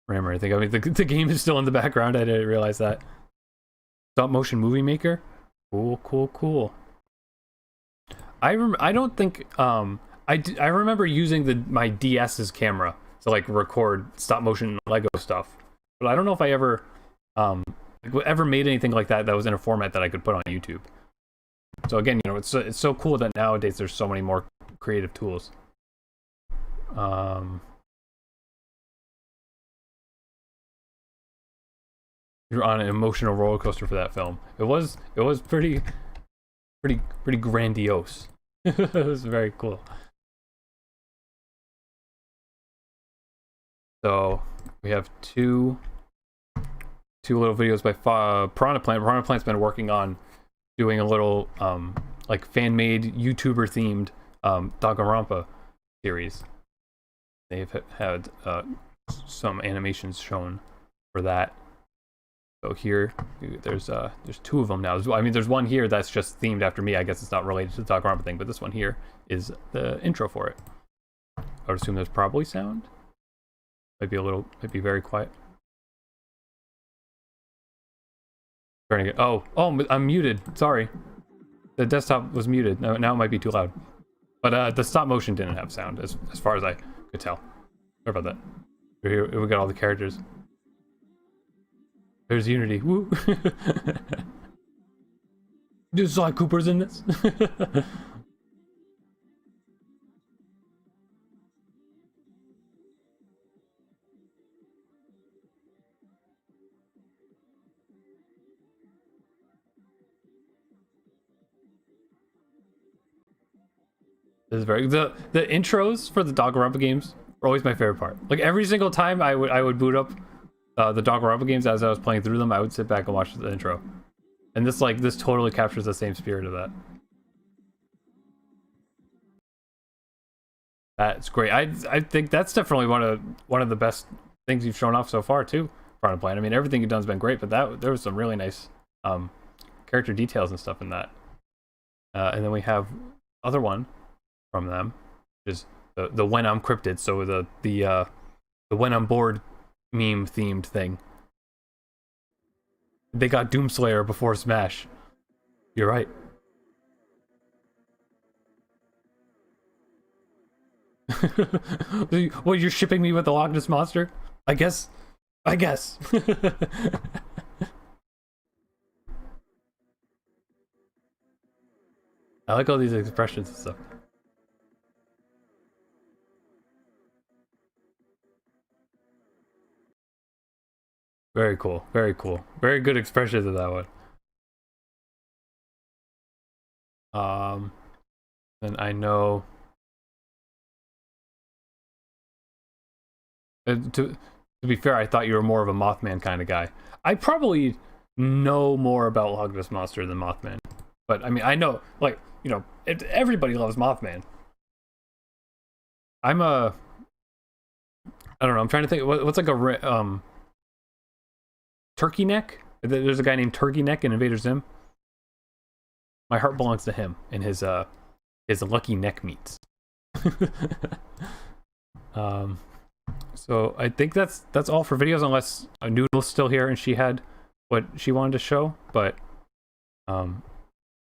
RAM or anything. I mean, the game is still in the background. I didn't realize that. Stop motion movie maker. Cool. I don't think I remember using my DS's camera to like record stop motion Lego stuff, but I don't know if I ever made anything like that was in a format that I could put on YouTube. So again, you know, it's so cool that nowadays there's so many more creative tools. You're on an emotional roller coaster for that film. It was pretty grandiose. It was very cool. So we have two little videos by Piranha Plant. Piranha Plant's been working on doing a little like fan-made YouTuber themed Danganronpa series. They've had some animations shown for that. So here, there's two of them now. I mean, there's one here that's just themed after me. I guess it's not related to the Danganronpa thing, but this one here is the intro for it. I would assume there's probably sound. Might be very quiet. Trying to get. Oh, I'm muted. Sorry, the desktop was muted. Now it might be too loud. But the stop motion didn't have sound, as far as I could tell. Sorry about that. Here we got all the characters. There's Unity. Woo! Dude, Sly Cooper's in this. This is very the intros for the Danganronpa games are always my favorite part. Like every single time I would boot up the Danganronpa games as I was playing through them, I would sit back and watch the intro. And this totally captures the same spirit of that. That's great. I think that's definitely one of the best things you've shown off so far too, Piranha Plant. I mean, everything you've done's been great, but there was some really nice character details and stuff in that. And then we have other one from them, which is the When I'm Cryptid. So the When I'm Bored meme themed thing. They got Doomslayer before Smash. You're right. Well, you're shipping me with the Loch Ness Monster? I guess. I like all these expressions and stuff. Very cool. Very cool. Very good expressions of that one. And I know to be fair, I thought you were more of a Mothman kind of guy. I probably know more about Loch Ness Monster than Mothman. But I mean, I know, like, you know, everybody loves Mothman. I don't know, I'm trying to think what's like a Turkey Neck? There's a guy named Turkey Neck in Invader Zim. My heart belongs to him and his lucky neck meats. So I think that's all for videos, unless Noodle's still here and she had what she wanted to show. But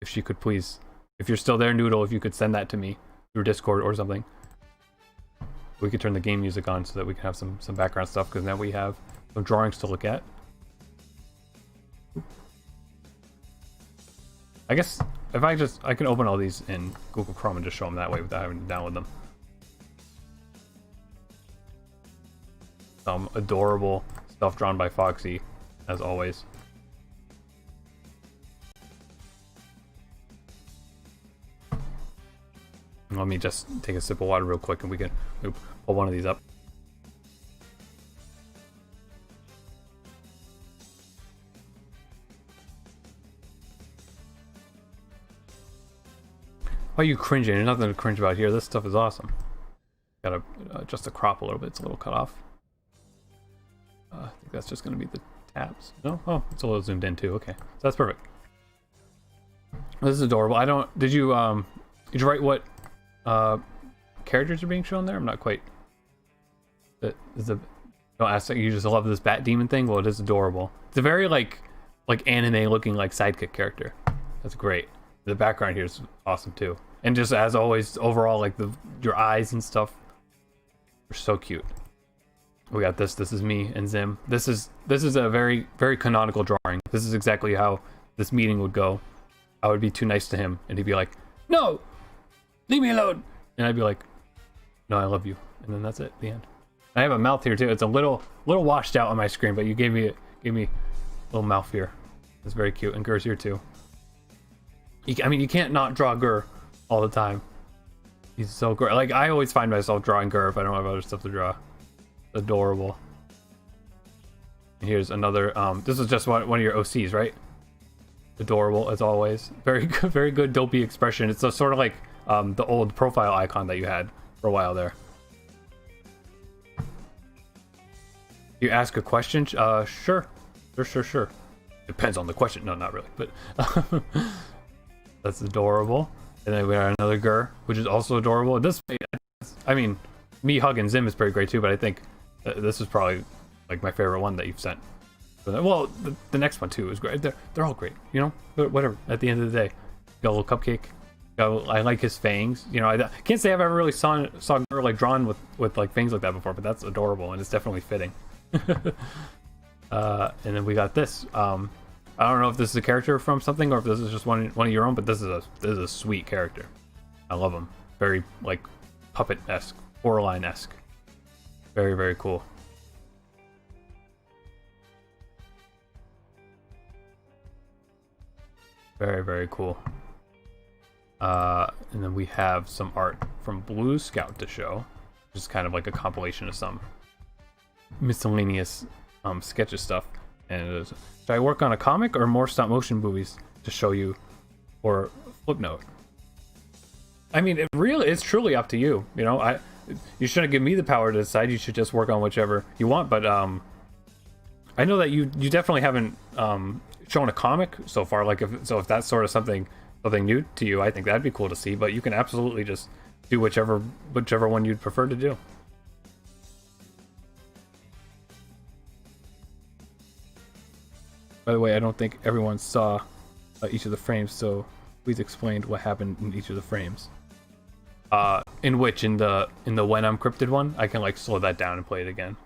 if she could please, if you're still there, Noodle, if you could send that to me through Discord or something. We could turn the game music on so that we can have some background stuff, because now we have some drawings to look at. I guess if I can open all these in Google Chrome and just show them that way without having to download them. Some adorable stuff drawn by Foxy, as always. Let me just take a sip of water real quick and we can pull one of these up. Why are you cringing? There's nothing to cringe about here. This stuff is awesome. Gotta adjust the crop a little bit. It's a little cut off. I think that's just gonna be the tabs. No? Oh, it's a little zoomed in too. Okay, so that's perfect. This is adorable. I don't. Did you write what characters are being shown there? I'm not quite. Don't ask that. You just love this bat demon thing. Well, it is adorable. It's a very like anime looking like sidekick character. That's great. The background here is awesome too. And just as always, overall, like your eyes and stuff are so cute. We got this. This is me and Zim. This is a very, very canonical drawing. This is exactly how this meeting would go. I would be too nice to him, and he'd be like, "No, leave me alone." And I'd be like, "No, I love you." And then that's it. The end. I have a mouth here too. It's a little washed out on my screen, but you gave me a little mouth here. It's very cute, and Gur's here too. I mean, you can't not draw Gur all the time. He's so great. Like, I always find myself drawing Gur if I don't have other stuff to draw. Adorable. And here's another. This is just one of your OCs, right? Adorable as always. Very good, very good dopey expression. It's a, sort of like the old profile icon that you had for a while there. You ask a question? Sure. Depends on the question. No, not really, but that's adorable. And then we got another Gur, which is also adorable. This, I mean, me hugging Zim is pretty great too, but I think this is probably like my favorite one that you've sent. Well, the next one too is great. They're all great, you know. But whatever. At the end of the day, got a little cupcake. I like his fangs. You know, I can't say I've ever really saw Gur like drawn with like fangs like that before, but that's adorable and it's definitely fitting. And then we got this. I don't know if this is a character from something or if this is just one of your own, but this is a sweet character. I love him. Very like puppet-esque, Coraline-esque. Very, very cool. Very, very cool. And then we have some art from Blue Scout to show, which is kind of like a compilation of some miscellaneous sketches stuff. And it is, should I work on a comic or more stop motion movies to show you, or flip note? I mean, it's truly up to you. You know, you shouldn't give me the power to decide. You should just work on whichever you want. But I know that you definitely haven't shown a comic so far. Like if that's sort of something new to you, I think that'd be cool to see. But you can absolutely just do whichever one you'd prefer to do. By the way, I don't think everyone saw each of the frames, so please explain what happened in each of the frames. In the When I'm Cryptid one, I can like slow that down and play it again.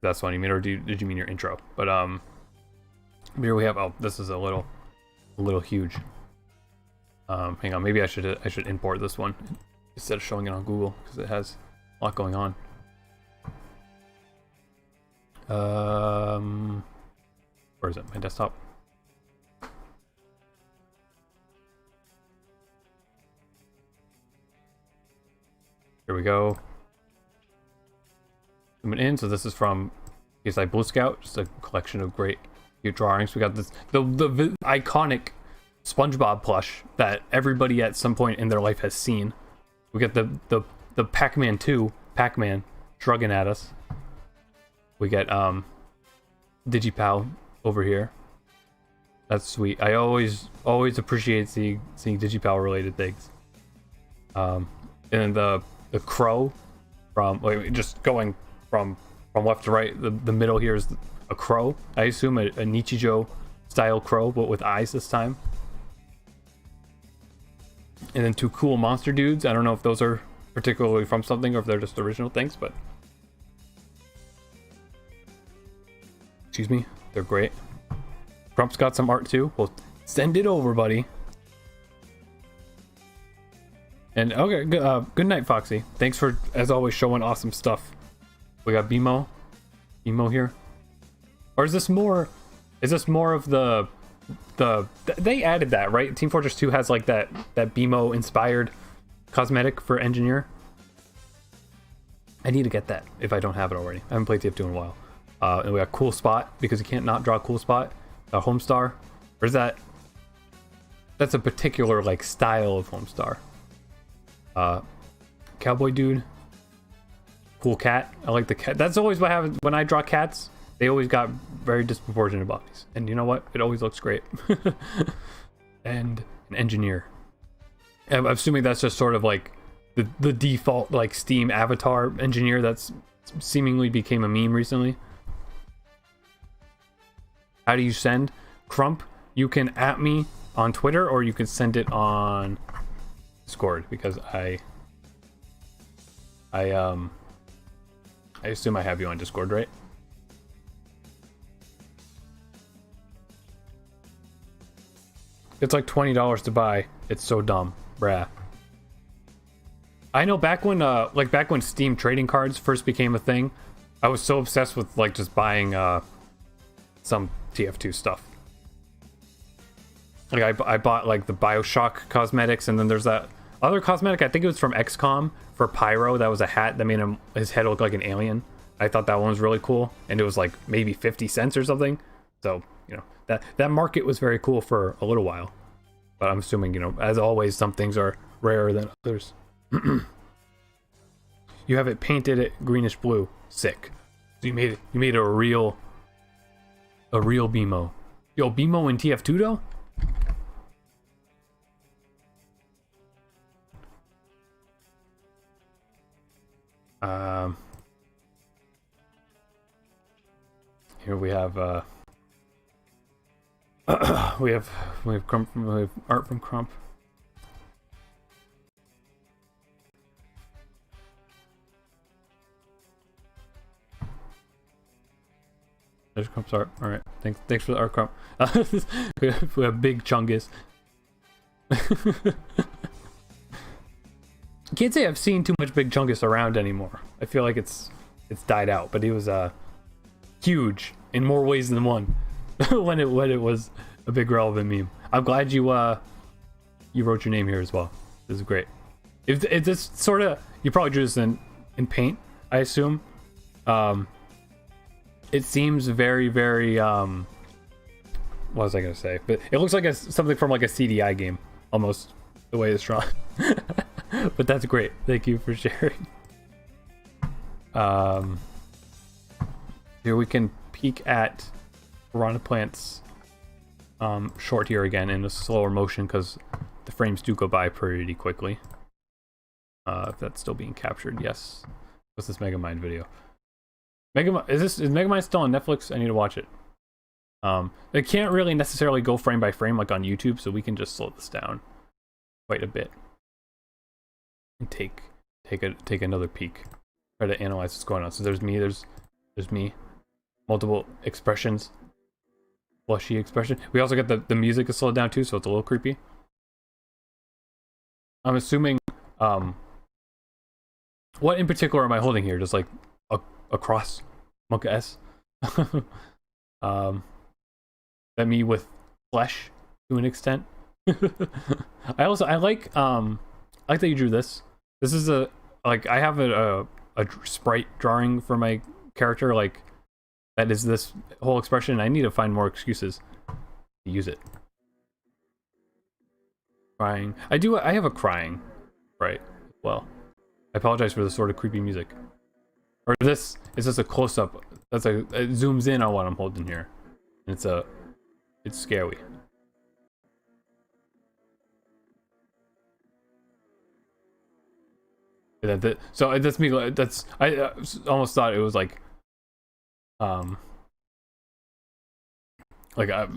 That's what you mean, or did you mean your intro? But here we have. Oh, this is a little huge. Hang on, maybe I should import this one instead of showing it on Google because it has a lot going on. Where is it? My desktop. Here we go. Zooming in. So this is from like Blue Scout, just a collection of great cute drawings. We got this the iconic Spongebob plush that everybody at some point in their life has seen. We got the Pac-Man 2, Pac-Man shrugging at us. We get Digipal over here. That's sweet. I always appreciate seeing Digipal related things. And the crow from just going from left to right. The middle here is a crow. I assume a Nichijou style crow, but with eyes this time. And then two cool monster dudes. I don't know if those are particularly from something or if they're just original things, but excuse me, they're great. Crump's got some art too. Well, send it over, buddy. And okay, good night, Foxy. Thanks for, as always, showing awesome stuff. We got BMO here, or is this more? Is this more of the they added that, right? Team Fortress 2 has like that BMO inspired cosmetic for engineer. I need to get that if I don't have it already. I haven't played TF2 in a while. And we got Cool Spot because you can't not draw Cool Spot. Homestar, or is that? That's a particular like style of Homestar. Cowboy Dude. Cool Cat. I like the cat. That's always what happens when I draw cats. They always got very disproportionate bodies. And you know what? It always looks great. And an engineer. I'm assuming that's just sort of like the default like Steam avatar engineer that's seemingly became a meme recently. How do you send? Crump, you can at me on Twitter or you can send it on Discord because I assume I have you on Discord, right? It's like $20 to buy. It's so dumb, brah. I know back when Steam trading cards first became a thing, I was so obsessed with like just buying some TF2 stuff. Like I bought like the BioShock cosmetics, and then there's that other cosmetic, I think it was from XCOM, for Pyro. That was a hat that made his head look like an alien. I thought that one was really cool, and it was like maybe 50 cents or something. So, you know, that market was very cool for a little while. But I'm assuming, you know, as always, some things are rarer than others. You have it painted at greenish blue. Sick. So you made it a real BMO. Yo, BMO in TF2 though? Here we have we have Crump we have art from Crump. There's Crump's art. All right, thanks for the art, Crump. we have Big Chungus. Can't say I've seen too much Big Chungus around anymore. I feel like it's died out, but he was huge in more ways than one when it was a big relevant meme. I'm glad you wrote your name here as well. This is great. If this sort of, you probably drew this in paint, I assume. It seems very what was I gonna say? But it looks like something from like a CDI game almost, the way it's drawn. But that's great. Thank you for sharing. Here we can peek at Piranha Plant's short here again in a slower motion because the frames do go by pretty quickly. If that's still being captured, yes. What's this Megamind video? Is Megamind still on Netflix? I need to watch it. It can't really necessarily go frame by frame like on YouTube, so we can just slow this down quite a bit and take another peek. Try to analyze what's going on. So there's me, there's me. Multiple expressions. Blushy expression. We also got the music is slowed down too, so it's a little creepy. I'm assuming what in particular am I holding here? Just like a cross? Monka S? That me with flesh to an extent. I like that you drew this. This is I have a sprite drawing for my character, like that is this whole expression. I need to find more excuses to use it. Crying. I have a crying, right? Well, I apologize for the sort of creepy music. Or this is just a close up. It zooms in on what I'm holding here. And it's scary. So that's me. I almost thought it was like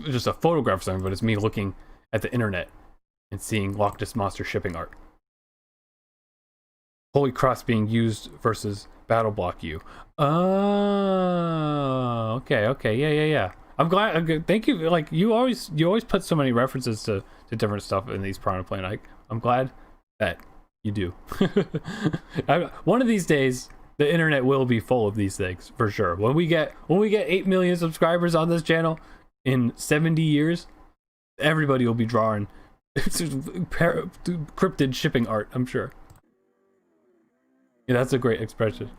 just a photograph or something, but it's me looking at the internet and seeing Loch Ness Monster shipping art. Holy Cross being used versus Battle Block U. Oh, okay, yeah. I'm glad. Thank you. Like you always put so many references to different stuff in these Piranha Plant. I'm glad that you do. One of these days, the internet will be full of these things for sure. When we get 8 million subscribers on this channel in 70 years, everybody will be drawing cryptid shipping art. I'm sure. Yeah, that's a great expression.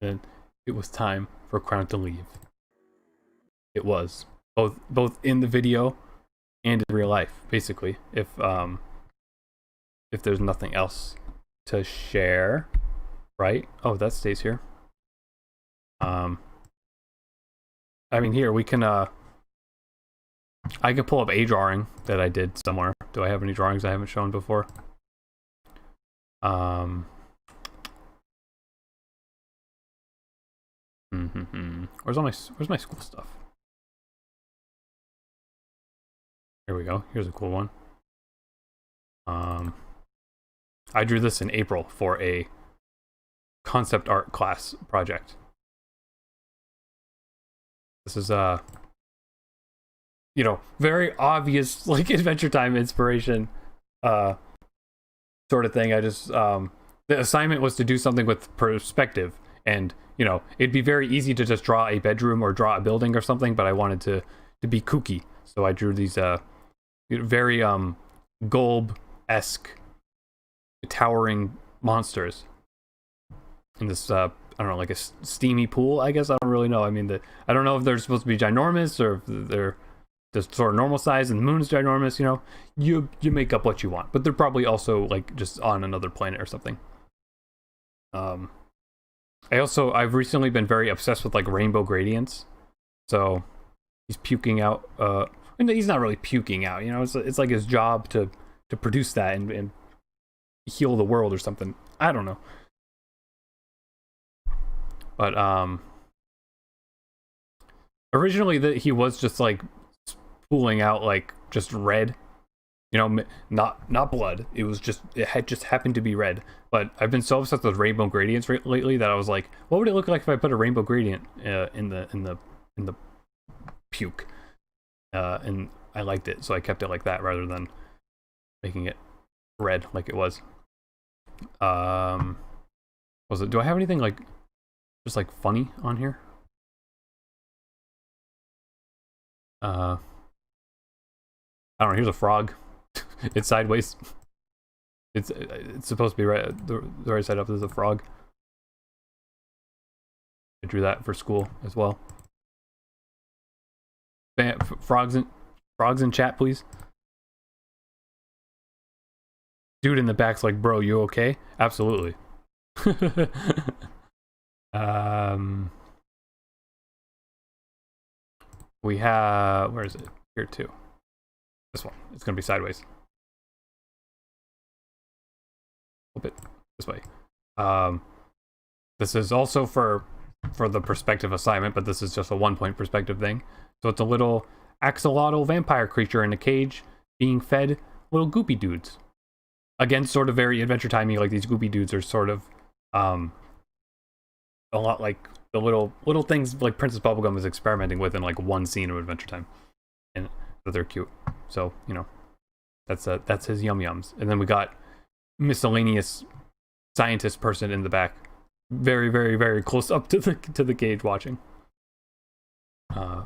And it was time for Crown to leave. It was both in the video and in real life, basically. If there's nothing else to share, right? Oh, that stays here. I mean, here we can I can pull up a drawing that I did somewhere. Do I have any drawings I haven't shown before? Where's my school stuff? Here we go. Here's a cool one. I drew this in April for a concept art class project. This is you know, very obvious like Adventure Time inspiration sort of thing. I just the assignment was to do something with perspective, and you know, it'd be very easy to just draw a bedroom or draw a building or something, but I wanted to be kooky, so I drew these very Golb-esque towering monsters in this I don't know, like a steamy pool, I guess. I don't really know. I mean, I don't know if they're supposed to be ginormous or if they're just sort of normal size and the moon's ginormous. You know, you make up what you want, but they're probably also like just on another planet or something. I've recently been very obsessed with like rainbow gradients, so he's puking out and he's not really puking out, you know, it's like his job to produce that and heal the world or something. I don't know. But originally he was just like pooling out like just red, you know, not blood. It had just happened to be red. But I've been so obsessed with rainbow gradients lately that I was like, what would it look like if I put a rainbow gradient in the puke? And I liked it, so I kept it like that rather than making it red like it was. Was it? Do I have anything like just like funny on here? I don't know. Here's a frog. It's sideways. It's supposed to be right. The right side up is a frog. I drew that for school as well. Frogs in chat, please. Dude in the back's like, bro, you okay? Absolutely. We have, where is it? Here too. This one. It's gonna be sideways. A little bit this way. This is also for the perspective assignment, but this is just a 1-point perspective thing. So it's a little axolotl vampire creature in a cage being fed little goopy dudes. Again, sort of very Adventure Timey. Like these goopy dudes are sort of a lot like the little things like Princess Bubblegum is experimenting with in like one scene of Adventure Time, and they're cute. So you know, that's his yum yums. And then we got miscellaneous scientist person in the back, very very very close up to the cage watching.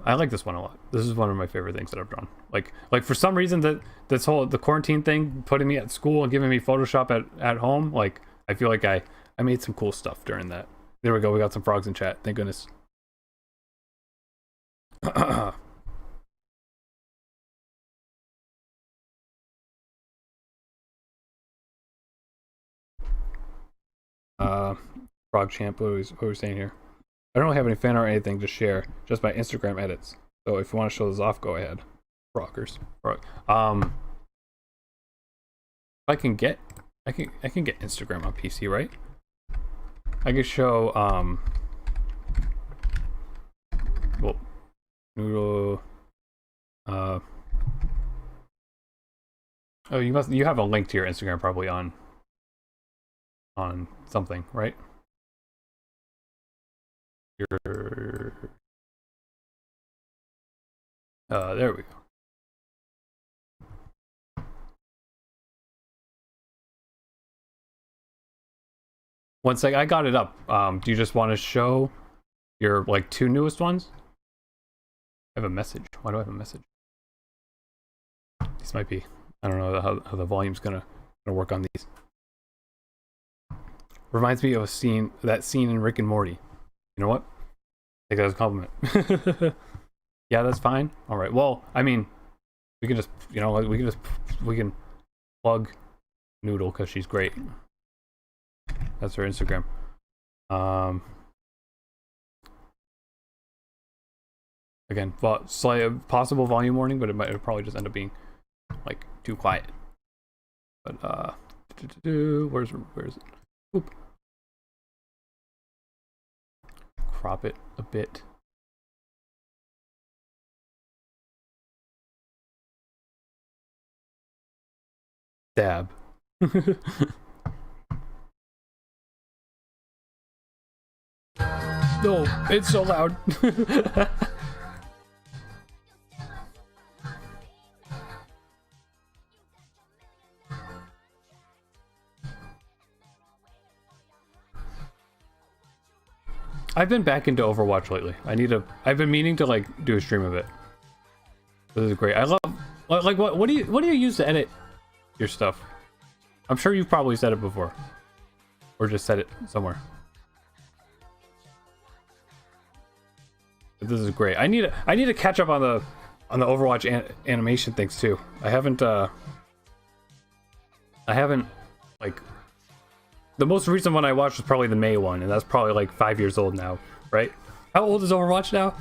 I like this one a lot. This is one of my favorite things that I've drawn. Like for some reason the quarantine thing, putting me at school and giving me Photoshop at home, like I feel like I made some cool stuff during that. There we go. We got some frogs in chat. Thank goodness. Frog champ. What are we saying here? I don't have any fan art or anything to share, just my Instagram edits. So if you want to show this off, go ahead. Rockers. I can get Instagram on PC, right? I can show well, Noodle Oh, you have a link to your Instagram probably on something, right? Your there we go. One sec, I got it up. Do you just want to show your like 2 newest ones? I have a message. Why do I have a message? These might be. I don't know how the volume's gonna work on these. Reminds me of that scene in Rick and Morty. You know what? Take that as a compliment. Yeah, that's fine. All right. Well, I mean, we can just, you know, we can plug Noodle because she's great. That's her Instagram. Again, slight possible volume warning, but it'll probably just end up being like too quiet. But where's it? Oop. Crop it a bit. Dab. No, it's so loud. I've been back into Overwatch lately. I've been meaning to like do a stream of it. This is great. I love like what do you use to edit your stuff? I'm sure you've probably said it before. Or just said it somewhere. But this is great. I need to catch up on the Overwatch animation things too. I haven't like the most recent one I watched was probably the May one, and that's probably like 5 years old now, right? How old is Overwatch now?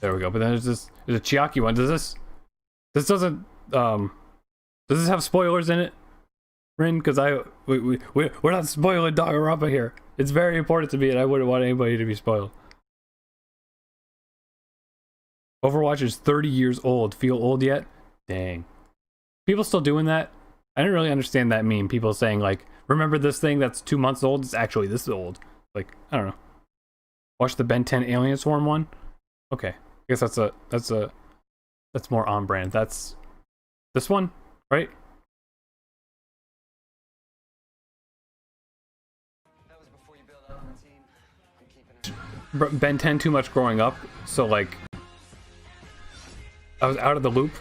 There we go. But then there's a Chiaki one. Does this have spoilers in it, Rin? Because we're not spoiling Danganronpa here. It's very important to me, and I wouldn't want anybody to be spoiled. Overwatch is 30 years old. Feel old yet? Dang. People still doing that? I didn't really understand that meme. People saying like, remember this thing that's 2 months old? It's actually this old. Like, I don't know. Watch the Ben 10 Alien Swarm one? Okay. I guess that's more on brand. That's this one, right? Ben 10 too much growing up, so like I was out of the loop,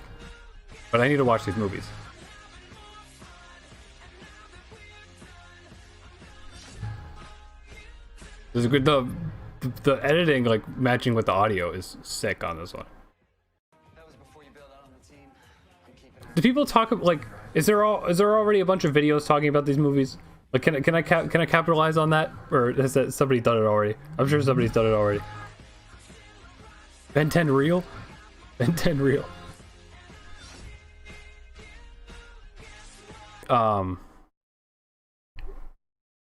but I need to watch these movies. This is good. The editing, like matching with the audio, is sick on this one. Do people talk like? Is there already a bunch of videos talking about these movies? Like, can I capitalize on that, or has somebody done it already? I'm sure somebody's done it already. Ben 10 real? Ben 10 real.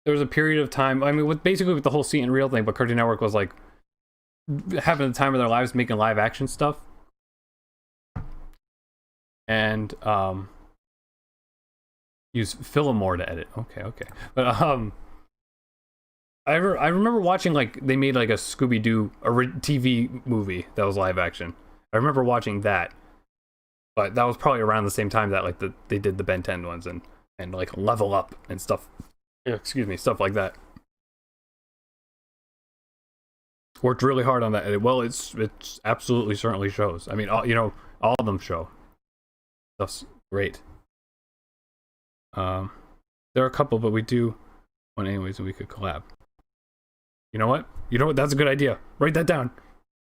There was a period of time, I mean, with the whole See and Real thing, but Cartoon Network was like having the time of their lives making live action stuff. And use Fillmore to edit. Okay. But I remember watching, like, they made like a Scooby-Doo TV movie that was live action. I remember watching that, but that was probably around the same time that like they did the Ben 10 ones and like Level Up and stuff. Excuse me, stuff like that. Worked really hard on that edit. Well, it's absolutely certainly shows. I mean, all of them show. Stuff's great. There are a couple, but we do one anyways, and we could collab. You know what? That's a good idea. Write that down.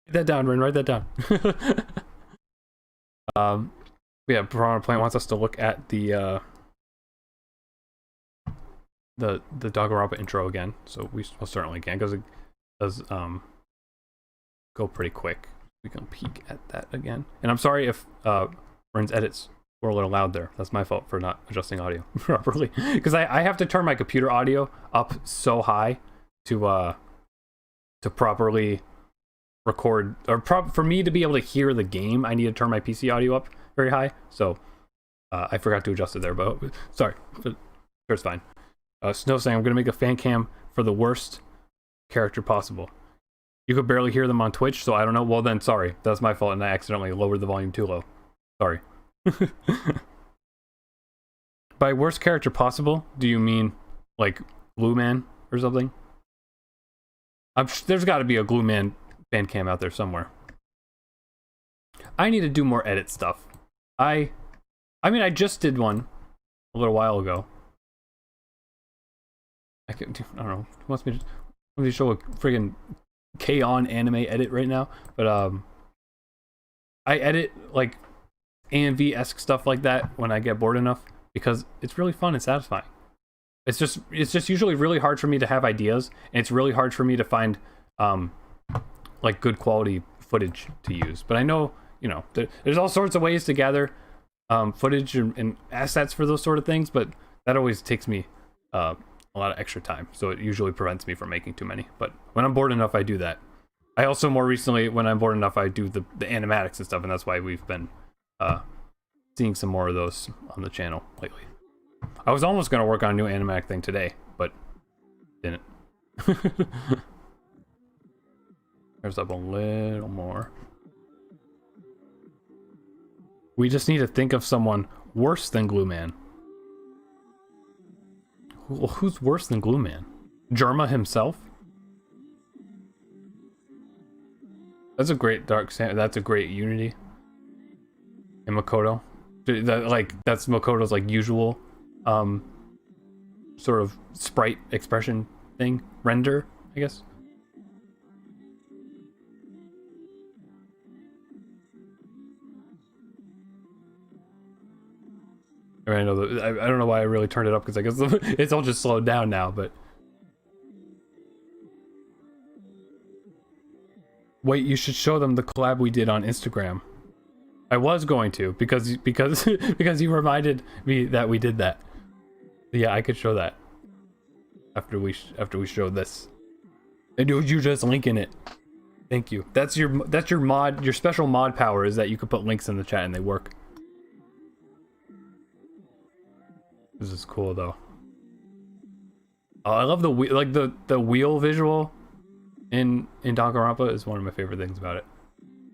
Write that down, Rin. Write that down. Yeah, Piranha Plant wants us to look at the Danganronpa intro again, so we certainly can, because it does go pretty quick. We can peek at that again. And I'm sorry if Rin's edits were a little loud there. That's my fault for not adjusting audio properly, because I have to turn my computer audio up so high to to properly record, or for me to be able to hear the game, I need to turn my PC audio up very high. So I forgot to adjust it there, but sorry, but sure, it's fine. Snow saying, I'm gonna make a fan cam for the worst character possible. You could barely hear them on Twitch, so I don't know. Well then, sorry, that's my fault, and I accidentally lowered the volume too low. Sorry. By worst character possible, do you mean like Glue Man or something? There's got to be a Glue Man fan cam out there somewhere. I need to do more edit stuff. I mean, I just did one a little while ago. I don't know. Who wants me to show a friggin' K-On anime edit right now? But I edit like AMV-esque stuff like that when I get bored enough, because it's really fun and satisfying. It's just usually really hard for me to have ideas, and it's really hard for me to find like good quality footage to use. But I know, you know, there's all sorts of ways to gather footage and assets for those sort of things, but that always takes me a lot of extra time, so it usually prevents me from making too many. But when I'm bored enough, I do that. I also, more recently, when I'm bored enough, I do the animatics and stuff, and that's why we've been seeing some more of those on the channel lately. I was almost going to work on a new animatic thing today, but didn't. There's up a little more. We just need to think of someone worse than Glue Man. Who's worse than Glue Man? Germa himself? That's a great that's a great Unity. And Makoto. That's Makoto's like usual sort of sprite expression thing. Render, I guess. I know I don't know why I really turned it up, because I guess it's all just slowed down now, but wait, you should show them the collab we did on Instagram. I was going to, because you reminded me that we did that. Yeah, I could show that after we showed this. And you just link in it. Thank you. That's your mod, your special mod power, is that you can put links in the chat and they work. This is cool though. Oh, I love the wheel visual in Danganronpa is one of my favorite things about it.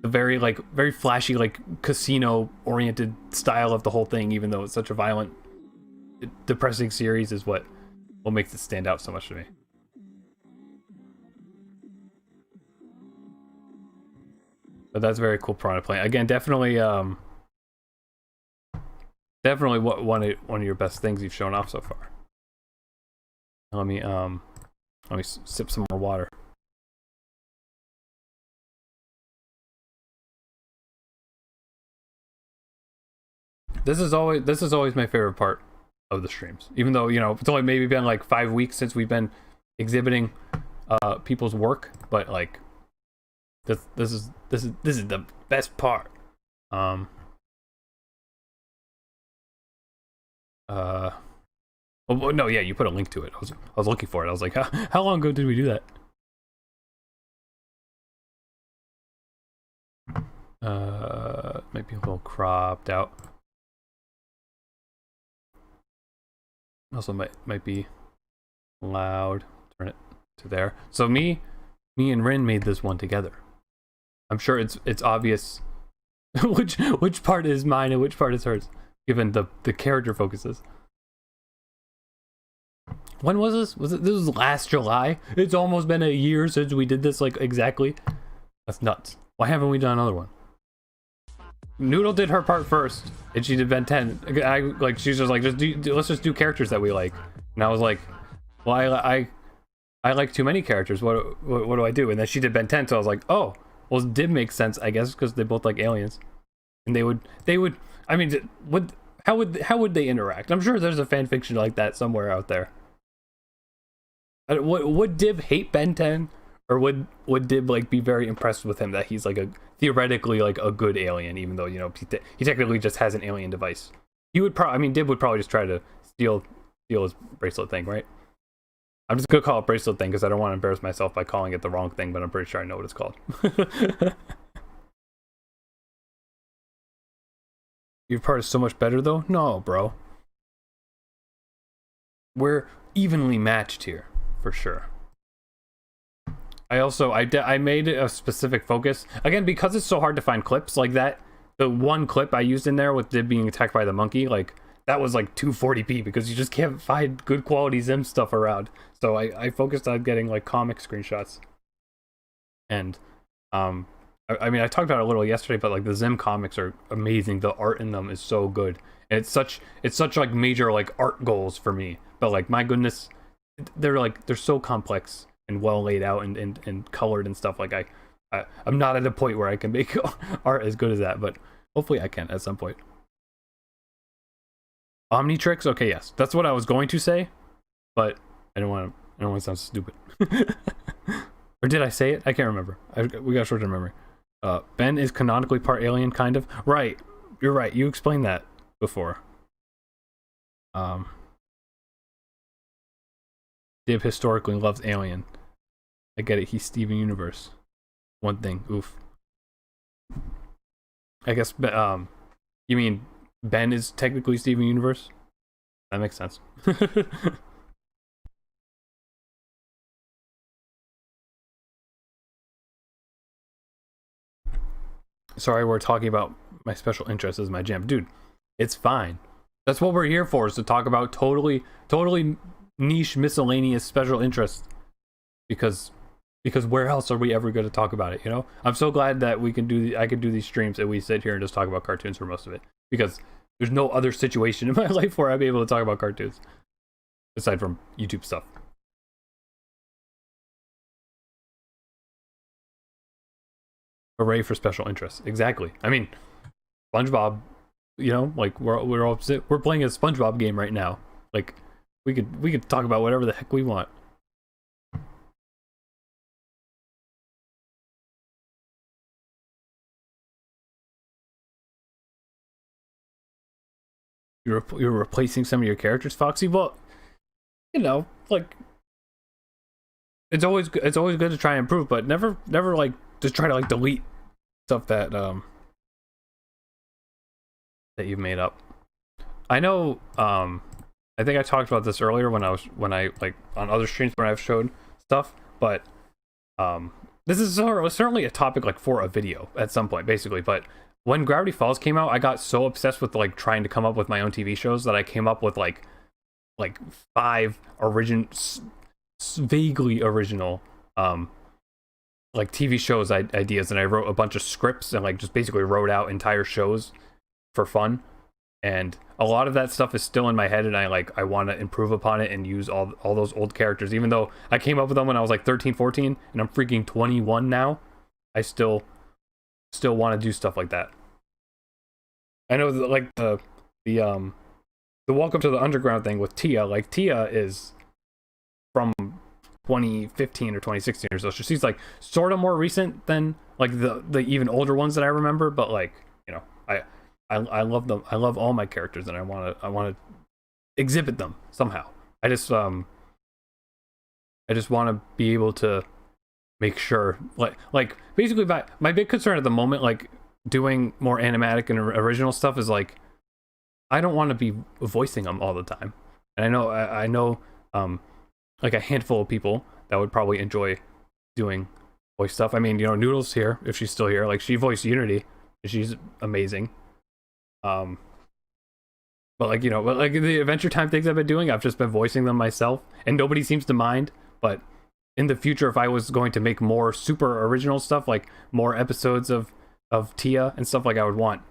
The very flashy, like casino oriented style of the whole thing, even though it's such a violent, depressing series, is what makes it stand out so much to me. But that's very cool product play. Again, definitely one of your best things you've shown off so far. Let me sip some more water. This is always my favorite part of the streams. Even though, you know, it's only maybe been like 5 weeks since we've been exhibiting people's work, but like this is the best part. Oh no, yeah, you put a link to it. I was looking for it. I was like, how long ago did we do that? Might be a little cropped out. Also might be loud. Turn it to there. So me and Rin made this one together. I'm sure it's obvious which part is mine and which part is hers, given the character focuses. When was this? This was last July? It's almost been a year since we did this, like, exactly. That's nuts. Why haven't we done another one? Noodle did her part first, and she did Ben 10. She's just like, let's just do characters that we like. And I was like, well, I like too many characters. What do I do? And then she did Ben 10, so I was like, oh, well, it did make sense, I guess, because they both like aliens. And they would. I mean, how would they interact? I'm sure there's a fan fiction like that somewhere out there. Would Dib hate Ben 10, or would Dib like be very impressed with him that he's like theoretically like a good alien, even though, you know, he technically just has an alien device? He would Dib would probably just try to steal his bracelet thing, right? I'm just gonna call it bracelet thing because I don't want to embarrass myself by calling it the wrong thing, but I'm pretty sure I know what it's called. Your part is so much better though? No, bro. We're evenly matched here, for sure. I made it a specific focus. Again, because it's so hard to find clips like that, the one clip I used in there with Dib being attacked by the monkey, like, that was like 240p because you just can't find good quality Zim stuff around. So I focused on getting like comic screenshots. And I mean, I talked about it a little yesterday, but like the Zim comics are amazing. The art in them is so good. And it's such like major like art goals for me. But like, my goodness, they're so complex and well laid out and colored and stuff. Like I'm not at a point where I can make art as good as that, but hopefully I can at some point. Omnitrix? Okay, yes. That's what I was going to say, but I don't want to sound stupid. Or did I say it? I can't remember. We got short-term memory. Ben is canonically part alien, kind of. Right. You're right. You explained that before. Dib historically loves Alien. I get it. He's Steven Universe. One thing. Oof. I guess, you mean Ben is technically Steven Universe? That makes sense. Sorry, we're talking about my special interest as my jam. Dude, it's fine. That's what we're here for, is to talk about totally niche, miscellaneous special interests. Because where else are we ever going to talk about it, you know? I'm so glad that I can do these streams and we sit here and just talk about cartoons for most of it. Because there's no other situation in my life where I'd be able to talk about cartoons. Aside from YouTube stuff. Hooray for special interests. Exactly. I mean, SpongeBob, you know, like we're playing a SpongeBob game right now. Like we could talk about whatever the heck we want. You're replacing some of your characters, Foxy? Well, you know, like it's always good to try and improve, but never like to try to like delete stuff that you've made up. I know I think I talked about this earlier when I like on other streams when I've showed stuff, but this is certainly a topic like for a video at some point, basically. But when Gravity Falls came out, I got so obsessed with like trying to come up with my own TV shows that I came up with like 5 vaguely original like TV shows ideas, and I wrote a bunch of scripts and like just basically wrote out entire shows for fun. And a lot of that stuff is still in my head, and I want to improve upon it and use all those old characters, even though I came up with them when I was like 13, 14, and I'm freaking 21 now. I still want to do stuff like that. I know that, like the Welcome to the Underground thing with Tia, like Tia is from 2015 or 2016 or so. She's like sort of more recent than like the even older ones that I remember, but like, you know, I love them. I love all my characters, and I want to exhibit them somehow. I just want to be able to make sure, like basically my big concern at the moment, like doing more animatic and original stuff, is like I don't want to be voicing them all the time. And I know like a handful of people that would probably enjoy doing voice stuff. I mean, you know, Noodle's here, if she's still here. Like, she voiced Unity, and she's amazing. But like, you know, like the Adventure Time things I've been doing, I've just been voicing them myself, and nobody seems to mind. But in the future, if I was going to make more super original stuff, like more episodes of Tia and stuff, like I want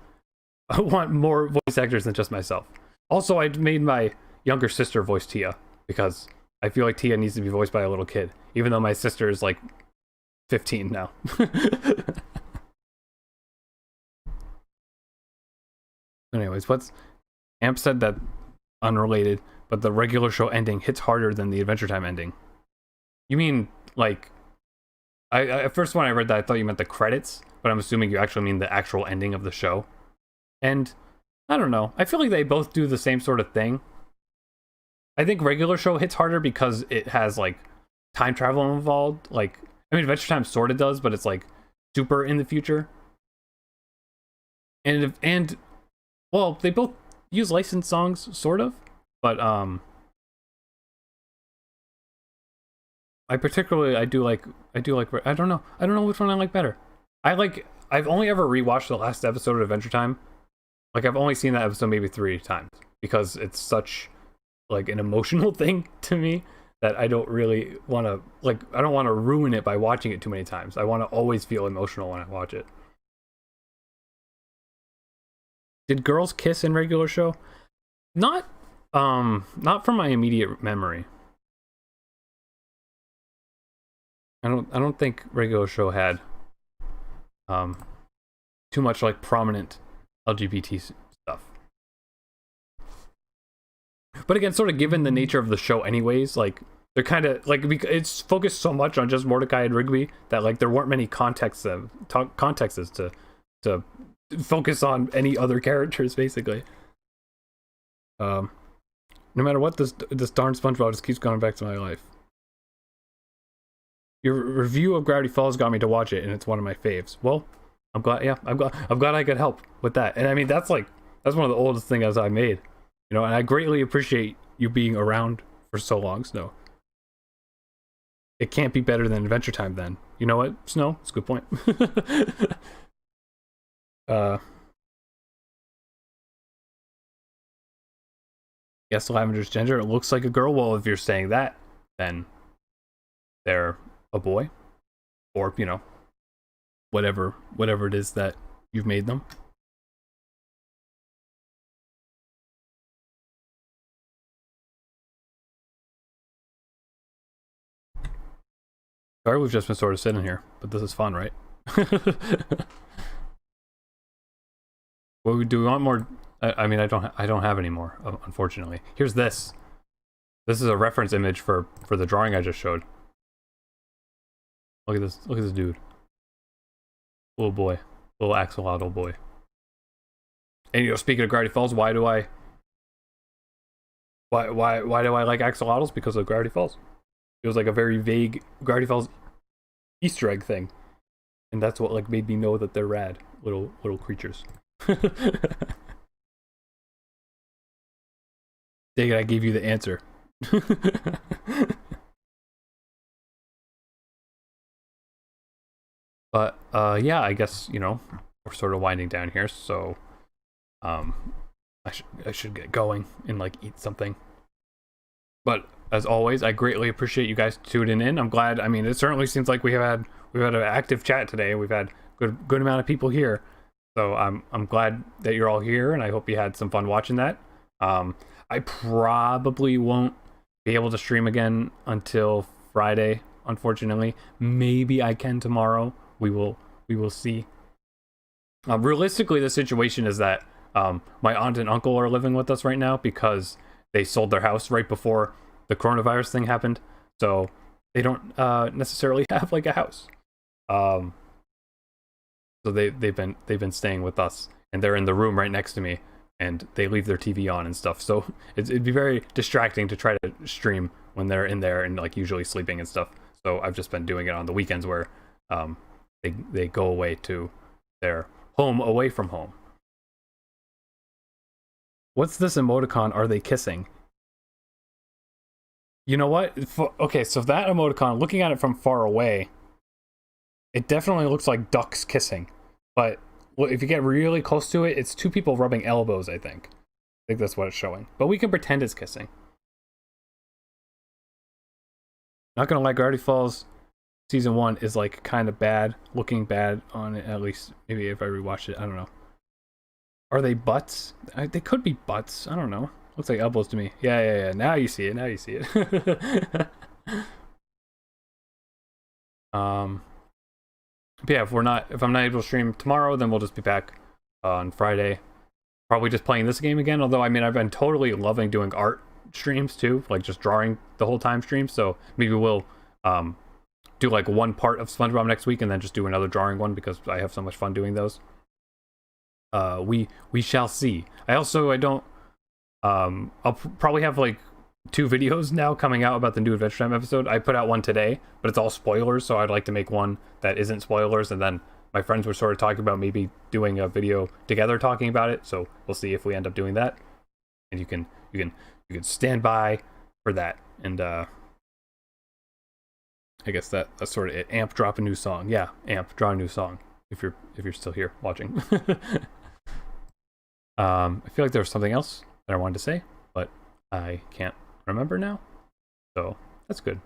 more voice actors than just myself. Also, I made my younger sister voice Tia, because I feel like Tia needs to be voiced by a little kid, even though my sister is like 15 now. Anyways, Amp said that unrelated, but the regular show ending hits harder than the Adventure Time ending. You mean like I at first when I read that, I thought you meant the credits, but I'm assuming you actually mean the actual ending of the show. And I don't know, I feel like they both do the same sort of thing. I think regular show hits harder because it has like time travel involved. Like, I mean, Adventure Time sort of does, but it's like super in the future. And well, they both use licensed songs, sort of, but I do like I don't know which one I like better. I've only ever rewatched the last episode of Adventure Time. Like, I've only seen that episode maybe 3 times because it's such like an emotional thing to me that I don't really want to, like, I don't want to ruin it by watching it too many times. I want to always feel emotional when I watch it. Did girls kiss in regular show? Not from my immediate memory. I don't think regular show had too much like prominent LGBT stuff. But again, sort of given the nature of the show anyways, like they're kind of like, it's focused so much on just Mordecai and Rigby that like there weren't many contexts to focus on any other characters basically. No matter what, this darn SpongeBob just keeps going back to my life. Your review of Gravity Falls got me to watch it, and it's one of my faves. Well, I'm glad I could help with that. And I mean, that's one of the oldest things I made, you know. And I greatly appreciate you being around for so long, Snow. It can't be better than Adventure Time, then. You know what, Snow? It's a good point. Yes, Lavender's gender. It looks like a girl. Well, if you're saying that, then they're a boy, or you know, whatever it is that you've made them. Sorry, we've just been sort of sitting here, but this is fun, right? Well, do we want more? I mean, I don't have any more, unfortunately. Here's this. This is a reference image for the drawing I just showed. Look at this. Look at this dude. Little boy. Little axolotl boy. And you know, speaking of Gravity Falls, why do I like axolotls? Because of Gravity Falls. It was like a very vague Gravity Falls Easter egg thing. And that's what like made me know that they're rad little creatures. Dang it, I gave you the answer. But yeah, I guess, you know, we're sort of winding down here, so I should get going and like eat something. But as always, I greatly appreciate you guys tuning in. I'm glad. I mean, it certainly seems like we've had an active chat today. We've had good amount of people here. So I'm glad that you're all here, and I hope you had some fun watching that. I probably won't be able to stream again until Friday, unfortunately. Maybe I can tomorrow. We will see. Realistically, the situation is that my aunt and uncle are living with us right now because they sold their house right before the coronavirus thing happened. So they don't necessarily have like a house. So they've been staying with us, and they're in the room right next to me, and they leave their TV on and stuff. So it'd be very distracting to try to stream when they're in there and like usually sleeping and stuff. So I've just been doing it on the weekends where they go away to their home away from home. What's this emoticon? Are they kissing? You know what? Okay, so that emoticon, looking at it from far away, it definitely looks like ducks kissing. But if you get really close to it, it's two people rubbing elbows, I think. I think that's what it's showing. But we can pretend it's kissing. Not gonna lie, Gravity Falls Season 1 is like kind of bad, looking bad on it, at least maybe if I rewatch it, I don't know. Are they butts? They could be butts, I don't know. Looks like elbows to me. Yeah, now you see it, But yeah, if I'm not able to stream tomorrow, then we'll just be back on Friday. Probably just playing this game again, although I mean I've been totally loving doing art streams too, like just drawing the whole time streams, so maybe we'll do like one part of SpongeBob next week and then just do another drawing one because I have so much fun doing those. We shall see. I'll probably have like 2 videos now coming out about the new Adventure Time episode. I put out one today, but it's all spoilers, so I'd like to make one that isn't spoilers, and then my friends were sort of talking about maybe doing a video together talking about it, so we'll see if we end up doing that. And you can stand by for that. And I guess that's sort of it. Amp, drop a new song. Yeah, Amp, draw a new song. If you're still here watching. I feel like there was something else that I wanted to say, but I can't remember now. So that's good.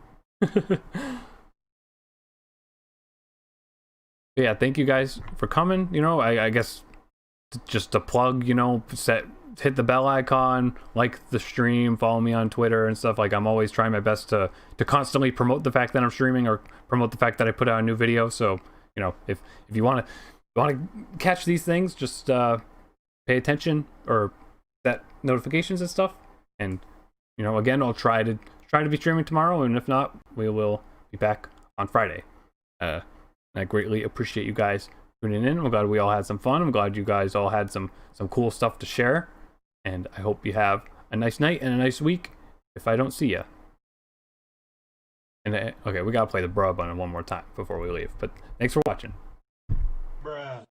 Yeah, thank you guys for coming. You know, I guess just to plug, you know, hit the bell icon, like the stream, follow me on Twitter and stuff. Like, I'm always trying my best to constantly promote the fact that I'm streaming or promote the fact that I put out a new video. So, you know, if you want to catch these things, just pay attention or set notifications and stuff. And, you know, again, I'll try to be streaming tomorrow, and if not, we will be back on Friday. I greatly appreciate you guys tuning in. I'm glad we all had some fun. I'm glad you guys all had some cool stuff to share. And I hope you have a nice night and a nice week if I don't see you. And okay, we gotta play the bro button one more time before we leave. But thanks for watching.